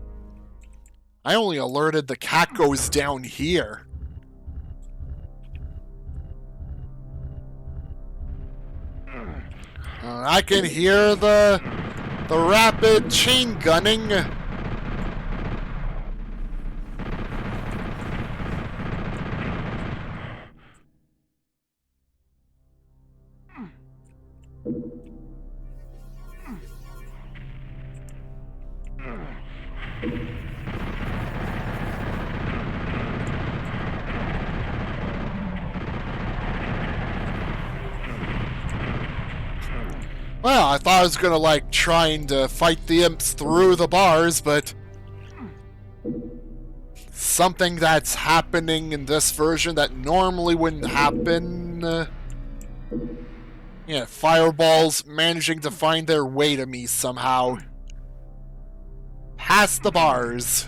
I only alerted the cacos down here. I can hear the rapid chain gunning. Well, I thought I was gonna, like, trying to fight the imps through the bars, but something that's happening in this version that normally wouldn't happen. Yeah, fireballs managing to find their way to me somehow. Past the bars.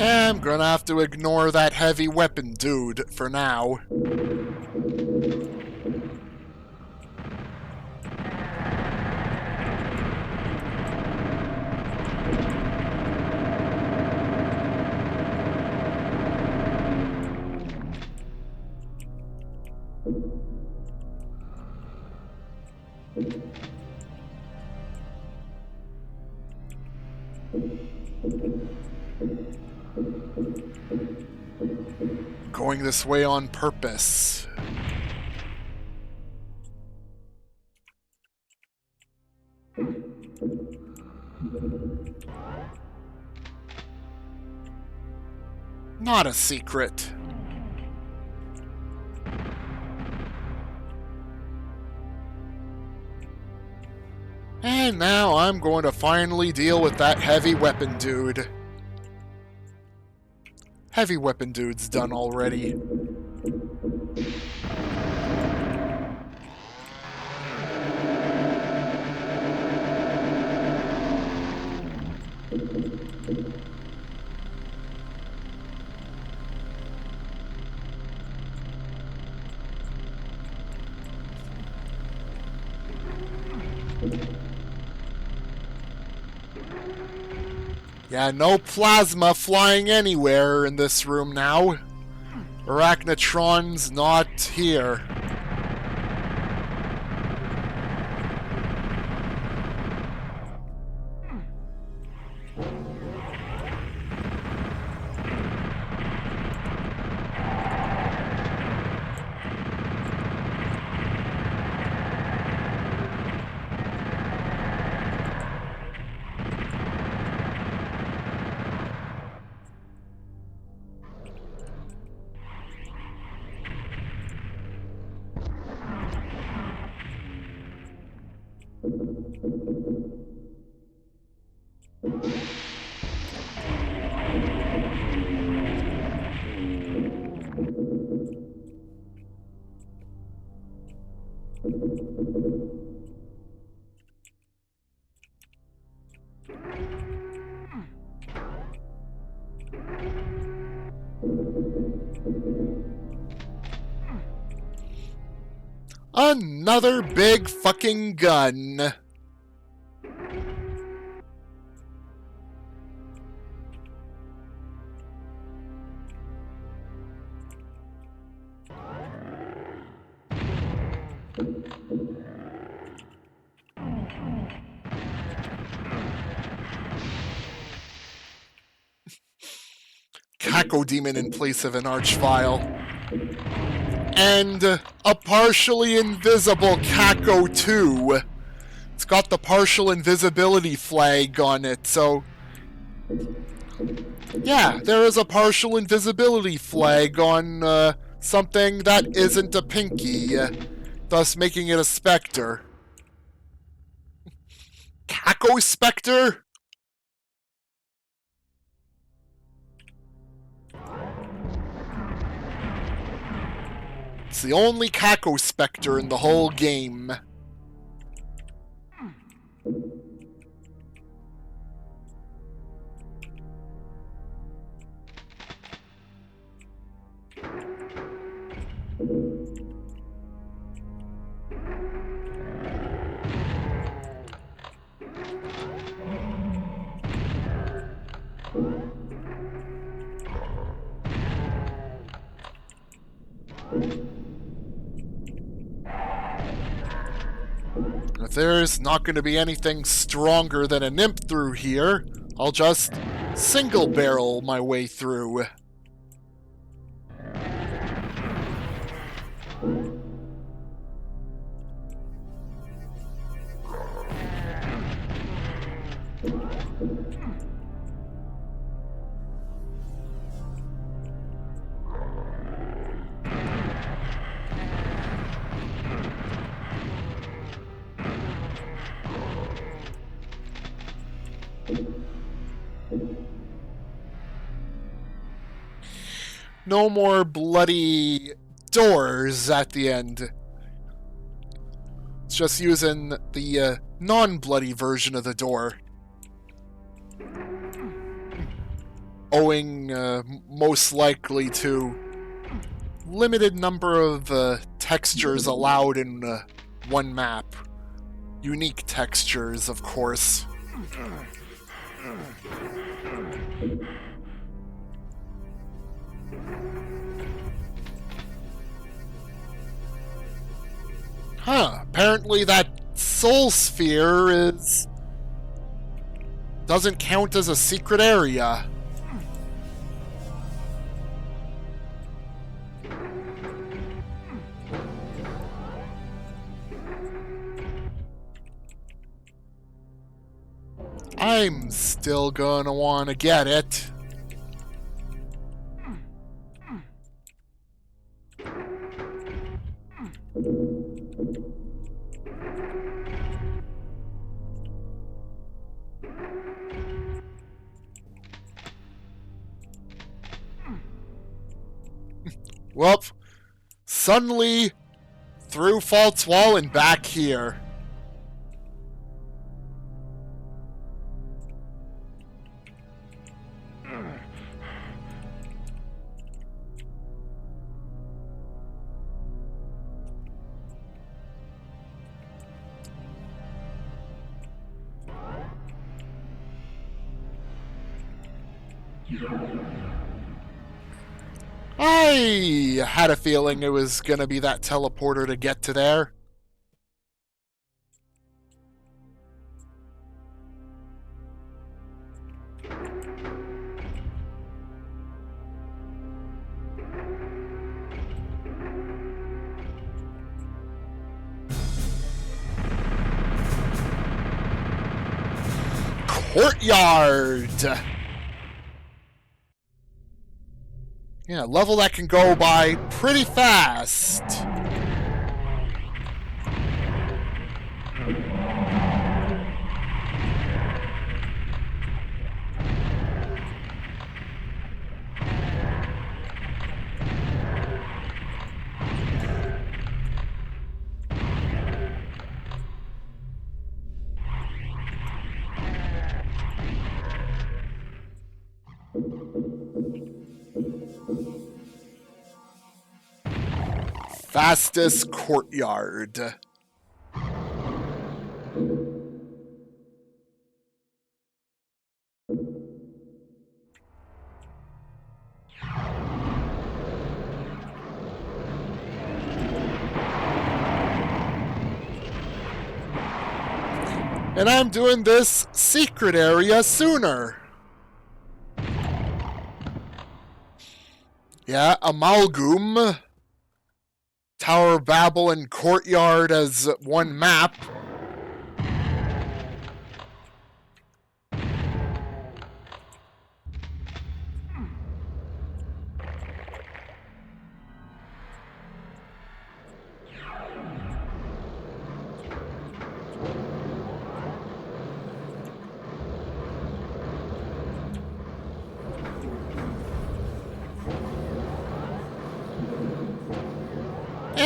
I'm gonna have to ignore that heavy weapon dude for now. Going this way on purpose. Not a secret. And now I'm going to finally deal with that heavy weapon dude. Heavy weapon dude's done already. Yeah, no plasma flying anywhere in this room now. Arachnotron's not here. Another big fucking gun. Caco Demon in place of an Archvile. And a partially invisible Caco too. It's got the partial invisibility flag on it, so... Yeah, there is a partial invisibility flag on something that isn't a pinky, thus making it a Spectre. Caco Spectre? It's the only Kako Spectre in the whole game. If there's not going to be anything stronger than a nymph through here, I'll just single barrel my way through. No more bloody doors at the end. It's just using the non-bloody version of the door. Owing most likely to limited number of textures allowed in one map. Unique textures, of course. Huh, apparently that soul sphere doesn't count as a secret area. I'm still gonna wanna get it. Well, suddenly through False Wall and back here. I had a feeling it was gonna be that teleporter to get to there. Courtyard! Yeah, a level that can go by pretty fast. Fastest courtyard. And I'm doing this secret area sooner. Yeah, Amalgam. Tower of Babel and Courtyard as one map.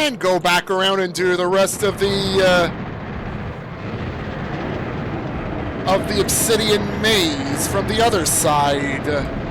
and go back around and do the rest of the obsidian maze from the other side.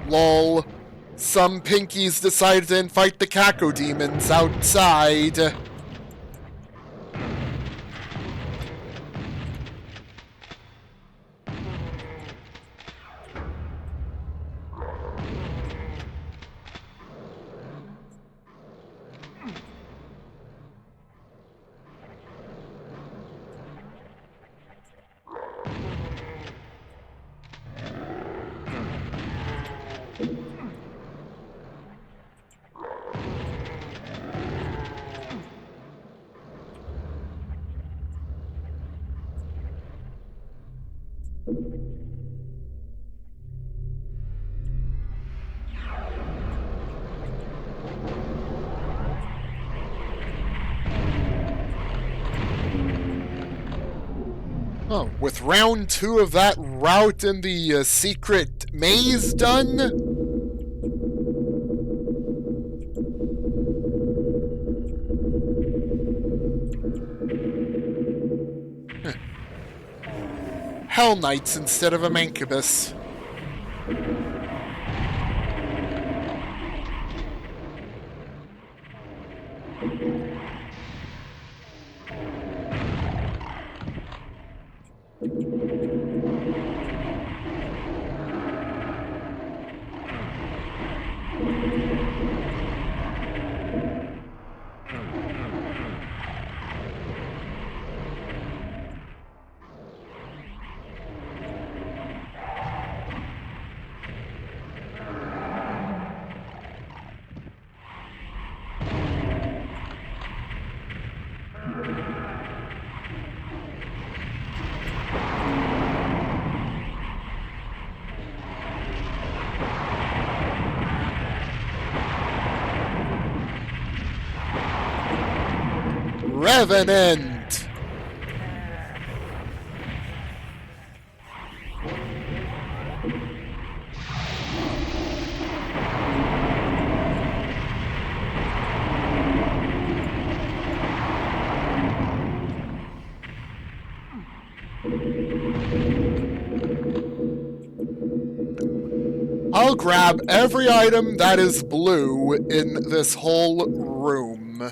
Lol. Some pinkies decided to fight the cacodemons outside. Oh, with round 2 of that route in the secret maze done? Hell Knights instead of a Mancubus. Revenant! I'll grab every item that is blue in this whole room.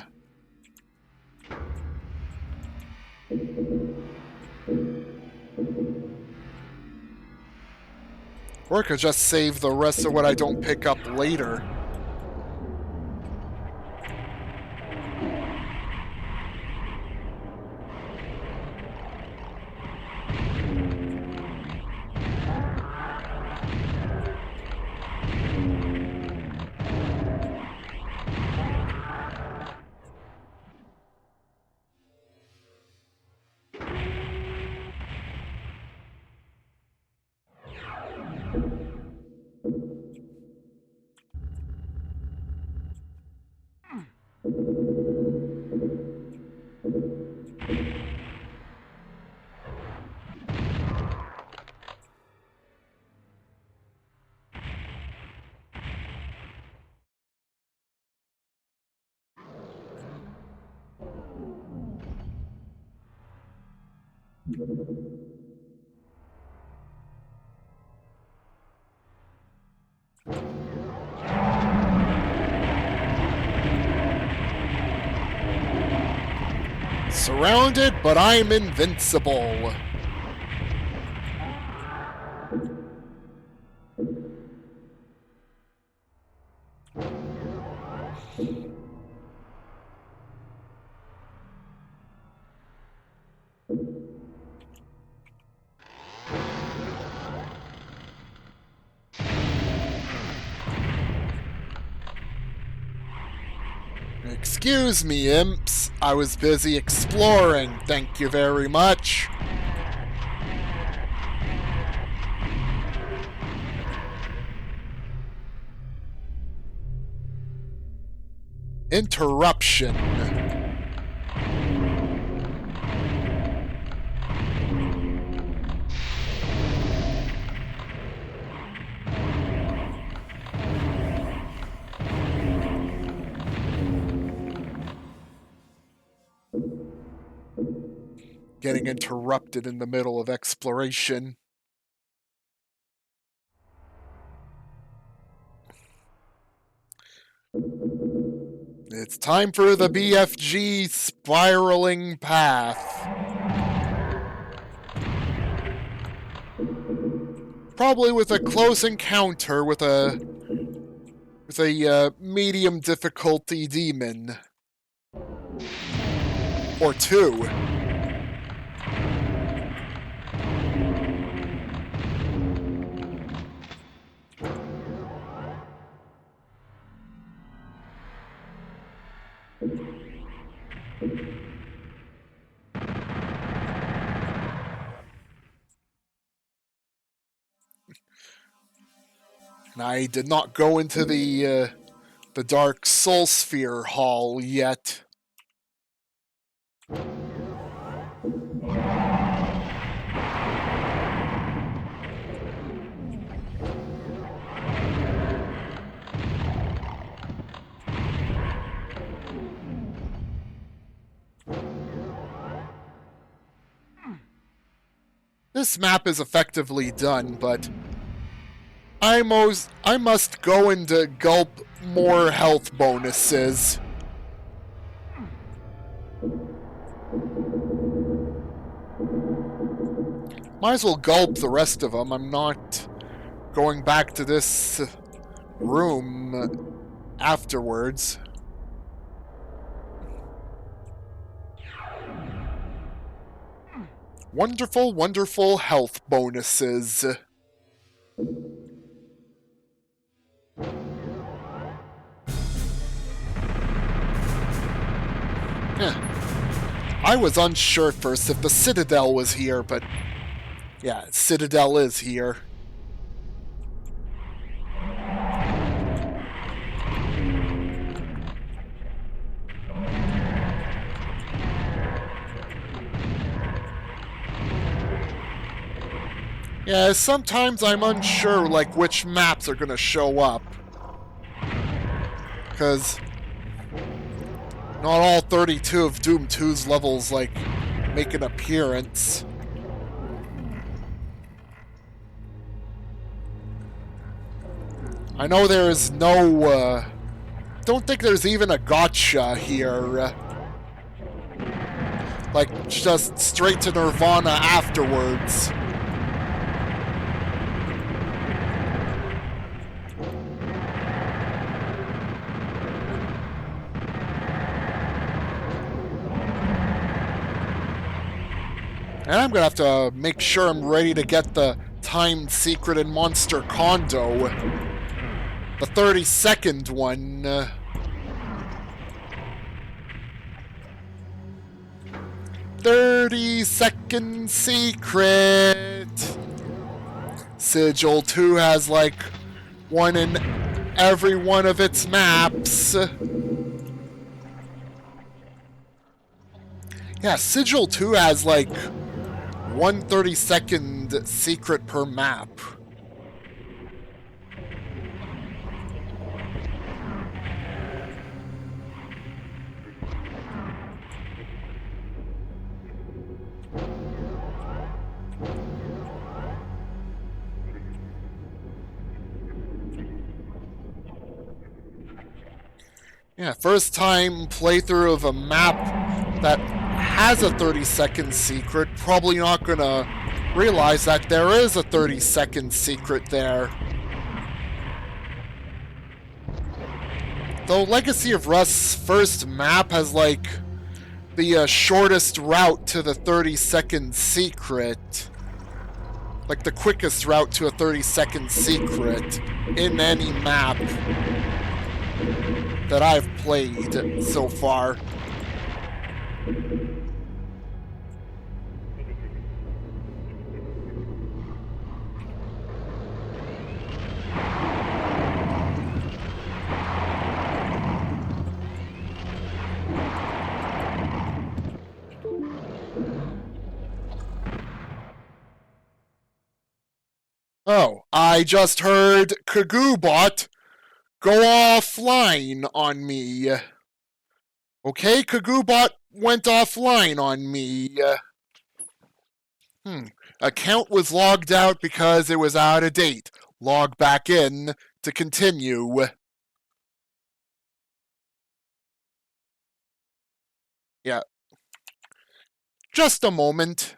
Or I could just save the rest of what I don't pick up later. Surrounded, but I'm invincible. Excuse me, imps. I was busy exploring. Thank you very much. Interruption. Getting interrupted in the middle of exploration. It's time for the BFG spiraling path. Probably with a close encounter with a medium difficulty demon. Or two. And I did not go into the Dark Soul Sphere Hall yet. This map is effectively done, but I must go and gulp more health bonuses. Might as well gulp the rest of them. I'm not going back to this room afterwards. Wonderful, wonderful health bonuses. I was unsure at first if the Citadel was here, but yeah, Citadel is here. Yeah, sometimes I'm unsure, like, which maps are gonna show up. Because not all 32 of Doom 2's levels, like, make an appearance. I know there is no, don't think there's even a gotcha here. Like, just straight to Nirvana afterwards. And I'm gonna have to make sure I'm ready to get the timed secret in Monster Condo. The 32nd one. 30-second secret. Sigil 2 has like one in every one of its maps. Yeah, Sigil 2 has like 1/32nd secret per map. Yeah, first time playthrough of a map that has a 30-second secret. Probably not gonna realize that there is a 30-second secret there. Though Legacy of Rust's first map has, like, the shortest route to the 30-second secret. Like, the quickest route to a 30-second secret in any map that I've played so far. Oh, I just heard KagooBot go offline on me. Okay, KagooBot went offline on me. Account was logged out because it was out of date. Log back in to continue. Yeah. Just a moment.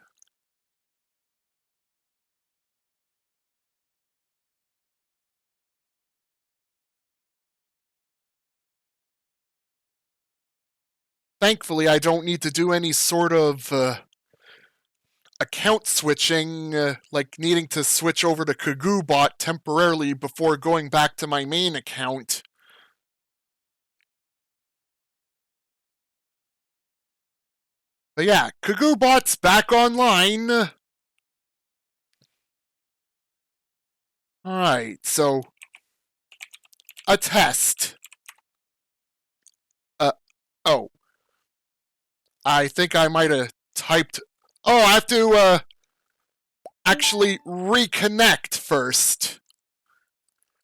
Thankfully, I don't need to do any sort of account switching, like needing to switch over to KagooBot temporarily before going back to my main account. But yeah, KagooBot's back online. Alright, so a test. Oh. I think I might have typed... Oh, I have to, actually reconnect first.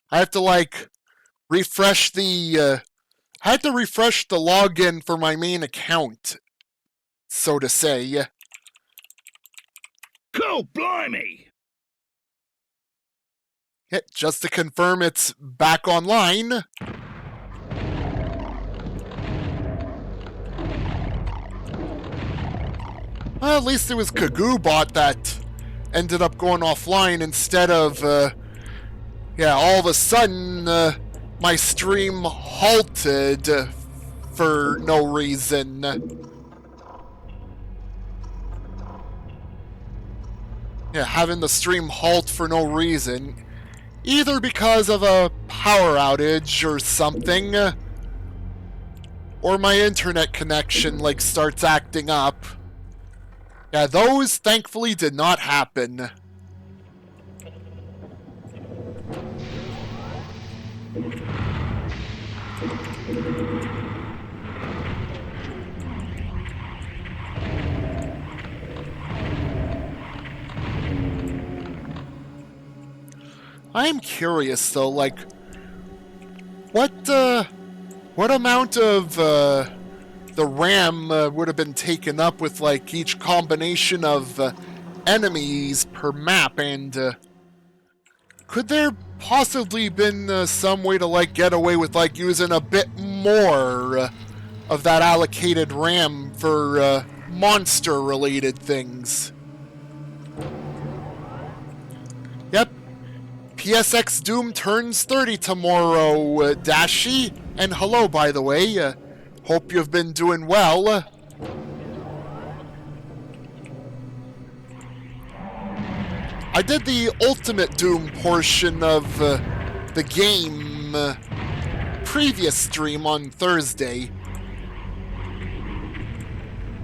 I have to, like, refresh the, I had to refresh the login for my main account, so to say. Go blimey! Yeah, just to confirm it's back online. Well, at least it was KagooBot that ended up going offline instead of, yeah, all of a sudden, my stream halted for no reason. Yeah, having the stream halt for no reason. Either because of a power outage or something, or my internet connection, like, starts acting up. Yeah, those thankfully did not happen. I'm curious though, like, what amount of, the RAM would have been taken up with, like, each combination of enemies per map, and could there possibly been some way to, like, get away with, like, using a bit more of that allocated RAM for monster-related things? Yep. PSX Doom turns 30 tomorrow, Dashi. And hello, by the way. Hope you've been doing well. I did the Ultimate Doom portion of the game previous stream on Thursday.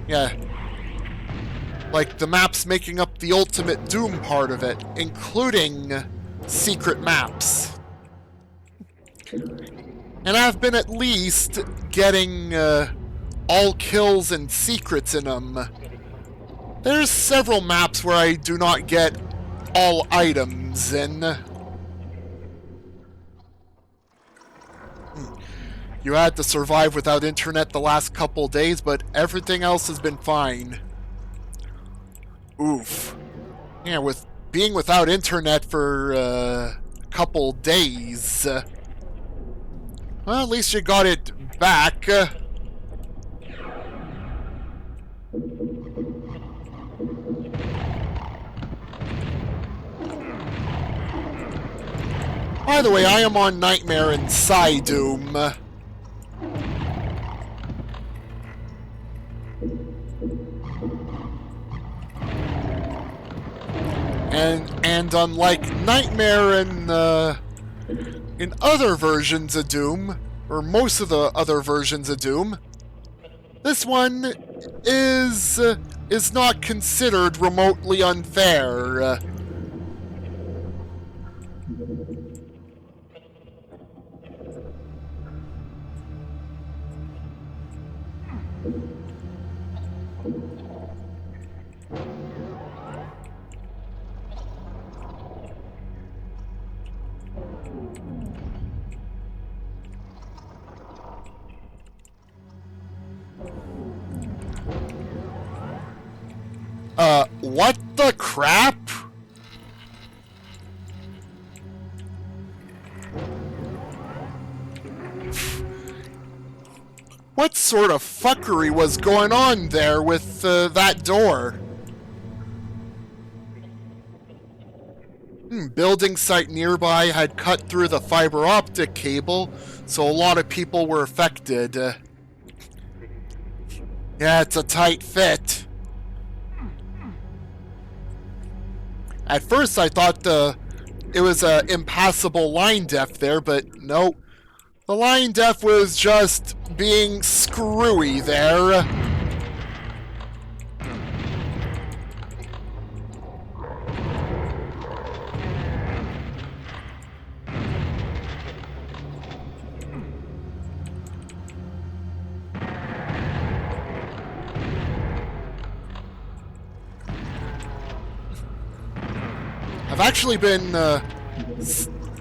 Yeah. Like, the maps making up the Ultimate Doom part of it, including secret maps. And I've been at least getting all kills and secrets in them. There's several maps where I do not get all items in. You had to survive without internet the last couple days, but everything else has been fine. Oof. Yeah, with being without internet for a couple days. Well, at least you got it back. By the way, I am on Nightmare in PSYDoom. And unlike Nightmare in other versions of Doom, or most of the other versions of Doom, this one is not considered remotely unfair. What the crap? What sort of fuckery was going on there with that door? Building site nearby had cut through the fiber optic cable, so a lot of people were affected. Yeah, it's a tight fit. At first I thought it was a impassable line def there, but no. The line def was just being screwy there. I've actually been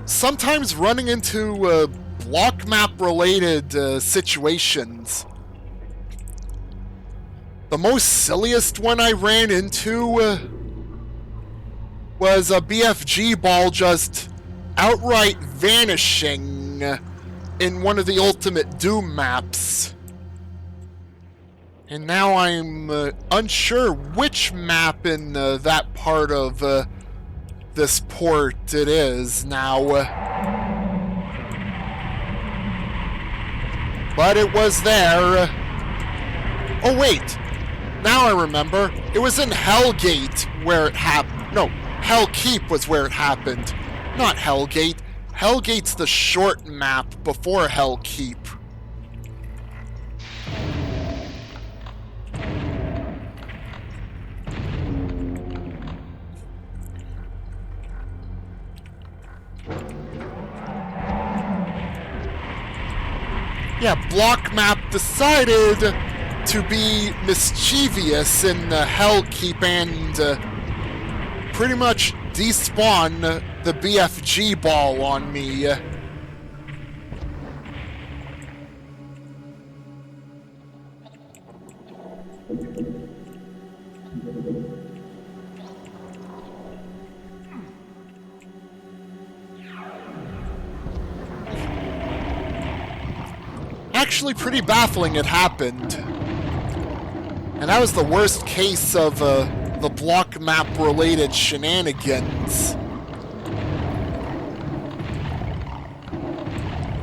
sometimes running into block map related situations. The most silliest one I ran into was a BFG ball just outright vanishing in one of the Ultimate Doom maps. And now I'm unsure which map in that part of this port it is now. But it was there. Oh wait, now I remember. It was in Hellgate where it happened. No, Hellkeep was where it happened. Not Hellgate. Hellgate's the short map before Hellkeep. Yeah, Block Map decided to be mischievous in Hellkeep and pretty much despawn the BFG ball on me. Actually pretty baffling it happened. And that was the worst case of the block map related shenanigans.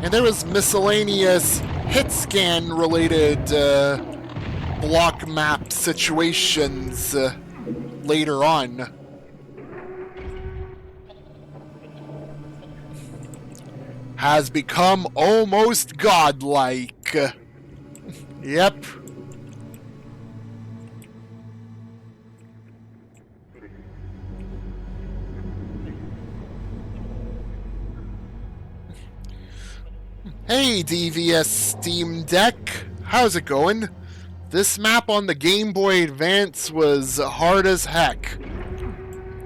And there was miscellaneous hit scan related block map situations later on. Has become almost godlike. Yep. Hey, devious Steam Deck. How's it going? This map on the Game Boy Advance was hard as heck.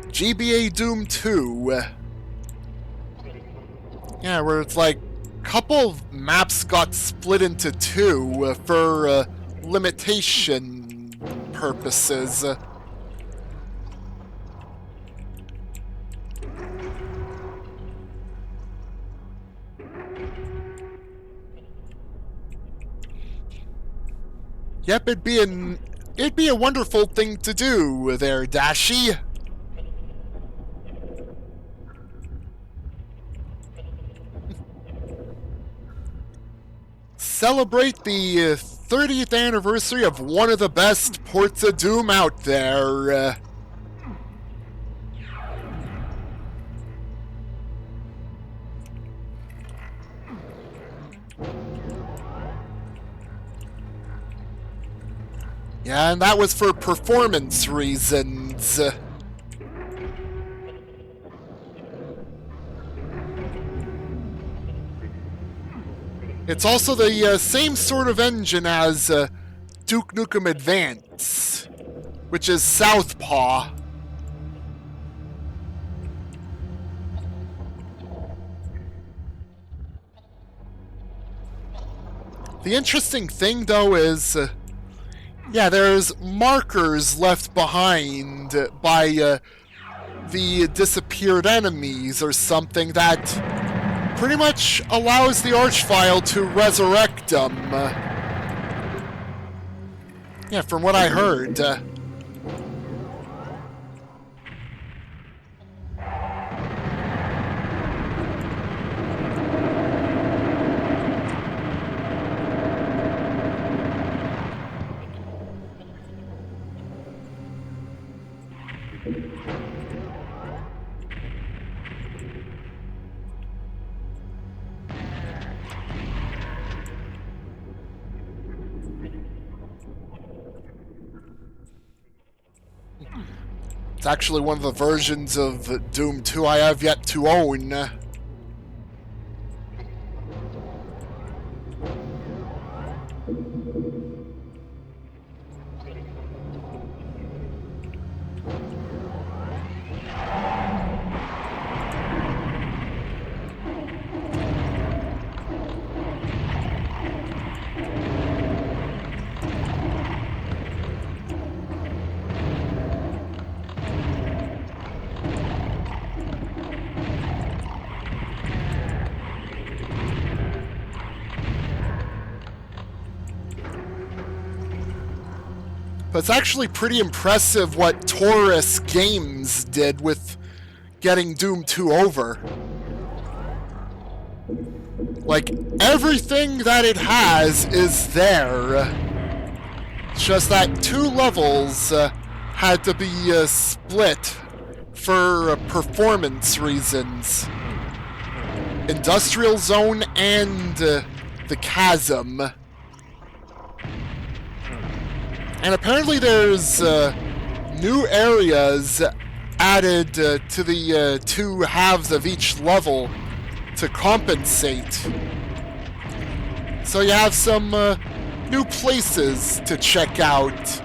GBA Doom 2. Yeah, where it's like a couple of maps got split into two for limitation purposes. Yep, it'd be a wonderful thing to do there, Dashi. Celebrate the 30th anniversary of one of the best ports of Doom out there. Yeah, and that was for performance reasons. It's also the same sort of engine as Duke Nukem Advance, which is Southpaw. The interesting thing, though, is yeah, there's markers left behind by the disappeared enemies or something that pretty much allows the Archvile to resurrect them. Yeah, from what I heard. It's actually one of the versions of Doom 2 I have yet to own. But it's actually pretty impressive what Taurus Games did with getting Doom 2 over. Like, everything that it has is there. It's just that 2 levels had to be split for performance reasons. Industrial Zone and the Chasm. And apparently there's new areas added to the 2 halves of each level to compensate. So you have some new places to check out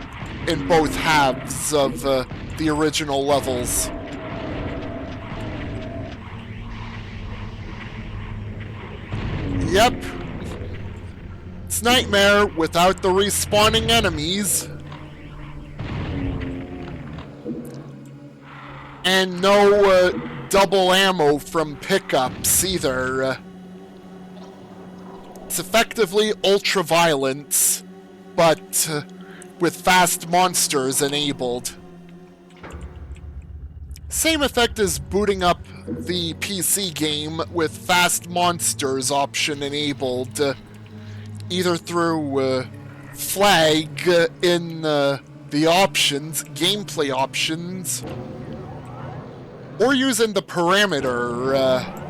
in both halves of the original levels. Yep. It's Nightmare without the respawning enemies. And no double ammo from pickups either. It's effectively ultra-violence, but with fast monsters enabled. Same effect as booting up the PC game with fast monsters option enabled. Either through flag in the options, gameplay options, or using the parameter.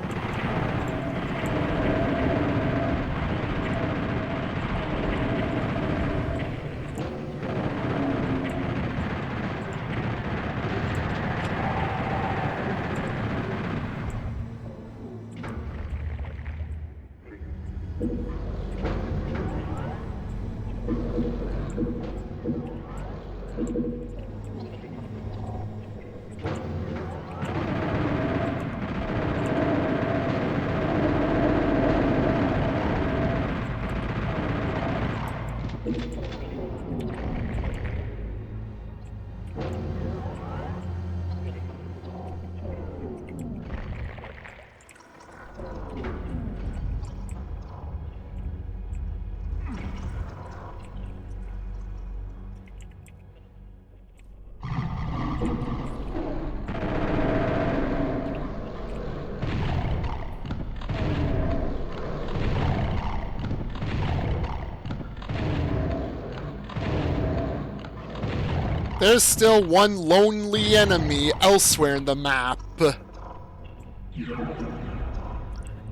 there's still one lonely enemy elsewhere in the map.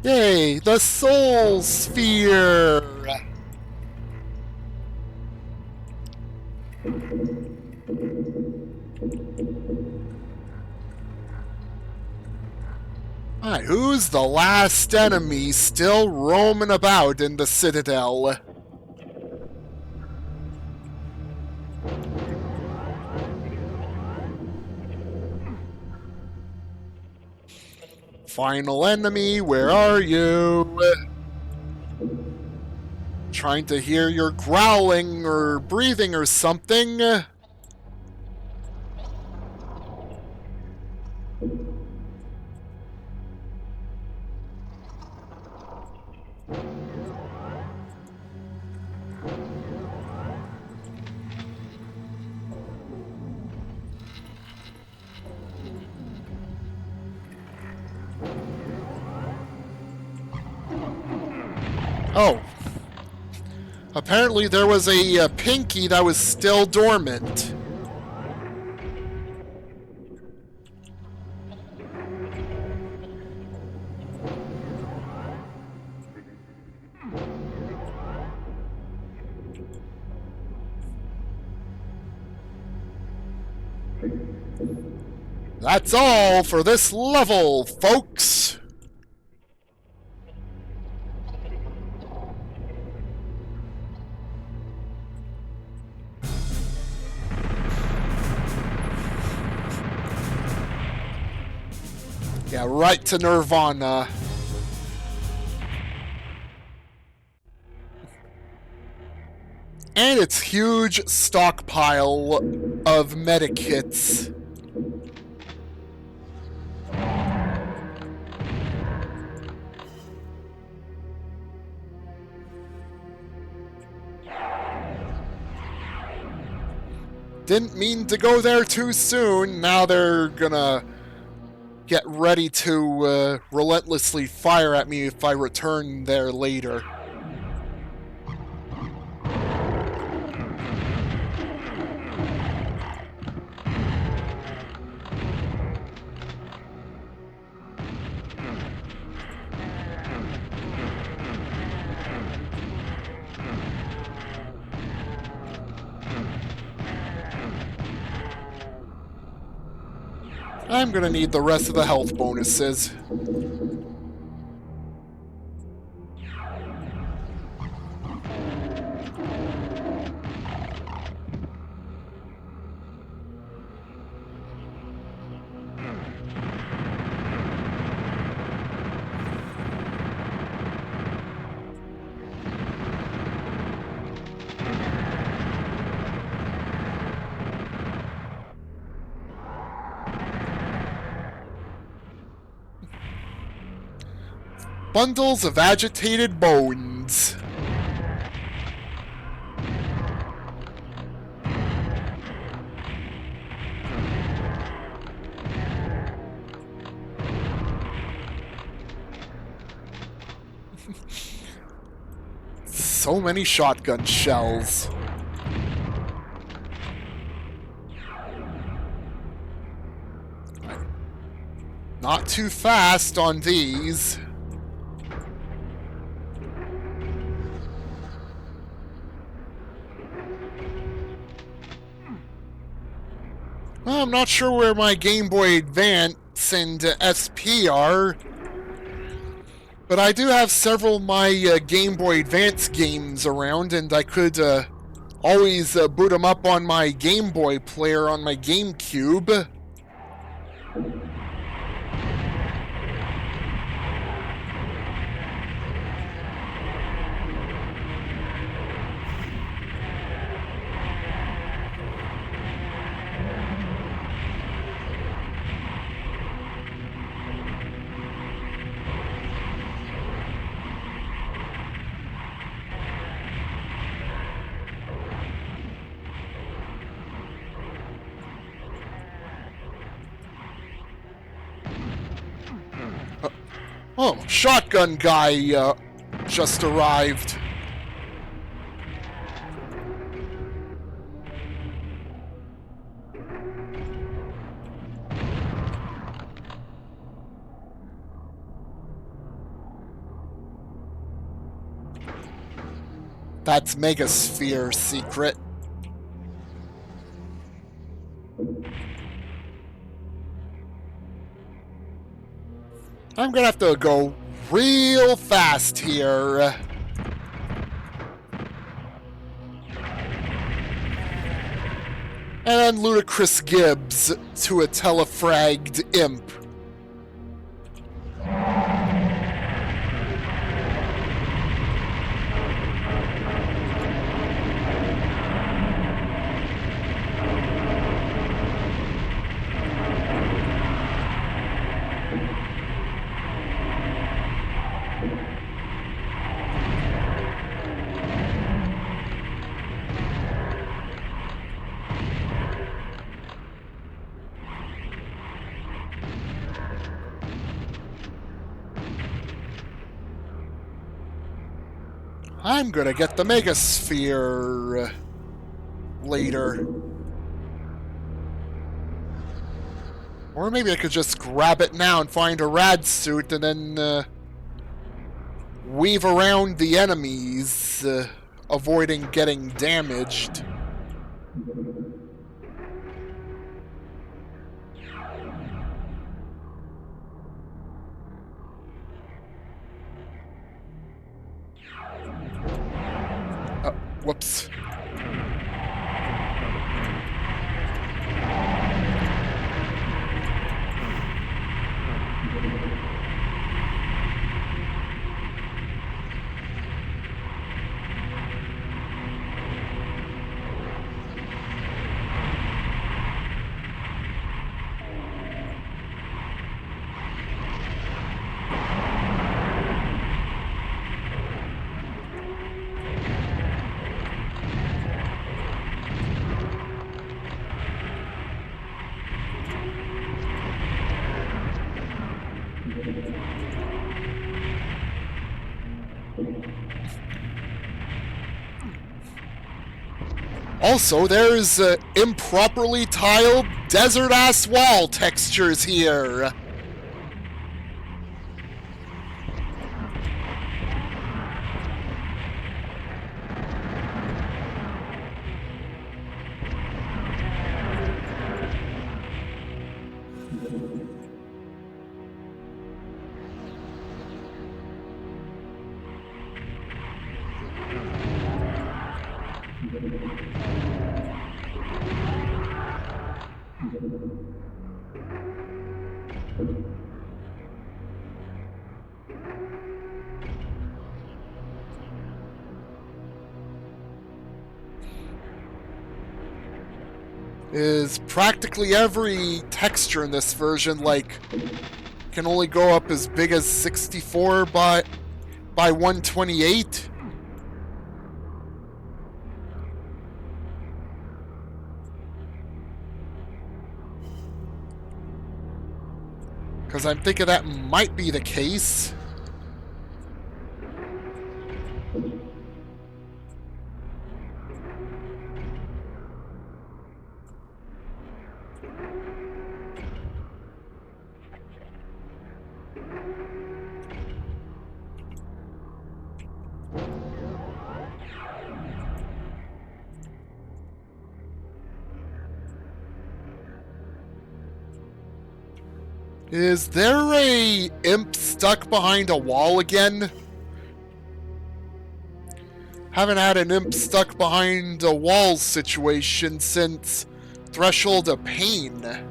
Yay, the Soul Sphere! Alright, who's the last enemy still roaming about in the Citadel? Final enemy, where are you? Trying to hear your growling or breathing or something. Oh. Apparently there was a pinky that was still dormant. That's all for this level, folks! Yeah, right to Nirvana. And its huge stockpile of medikits. Didn't mean to go there too soon. Now they're gonna get ready to relentlessly fire at me if I return there later. I'm gonna need the rest of the health bonuses. Bundles of agitated bones. So many shotgun shells. Not too fast on these. Well, I'm not sure where my Game Boy Advance and SP are, but I do have several of my Game Boy Advance games around, and I could always boot them up on my Game Boy player on my GameCube. Oh, shotgun guy just arrived. That's Megasphere secret. I'm gonna have to go real fast here. And Ludicrous Gibbs to a telefragged imp. I'm gonna get the Megasphere later. Or maybe I could just grab it now and find a rad suit and then weave around the enemies, avoiding getting damaged. Whoops. Also, there's improperly tiled desert-ass wall textures here. Is practically every texture in this version, like, can only go up as big as 64 by 128? Because I'm thinking that might be the case. Is there a imp stuck behind a wall again? Haven't had an imp stuck behind a wall situation since Threshold of Pain.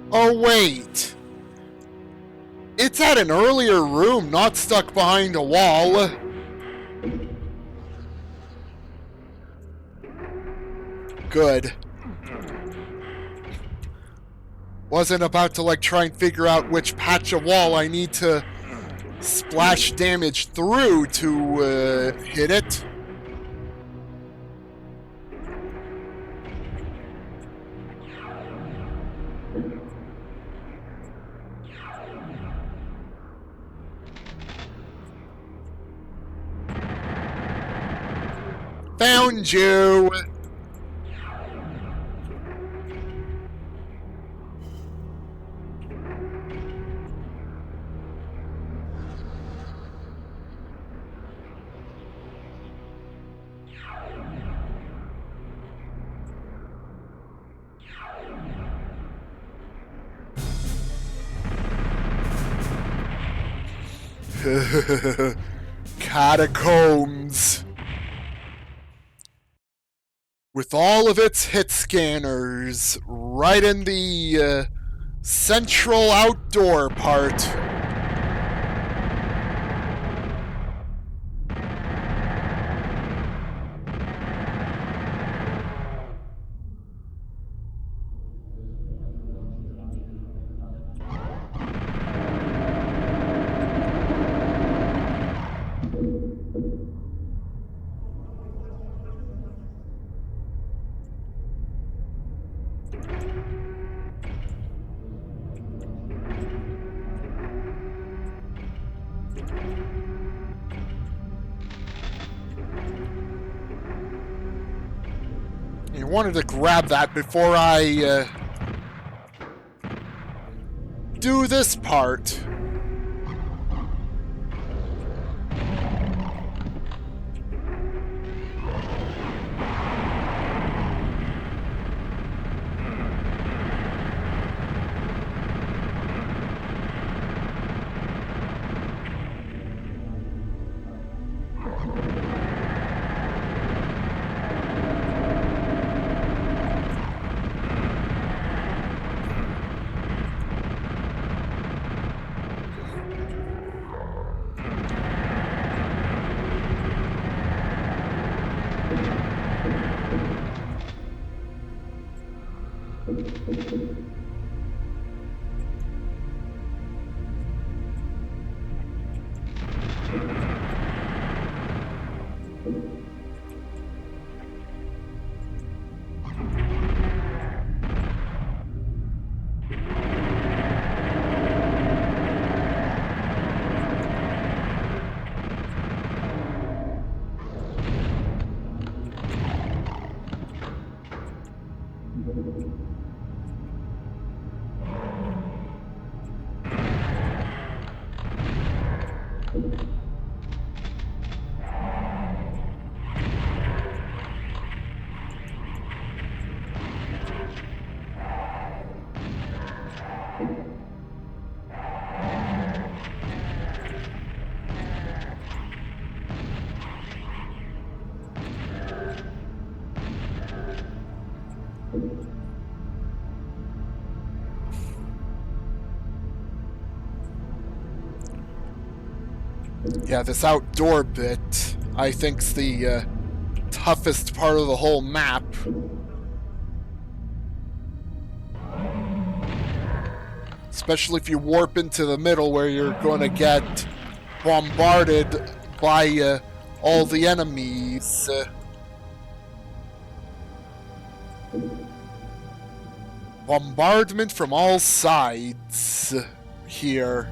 Oh, wait. It's at an earlier room, not stuck behind a wall. Good. Wasn't about to, like, try and figure out which patch of wall I need to splash damage through to hit it. Found you! Catacombs. With all of its hit scanners right in the central outdoor part. I wanted to grab that before I do this part. Yeah, this outdoor bit, I think's the toughest part of the whole map. Especially if you warp into the middle where you're going to get bombarded by all the enemies. Bombardment from all sides here.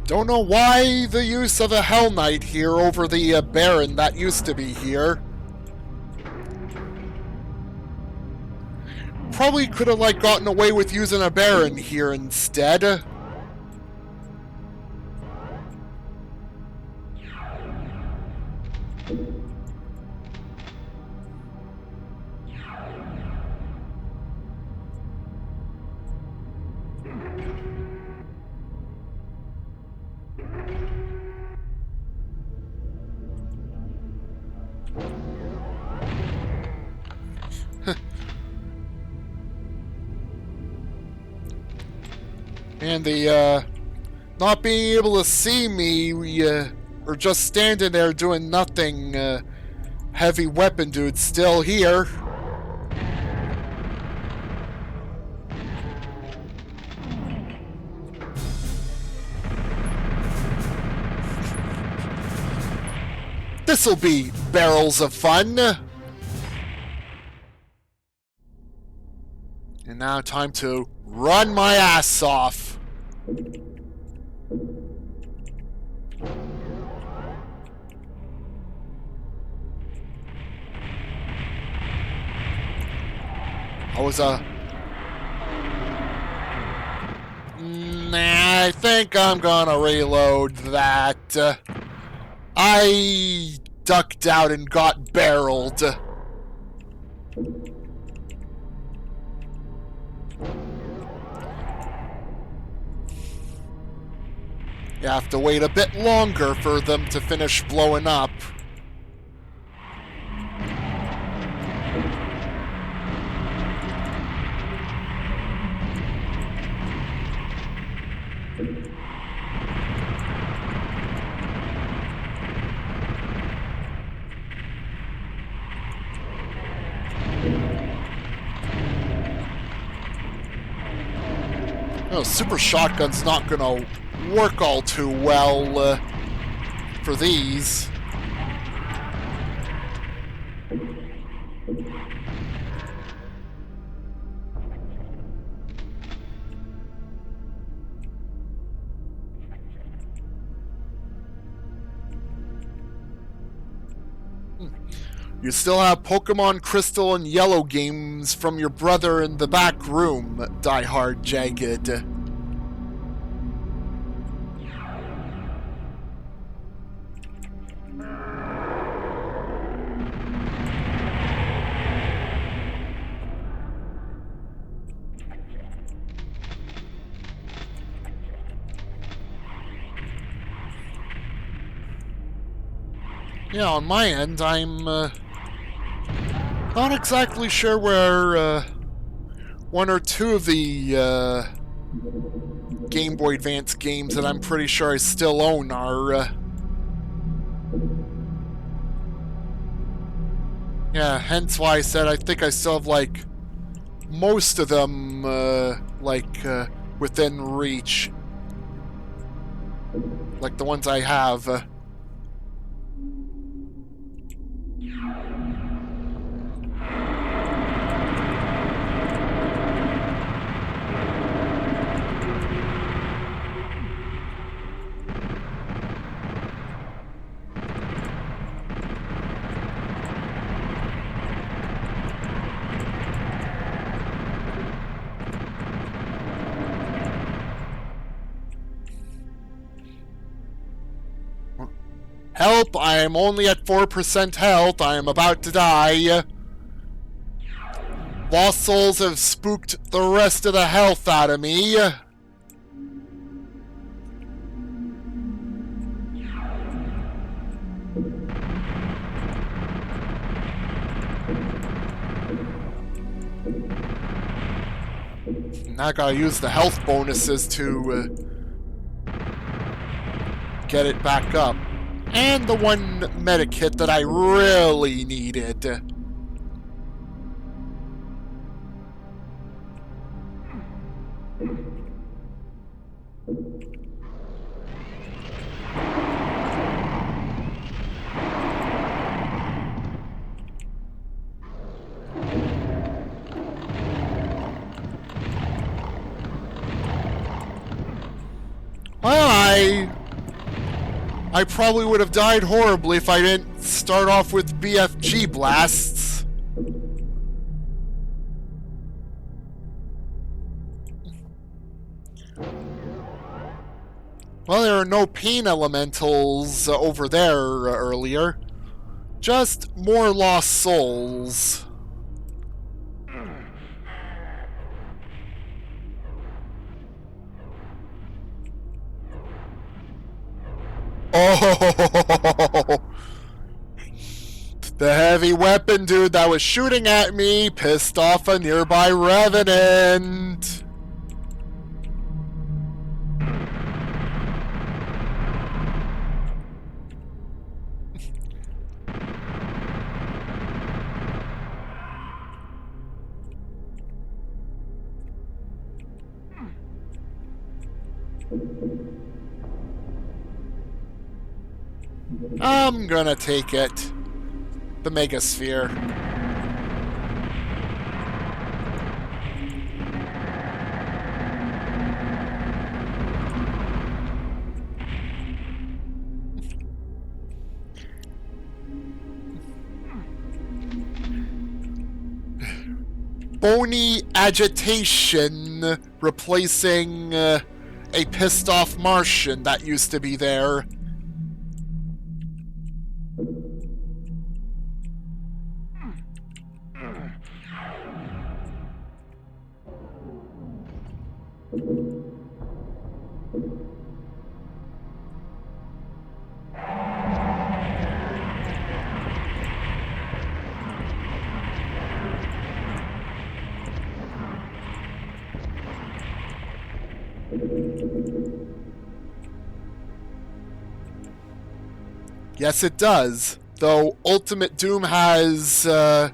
Don't know why the use of a Hell Knight here over the Baron that used to be here. Probably could have like gotten away with using a Baron here instead. And the not being able to see me, or just standing there doing nothing, heavy weapon dude's still here. This'll be barrels of fun. And now time to run my ass off. I think I'm gonna reload that. I ducked out and got barreled. You have to wait a bit longer for them to finish blowing up. Oh, super shotgun's not gonna work all too well for these. You still have Pokemon Crystal and Yellow games from your brother in the back room, Die-Hard Jagged. Yeah, on my end, I'm not exactly sure where one or two of the Game Boy Advance games that I'm pretty sure I still own are. Yeah, hence why I said I think I still have like most of them within reach. Like the ones I have. Help! I am only at 4% health. I am about to die. Lost souls have spooked the rest of the health out of me. Now I gotta use the health bonuses to get it back up. And the one medic kit that I really needed. Well, I probably would have died horribly if I didn't start off with BFG blasts. Well, there are no pain elementals over there earlier. Just more lost souls. Oh! The heavy weapon dude that was shooting at me pissed off a nearby revenant. I'm gonna take it. The Megasphere. Bony agitation replacing a pissed off Martian that used to be there. Yes, it does. Though Ultimate Doom has a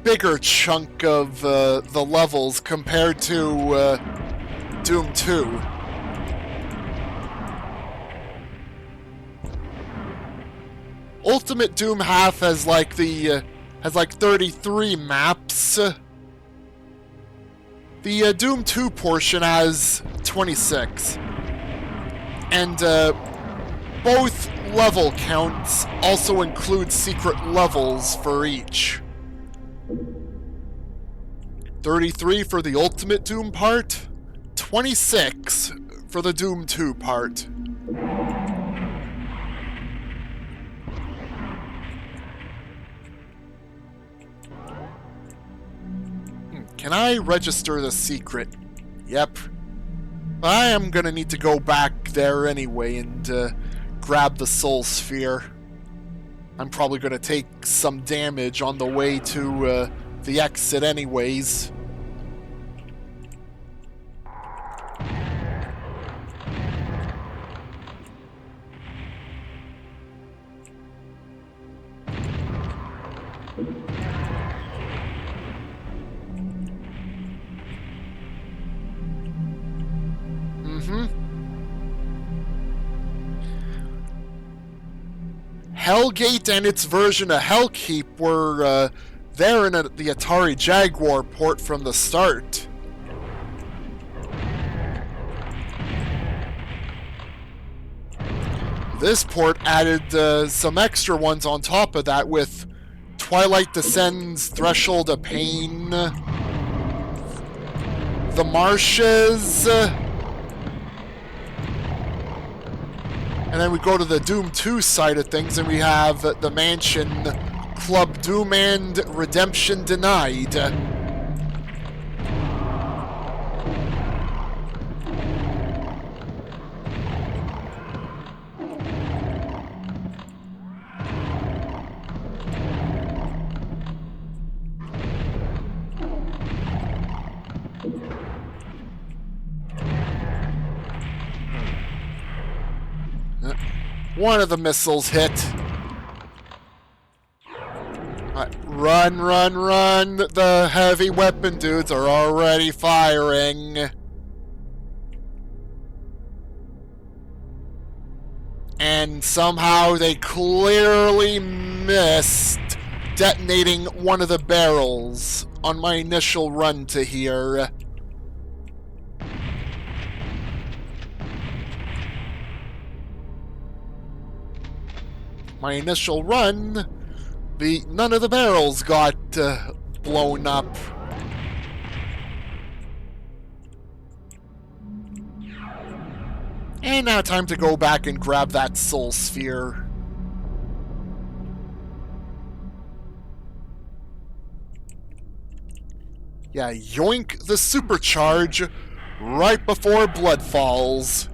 bigger chunk of the levels compared to Doom 2. Ultimate Doom half has like 33 maps. The Doom 2 portion has 26. And both level counts also include secret levels for each. 33 for the Ultimate Doom part, 26 for the Doom 2 part. Can I register the secret? Yep. I am gonna need to go back there anyway and grab the Soul Sphere. I'm probably gonna take some damage on the way to the exit anyways. Hellgate and its version of Hellkeep were there in the Atari Jaguar port from the start. This port added some extra ones on top of that with Twilight Descends, Threshold of Pain, The Marshes, and then we go to the Doom 2 side of things, and we have the Mansion, Club Doom, and Redemption Denied. One of the missiles hit. Run, run, run! The heavy weapon dudes are already firing. And somehow they clearly missed detonating one of the barrels on my initial run to here. my initial run, none of the barrels got blown up. And now time to go back and grab that soul sphere. Yeah, yoink the supercharge right before blood falls.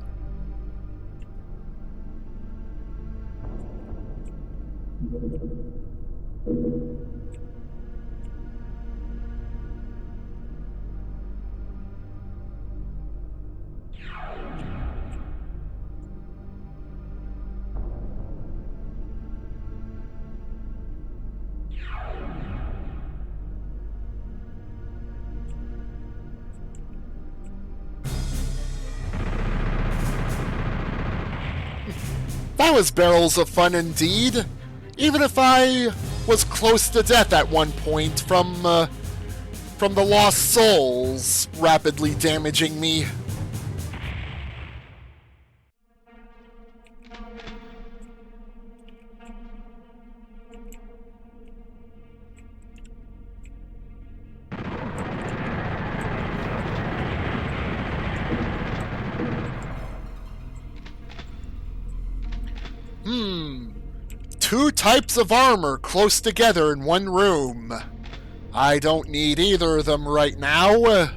That was barrels of fun indeed, even if I was close to death at one point from the lost souls rapidly damaging me. Two types of armor close together in one room. I don't need either of them right now.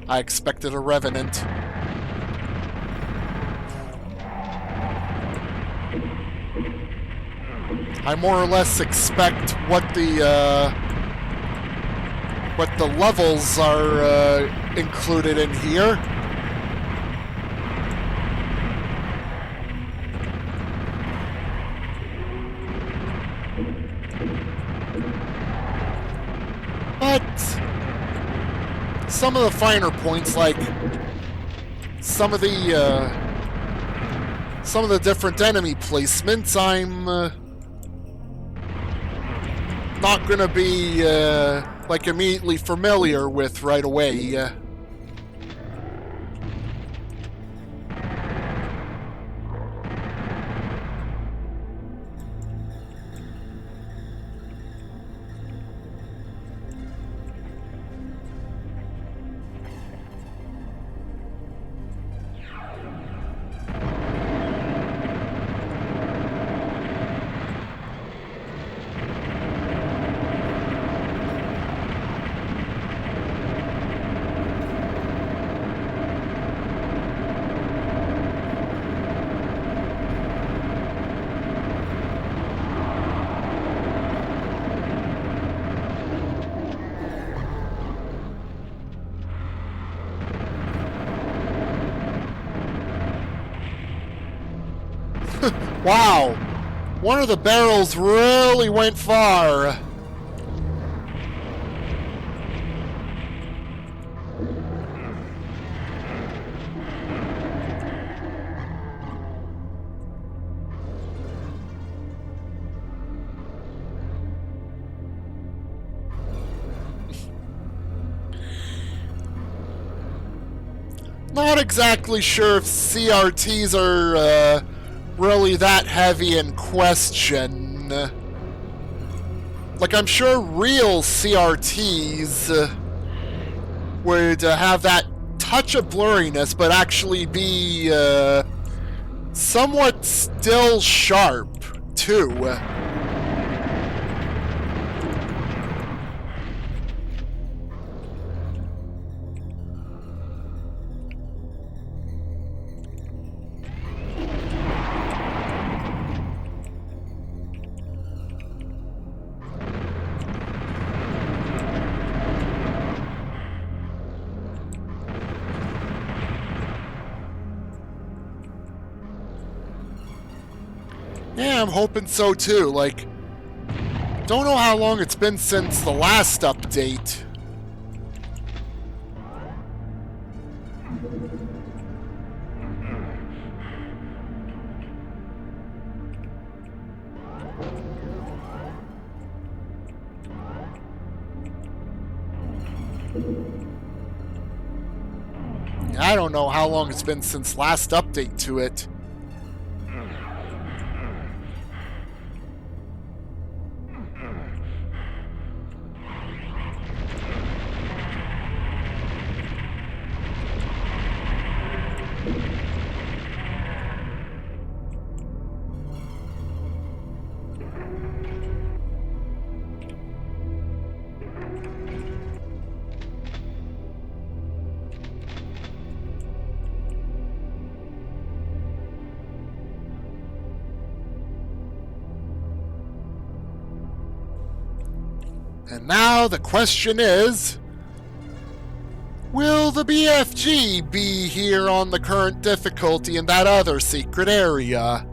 I expected a revenant. I more or less expect what the levels are included in here. But some of the finer points, like some of the different enemy placements, I'm not gonna be like immediately familiar with right away. Wow, one of the barrels really went far. Not exactly sure if CRTs are really that heavy in question. Like, I'm sure real CRTs would have that touch of blurriness, but actually be somewhat still sharp, too. Yeah, I'm hoping so too. Like, don't know how long it's been since the last update. I don't know how long it's been since last update to it. And now the question is, will the BFG be here on the current difficulty in that other secret area?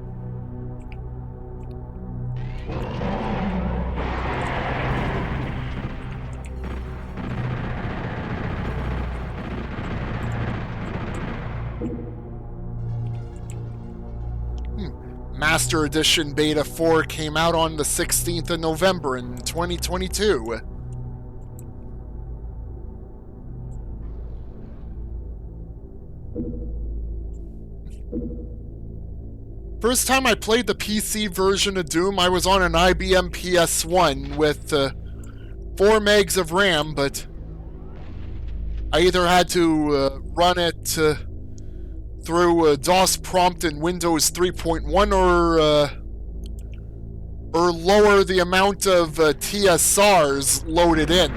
Master Edition Beta 4 came out on the 16th of November in 2022. First time I played the PC version of Doom, I was on an IBM PS1 with 4 megs of RAM, but I either had to run it through a DOS prompt in Windows 3.1 or lower the amount of TSRs loaded in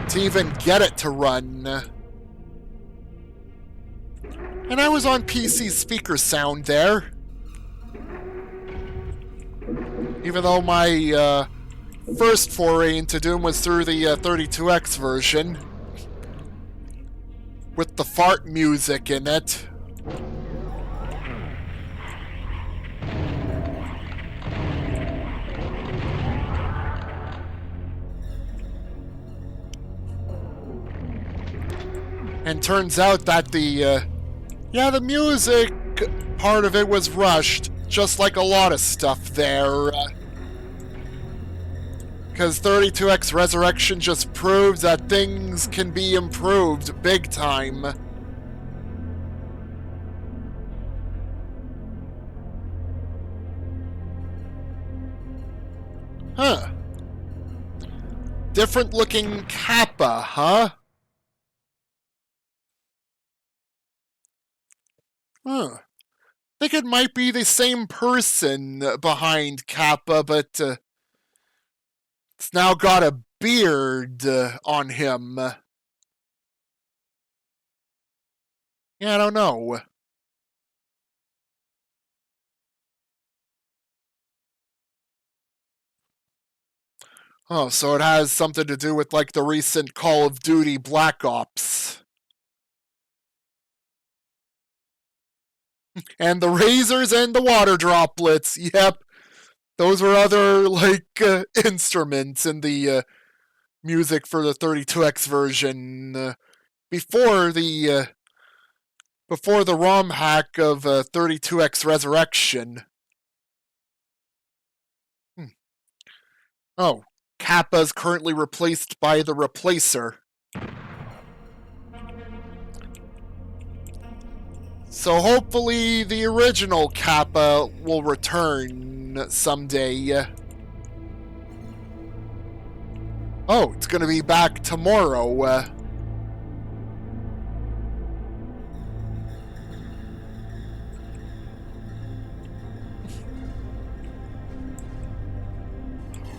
to even get it to run. And I was on PC speaker sound there. Even though my first foray into Doom was through the 32X version, with the fart music in it. And turns out that the music part of it was rushed, just like a lot of stuff there. Because 32X Resurrection just proves that things can be improved big time. Huh. Different looking Kappa, huh? Huh. I think it might be the same person behind Kappa, but it's now got a beard on him. Yeah, I don't know. Oh, so it has something to do with, like, the recent Call of Duty Black Ops. And the razors and the water droplets. Yep. Those were other, like, instruments in the music for the 32X version. Before the ROM hack of 32X Resurrection. Oh, Kappa is currently replaced by the Replacer. So hopefully the original Kappa will return someday. Oh, it's gonna be back tomorrow.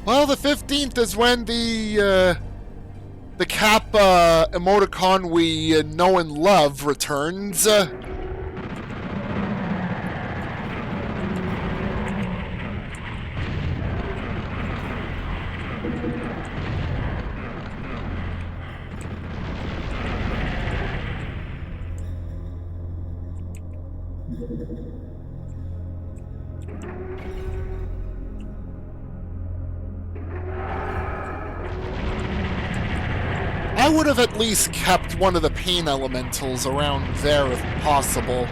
Well, the 15th is when the Kappa emoticon we know and love returns. I would have at least kept one of the pain elementals around there if possible.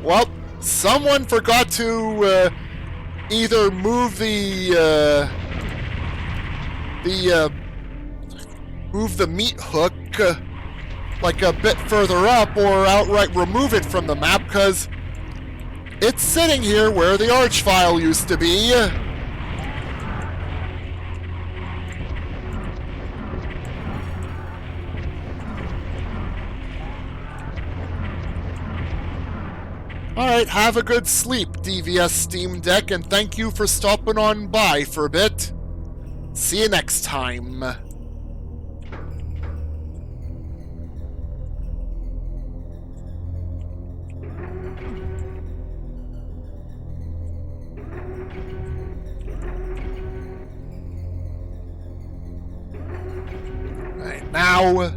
Well, someone forgot to either move the meat hook like a bit further up, or outright remove it from the map, because it's sitting here where the arch file used to be. Alright, have a good sleep, DVS Steam Deck, and thank you for stopping on by for a bit. See you next time. Now,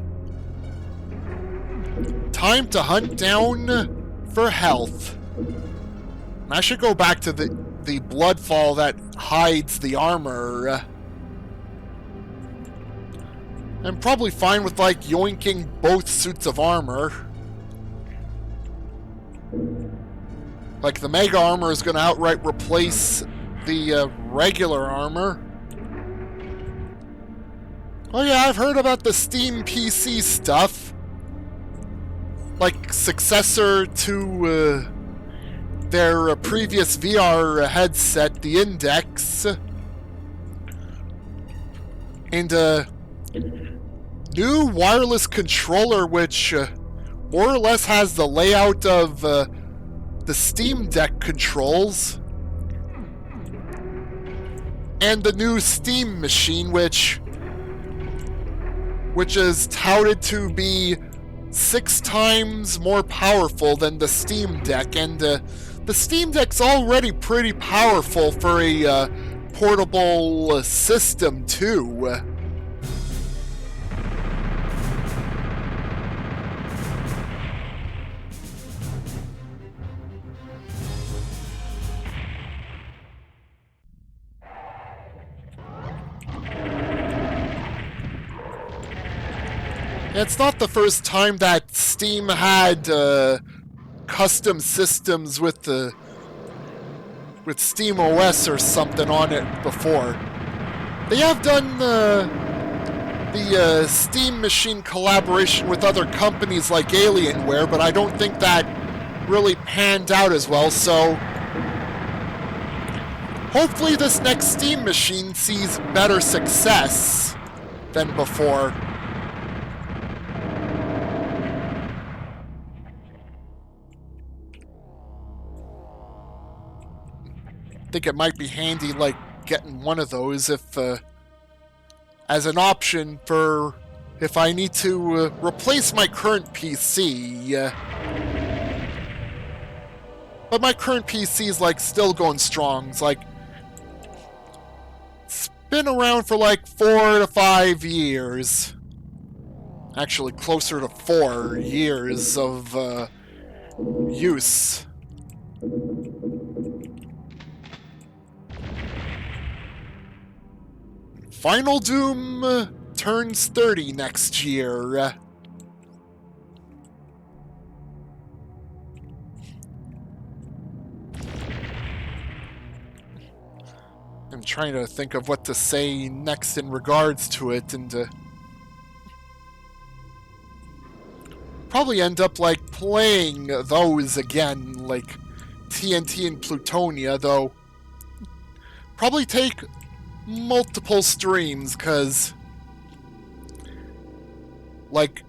time to hunt down for health. And I should go back to the bloodfall that hides the armor. I'm probably fine with, like, yoinking both suits of armor. Like, the Mega Armor is going to outright replace the regular armor. Oh yeah, I've heard about the Steam PC stuff. Like, successor to their previous VR headset, the Index. And new wireless controller, which more or less has the layout of the Steam Deck controls. And the new Steam machine, which is touted to be 6 times more powerful than the Steam Deck. And the Steam Deck's already pretty powerful for a portable system, too. It's not the first time that Steam had custom systems with Steam OS or something on it before. They have done the Steam machine collaboration with other companies like Alienware, but I don't think that really panned out as well, so hopefully this next Steam machine sees better success than before. I think it might be handy, like, getting one of those if as an option for if I need to replace my current PC. But my current PC is, like, still going strong. It's like, it's been around for like 4 to 5 years. Actually, closer to 4 years of use. Final Doom turns 30 next year. I'm trying to think of what to say next in regards to it, and probably end up, like, playing those again, like TNT and Plutonia, though probably take multiple streams, because, like,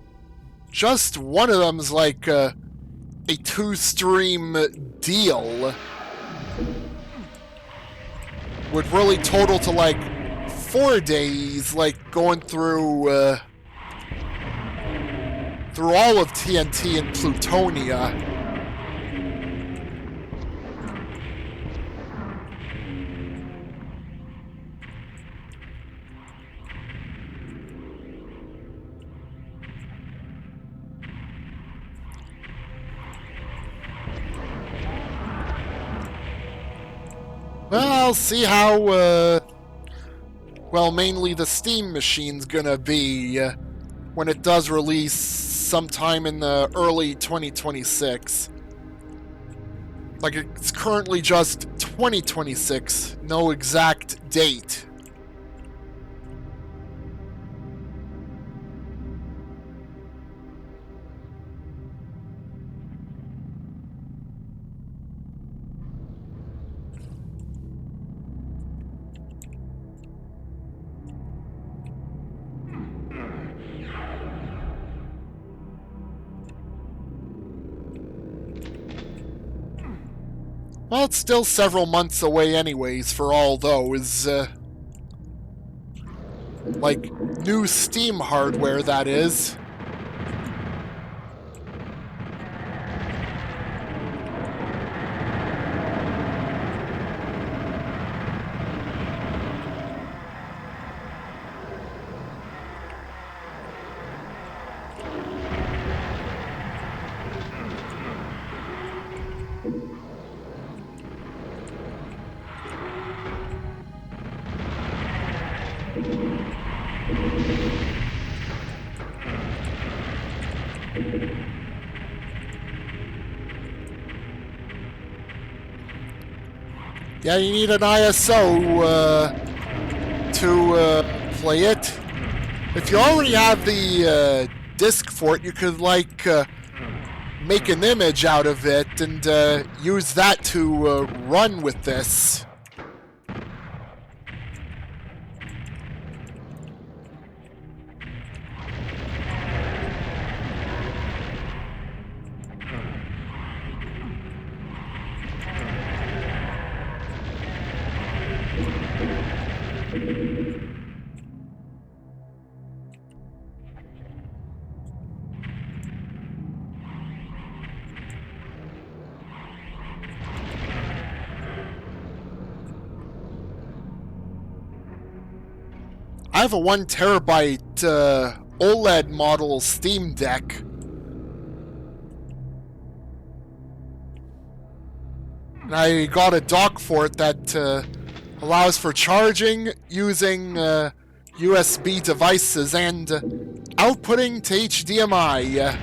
just one of them is like a 2-stream deal. Would really total to like 4 days, like going through all of TNT and Plutonia. Well, I'll see how, well, mainly the Steam machine's gonna be when it does release sometime in the early 2026. Like, it's currently just 2026, no exact date. Well, it's still several months away anyways for all those, like, new Steam hardware, that is. Yeah, you need an ISO to play it. If you already have the disc for it, you could like make an image out of it and use that to run with this. I have a 1 terabyte OLED model Steam Deck. And I got a dock for it that allows for charging using USB devices and outputting to HDMI.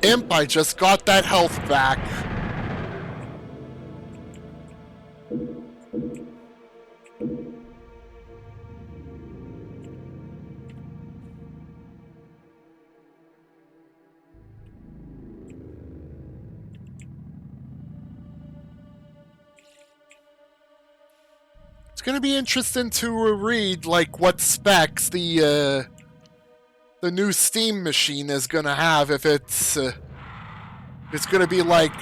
Imp, I just got that health back. It's gonna be interesting to read like what specs the new Steam machine is gonna have. If it's gonna be like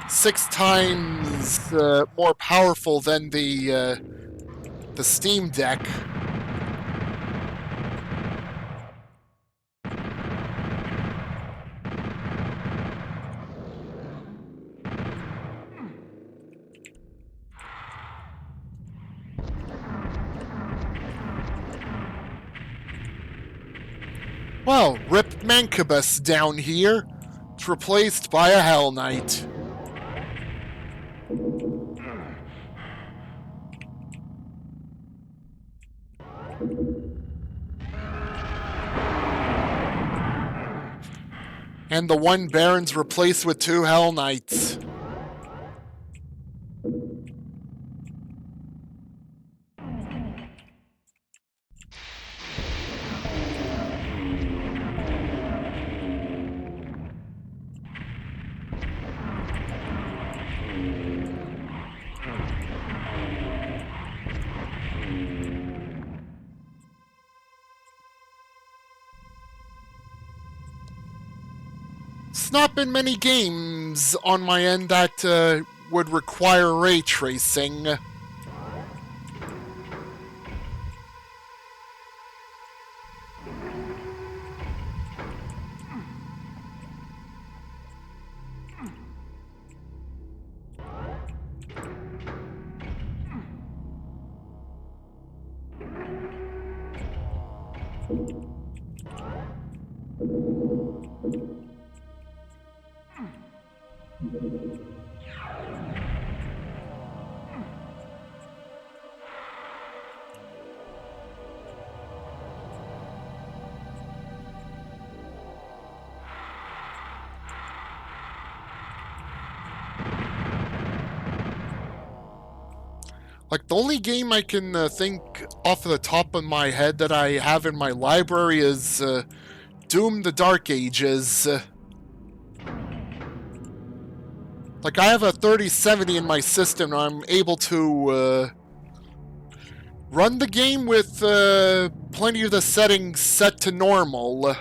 6 times more powerful than the Steam Deck. Well, rip Mancubus down here. It's replaced by a Hell Knight. And the one Baron's replaced with 2 Hell Knights. It's not been many games on my end that would require ray tracing. Like, the only game I can think off the top of my head that I have in my library is Doom the Dark Ages. Like, I have a 3070 in my system, and I'm able to run the game with plenty of the settings set to normal.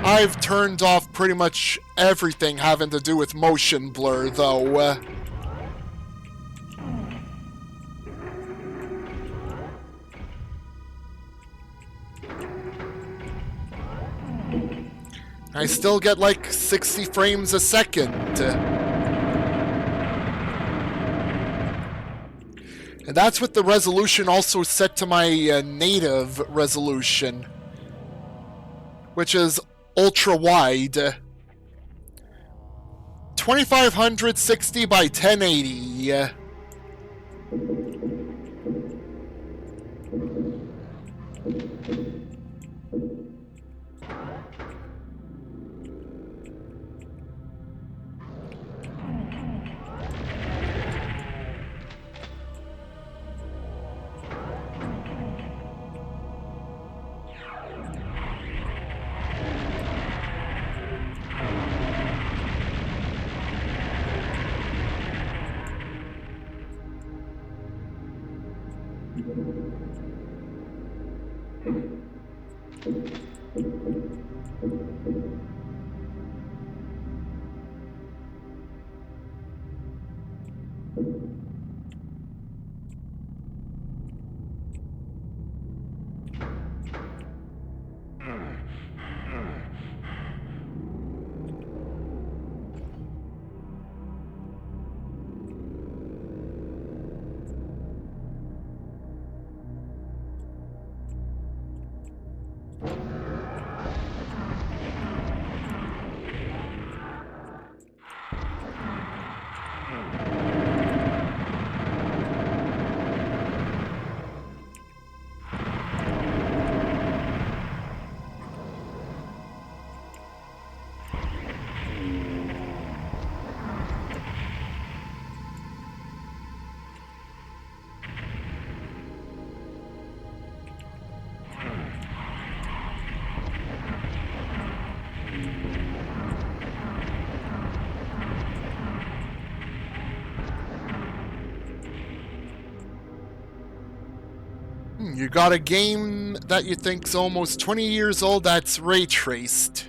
I've turned off pretty much everything having to do with motion blur, though. I still get like 60 frames a second. And that's with the resolution also set to my native resolution, which is ultra wide. 2560 by 1080. You got a game that you think's almost 20 years old that's ray traced.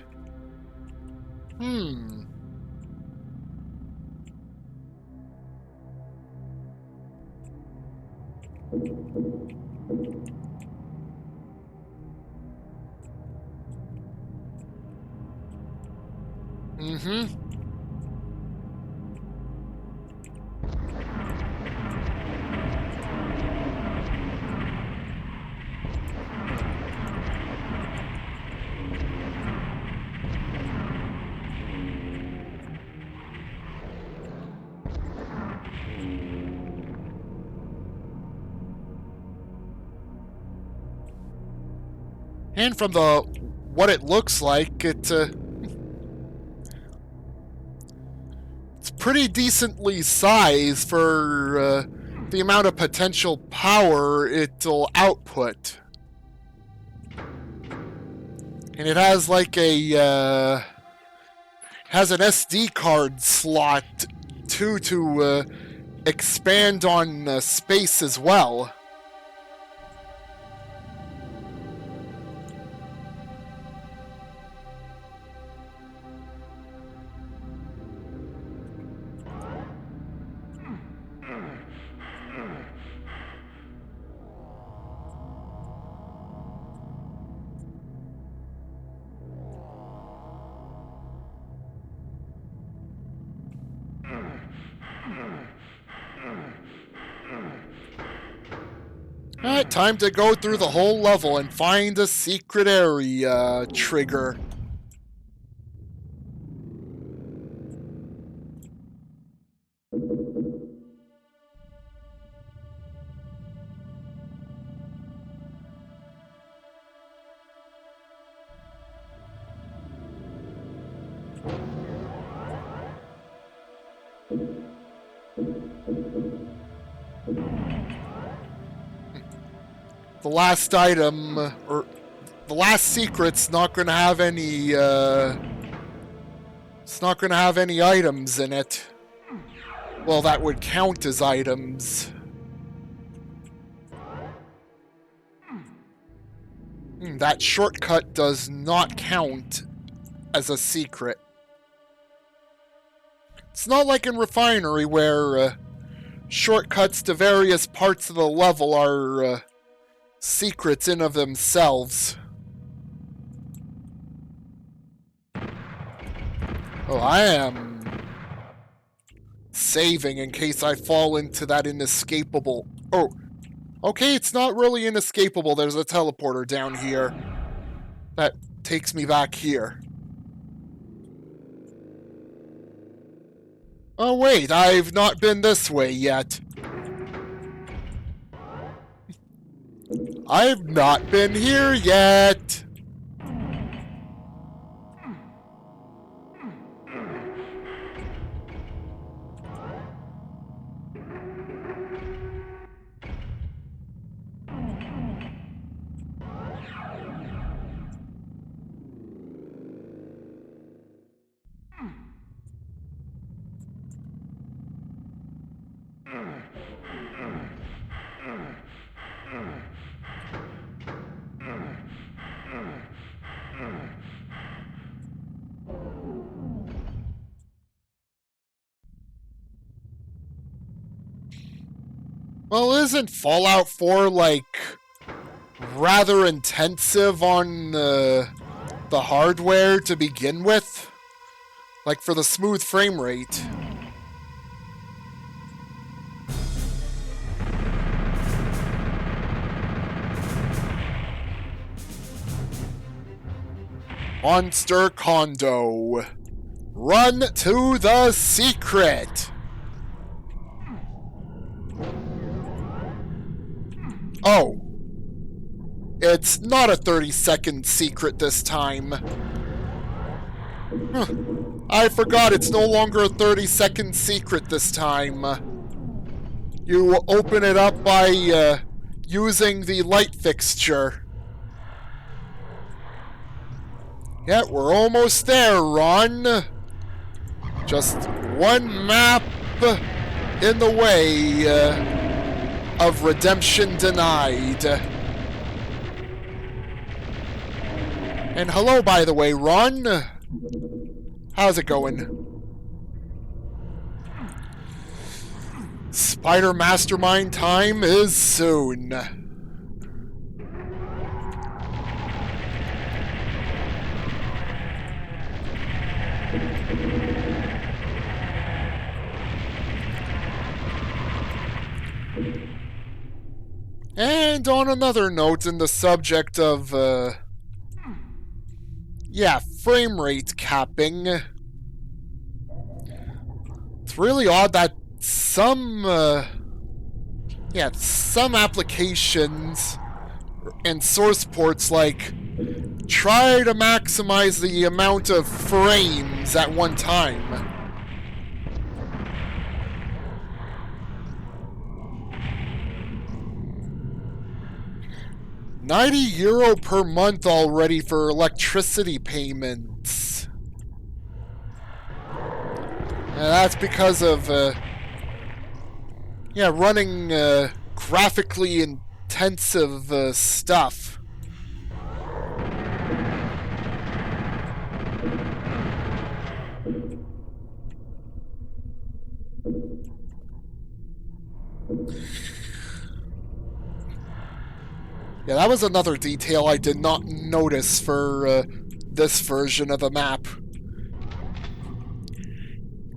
And from what it looks like, it's pretty decently sized for the amount of potential power it'll output. And it has like has an SD card slot too to expand on space as well. Alright, time to go through the whole level and find a secret area trigger. The last item, or the last secret's not going to have any, it's not going to have any items in it. Well, that would count as items. That shortcut does not count as a secret. It's not like in Refinery where shortcuts to various parts of the level are secrets in of themselves. Oh, I am saving in case I fall into that inescapable... Oh, okay, it's not really inescapable. There's a teleporter down here that takes me back here. Oh wait, I've not been this way yet. I've not been here yet. Well, isn't Fallout 4, like, rather intensive on the hardware to begin with? Like, for the smooth frame rate. Monster Condo. Run to the secret! Oh. It's not a 30-second secret this time. Huh. I forgot it's no longer a 30-second secret this time. You open it up by using the light fixture. Yeah, we're almost there, Ron. Just one map in the way of redemption denied. And hello, by the way, Ron. How's it going? Spider Mastermind time is soon. And on another note, in the subject of, frame rate capping, it's really odd that some applications and source ports, like, try to maximize the amount of frames at one time. €90 per month already for electricity payments. And that's because of, running graphically intensive stuff. Yeah, that was another detail I did not notice for this version of the map.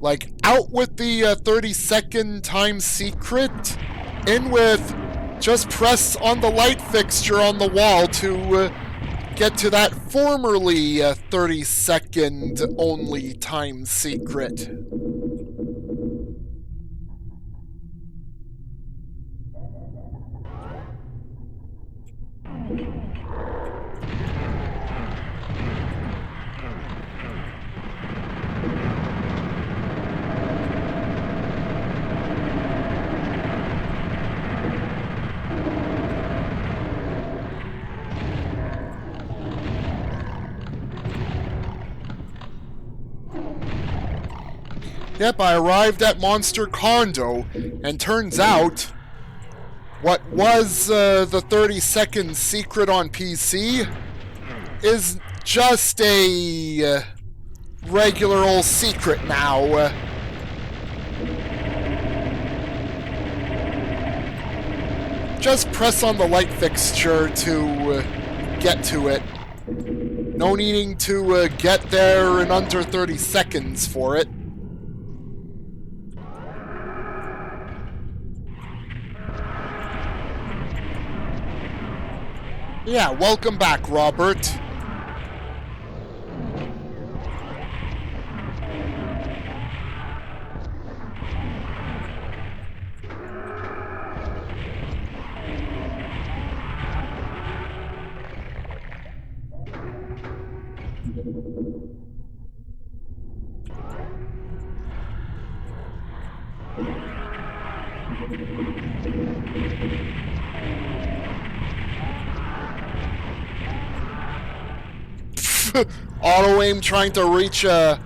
Like, out with the 30-second time secret, in with just press on the light fixture on the wall to get to that formerly 30-second only time secret. Yep, I arrived at Monster Condo, and turns out what was the 30-second secret on PC is just a regular old secret now. Just press on the light fixture to get to it. No needing to get there in under 30 seconds for it. Yeah, welcome back, Robert. Auto aim trying to reach a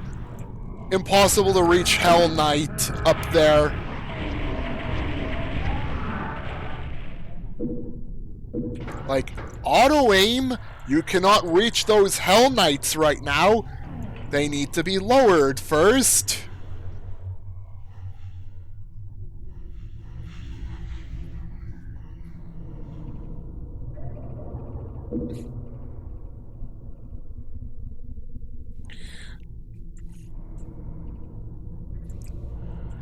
impossible to reach Hell Knight up there. Like, auto aim, you cannot reach those Hell Knights right now. They need to be lowered first.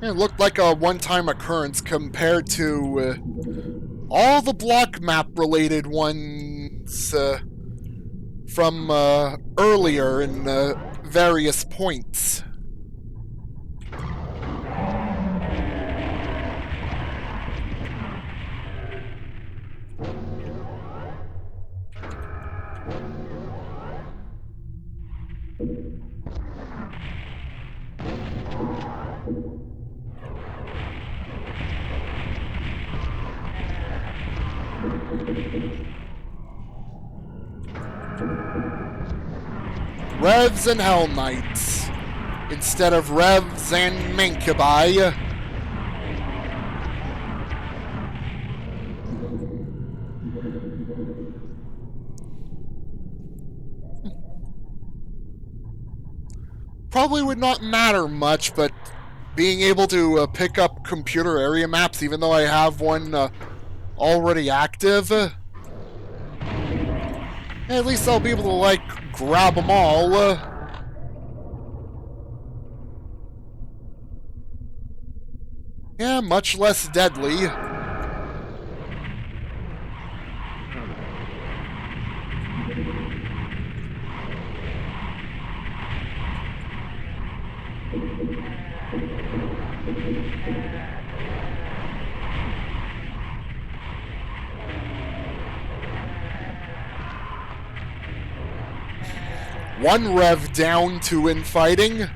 It looked like a one-time occurrence compared to all the block map-related ones from earlier in various points. Revs and Hell Knights instead of Revs and Mankabai. Probably would not matter much, but being able to pick up computer area maps, even though I have one already active, at least I'll be able to, like, grab them all. Yeah, much less deadly. One rev down to infighting.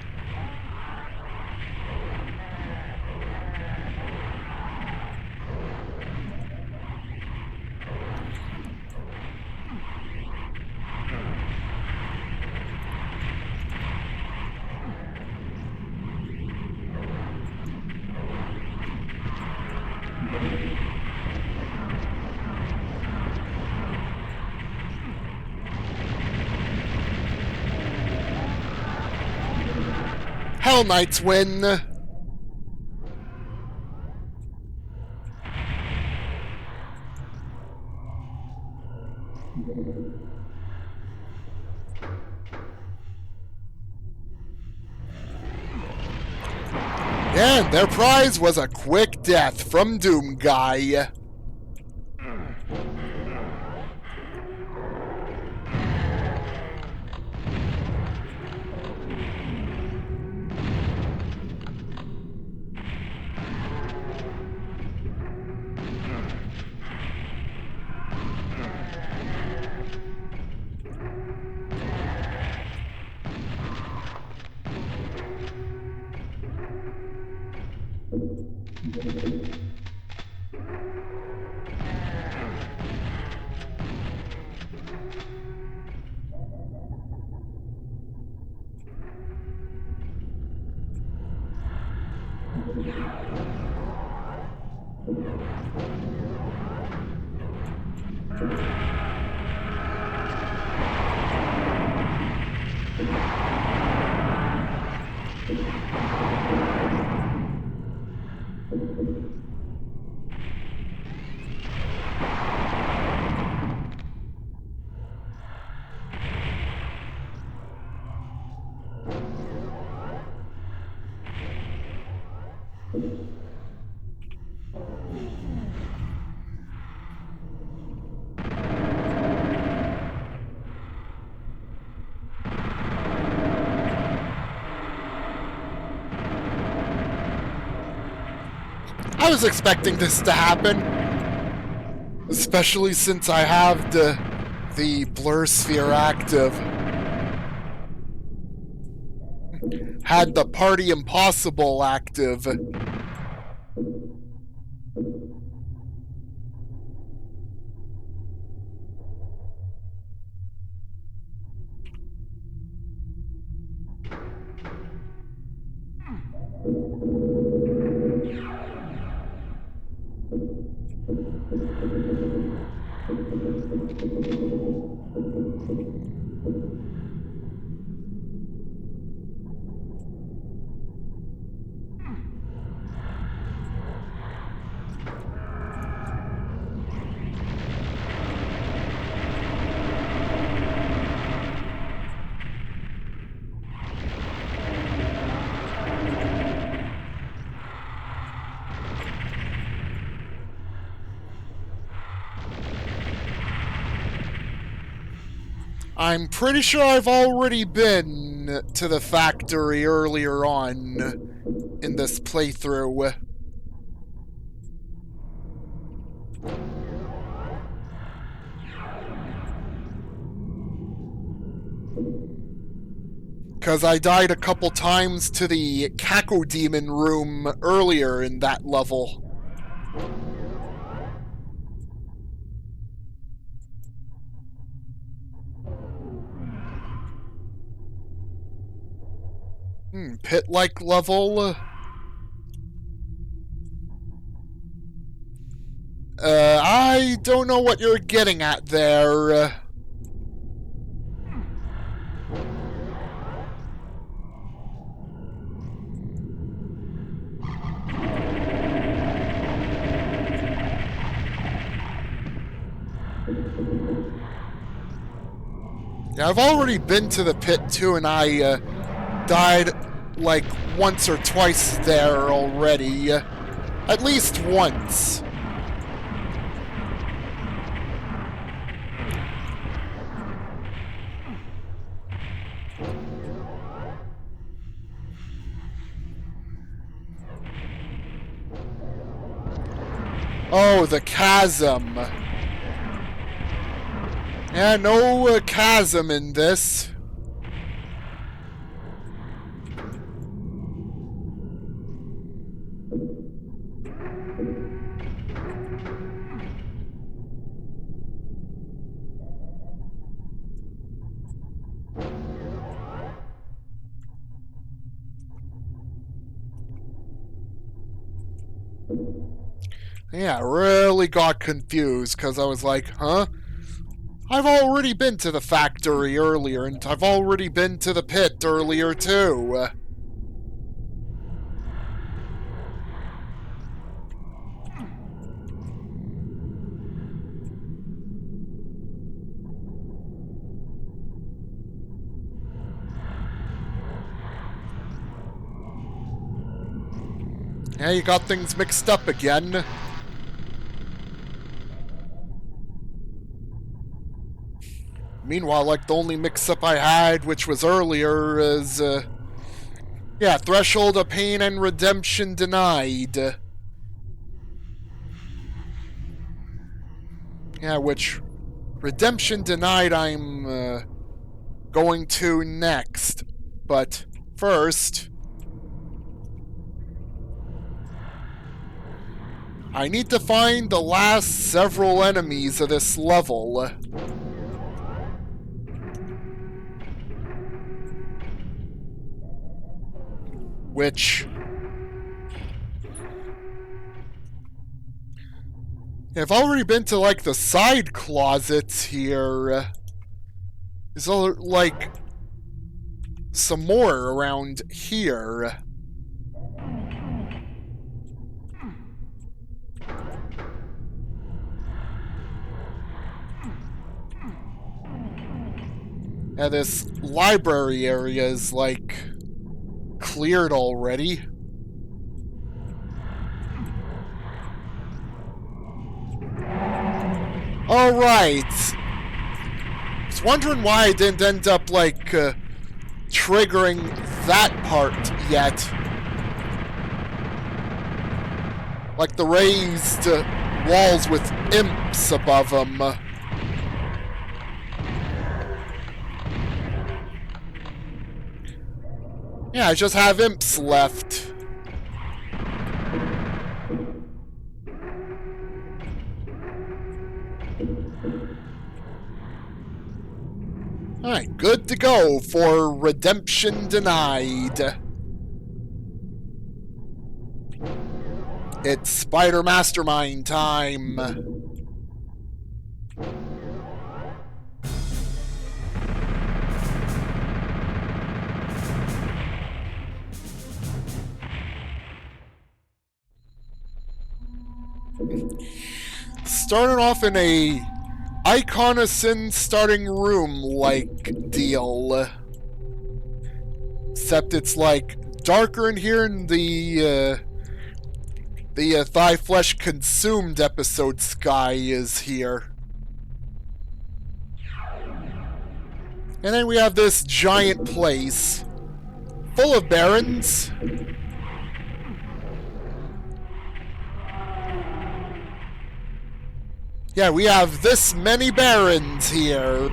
Hell Knights win. And their prize was a quick death from Doom Guy. I was expecting this to happen. Especially since I have the blur sphere active. Had the party impossible active. I'm pretty sure I've already been to the factory earlier on in this playthrough. Because I died a couple times to the Cacodemon room earlier in that level. Pit-like level? I don't know what you're getting at there. Yeah, I've already been to the pit too, and I died like once or twice there already. At least once. Oh, the chasm. Yeah, no chasm in this. Yeah, I really got confused because I was like, huh? I've already been to the factory earlier, and I've already been to the pit earlier too. Yeah, you got things mixed up again. Meanwhile, like, the only mix-up I had, which was earlier, is, yeah, Threshold of Pain and Redemption Denied. Yeah, which, Redemption Denied I'm, going to next. But, first, I need to find the last several enemies of this level. Which I've already been to, like, the side closets here. There's, like, some more around here. Yeah, this library area is, like, cleared already. Alright. I was wondering why I didn't end up, like, triggering that part yet. Like the raised walls with imps above them. Yeah, I just have imps left. Alright, good to go for Redemption Denied. It's Spider Mastermind time. Starting off in a Icon of Sin starting room-like deal. Except it's, like, darker in here in the Thy Flesh Consumed episode sky is here. And then we have this giant place full of barons. Yeah, we have this many barons here.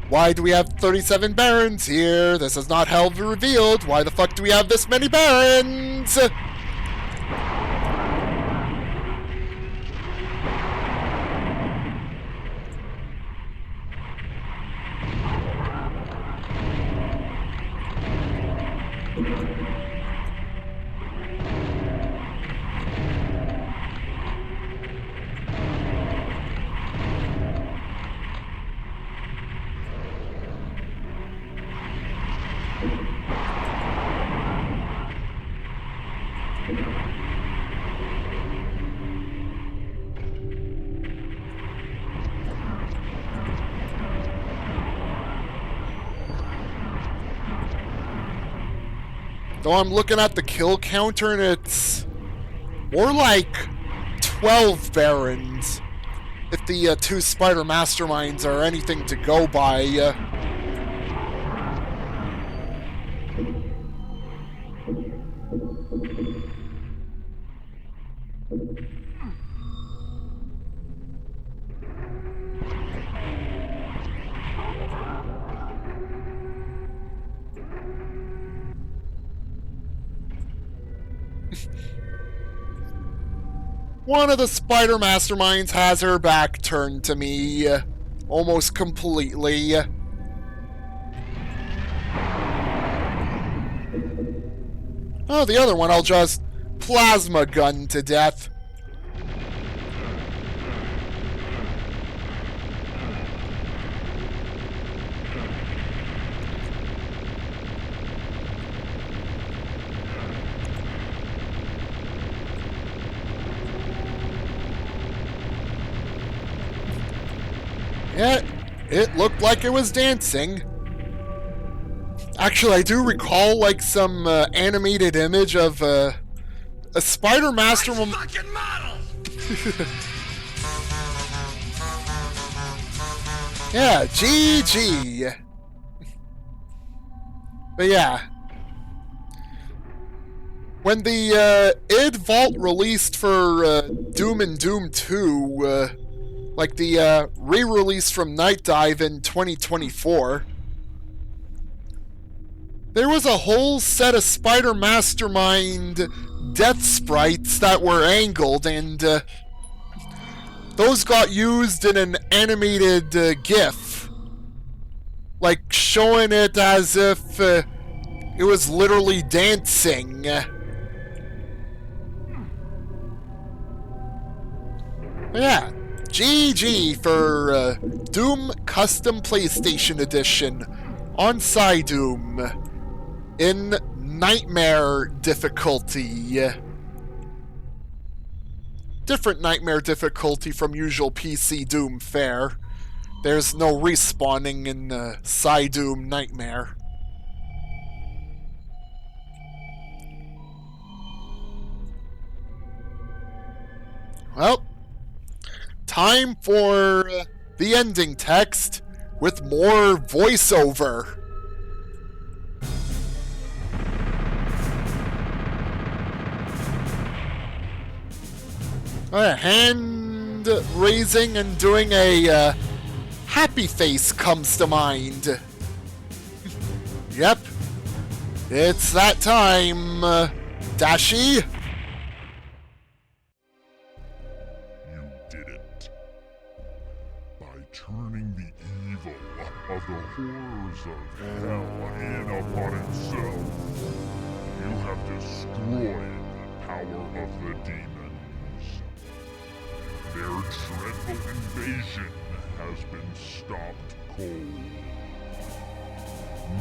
Why do we have 37 barons here? This is not held revealed. Why the fuck do we have this many barons? Though I'm looking at the kill counter and it's more like 12 barons. If the two Spider Masterminds are anything to go by. One of the Spider Masterminds has her back turned to me, almost completely. Oh, the other one I'll just plasma gun to death. Yeah, it looked like it was dancing. Actually, I do recall, like, some animated image of a Spider Mastermind. Fucking model! Yeah, GG. But yeah. When the id Vault released for Doom and Doom 2, like the re-release from Night Dive in 2024, there was a whole set of Spider Mastermind death sprites that were angled, and those got used in an animated GIF. Like, showing it as if it was literally dancing. Yeah, GG for Doom Custom PlayStation Edition on PSYDoom in Nightmare difficulty. Different Nightmare difficulty from usual PC Doom fare. There's no respawning in PSYDoom Nightmare. Well, time for the ending text with more voiceover. Hand raising and doing a happy face comes to mind. Yep, it's that time, Dashi. You did it. By turning the evil of the horrors of hell in upon itself, you have destroyed the power of the demons. Their dreadful invasion has been stopped cold.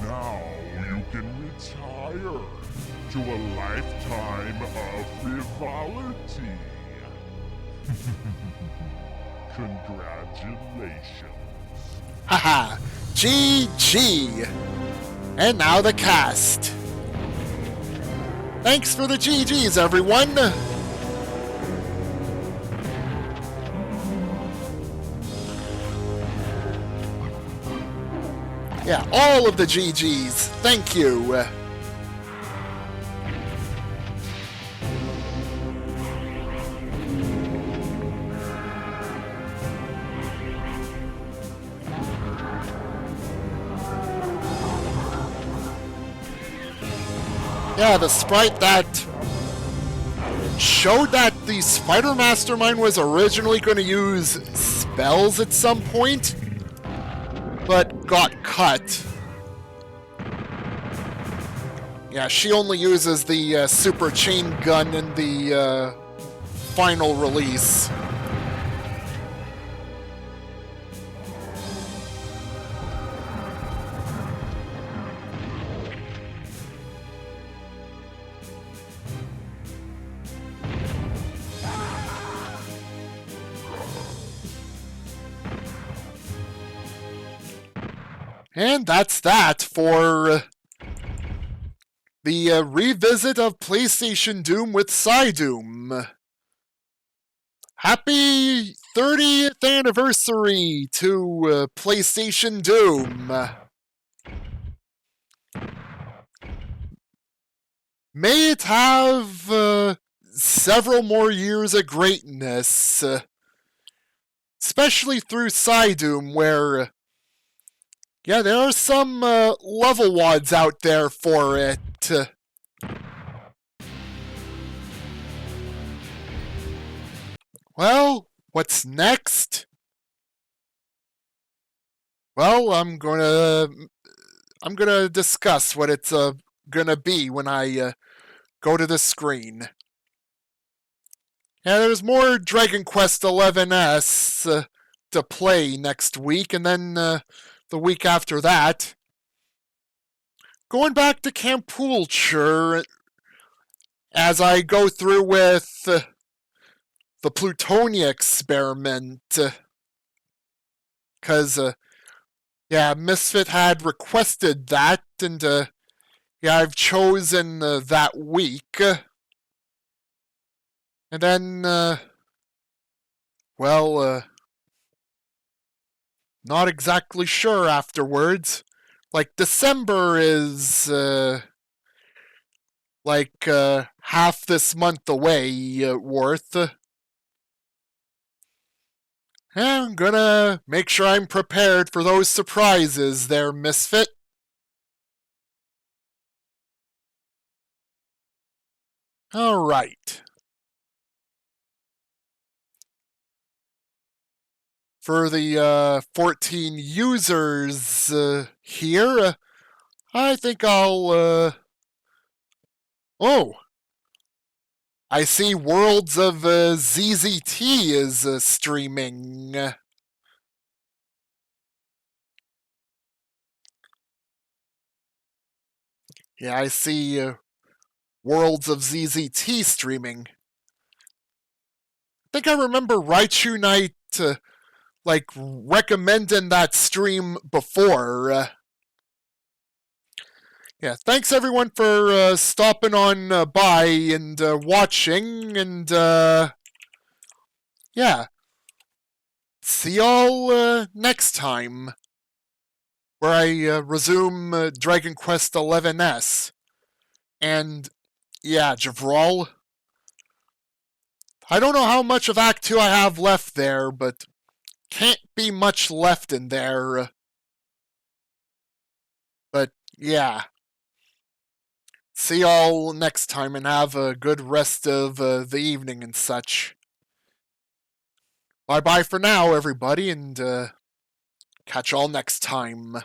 Now you can retire to a lifetime of frivolity. Congratulations. Haha, GG. And now the cast. Thanks for the GGs, everyone. Yeah, all of the GGs. Thank you. Yeah, the sprite that showed that the Spider Mastermind was originally going to use spells at some point, but got cut. Yeah, she only uses the super chain gun in the final release. And that's that for the revisit of PlayStation Doom with PSYDoom. Happy 30th anniversary to PlayStation Doom. May it have several more years of greatness, especially through PSYDoom, where yeah, there are some level wads out there for it. Well, what's next? Well, I'm gonna discuss what it's gonna be when I go to the screen. Yeah, there's more Dragon Quest XI's to play next week, and then the week after that. Going back to Camp Poolcher as I go through with the Plutonia experiment. Because, yeah, Misfit had requested that, and yeah, I've chosen that week. And then, well, not exactly sure afterwards. Like, December is, like, half this month away worth. I'm gonna make sure I'm prepared for those surprises there, Misfit. Alright. For the 14 users here, I think I'll... Oh! I see Worlds of ZZT is streaming. Yeah, I see Worlds of ZZT streaming. I think I remember Raichu Knight like recommending that stream before. Yeah, thanks everyone for stopping on by and watching, and yeah, see y'all next time, where I resume Dragon Quest XI's. And yeah, Javral, I don't know how much of Act 2 I have left there, but can't be much left in there. But yeah. See y'all next time and have a good rest of the evening and such. Bye bye for now, everybody, and catch y'all next time.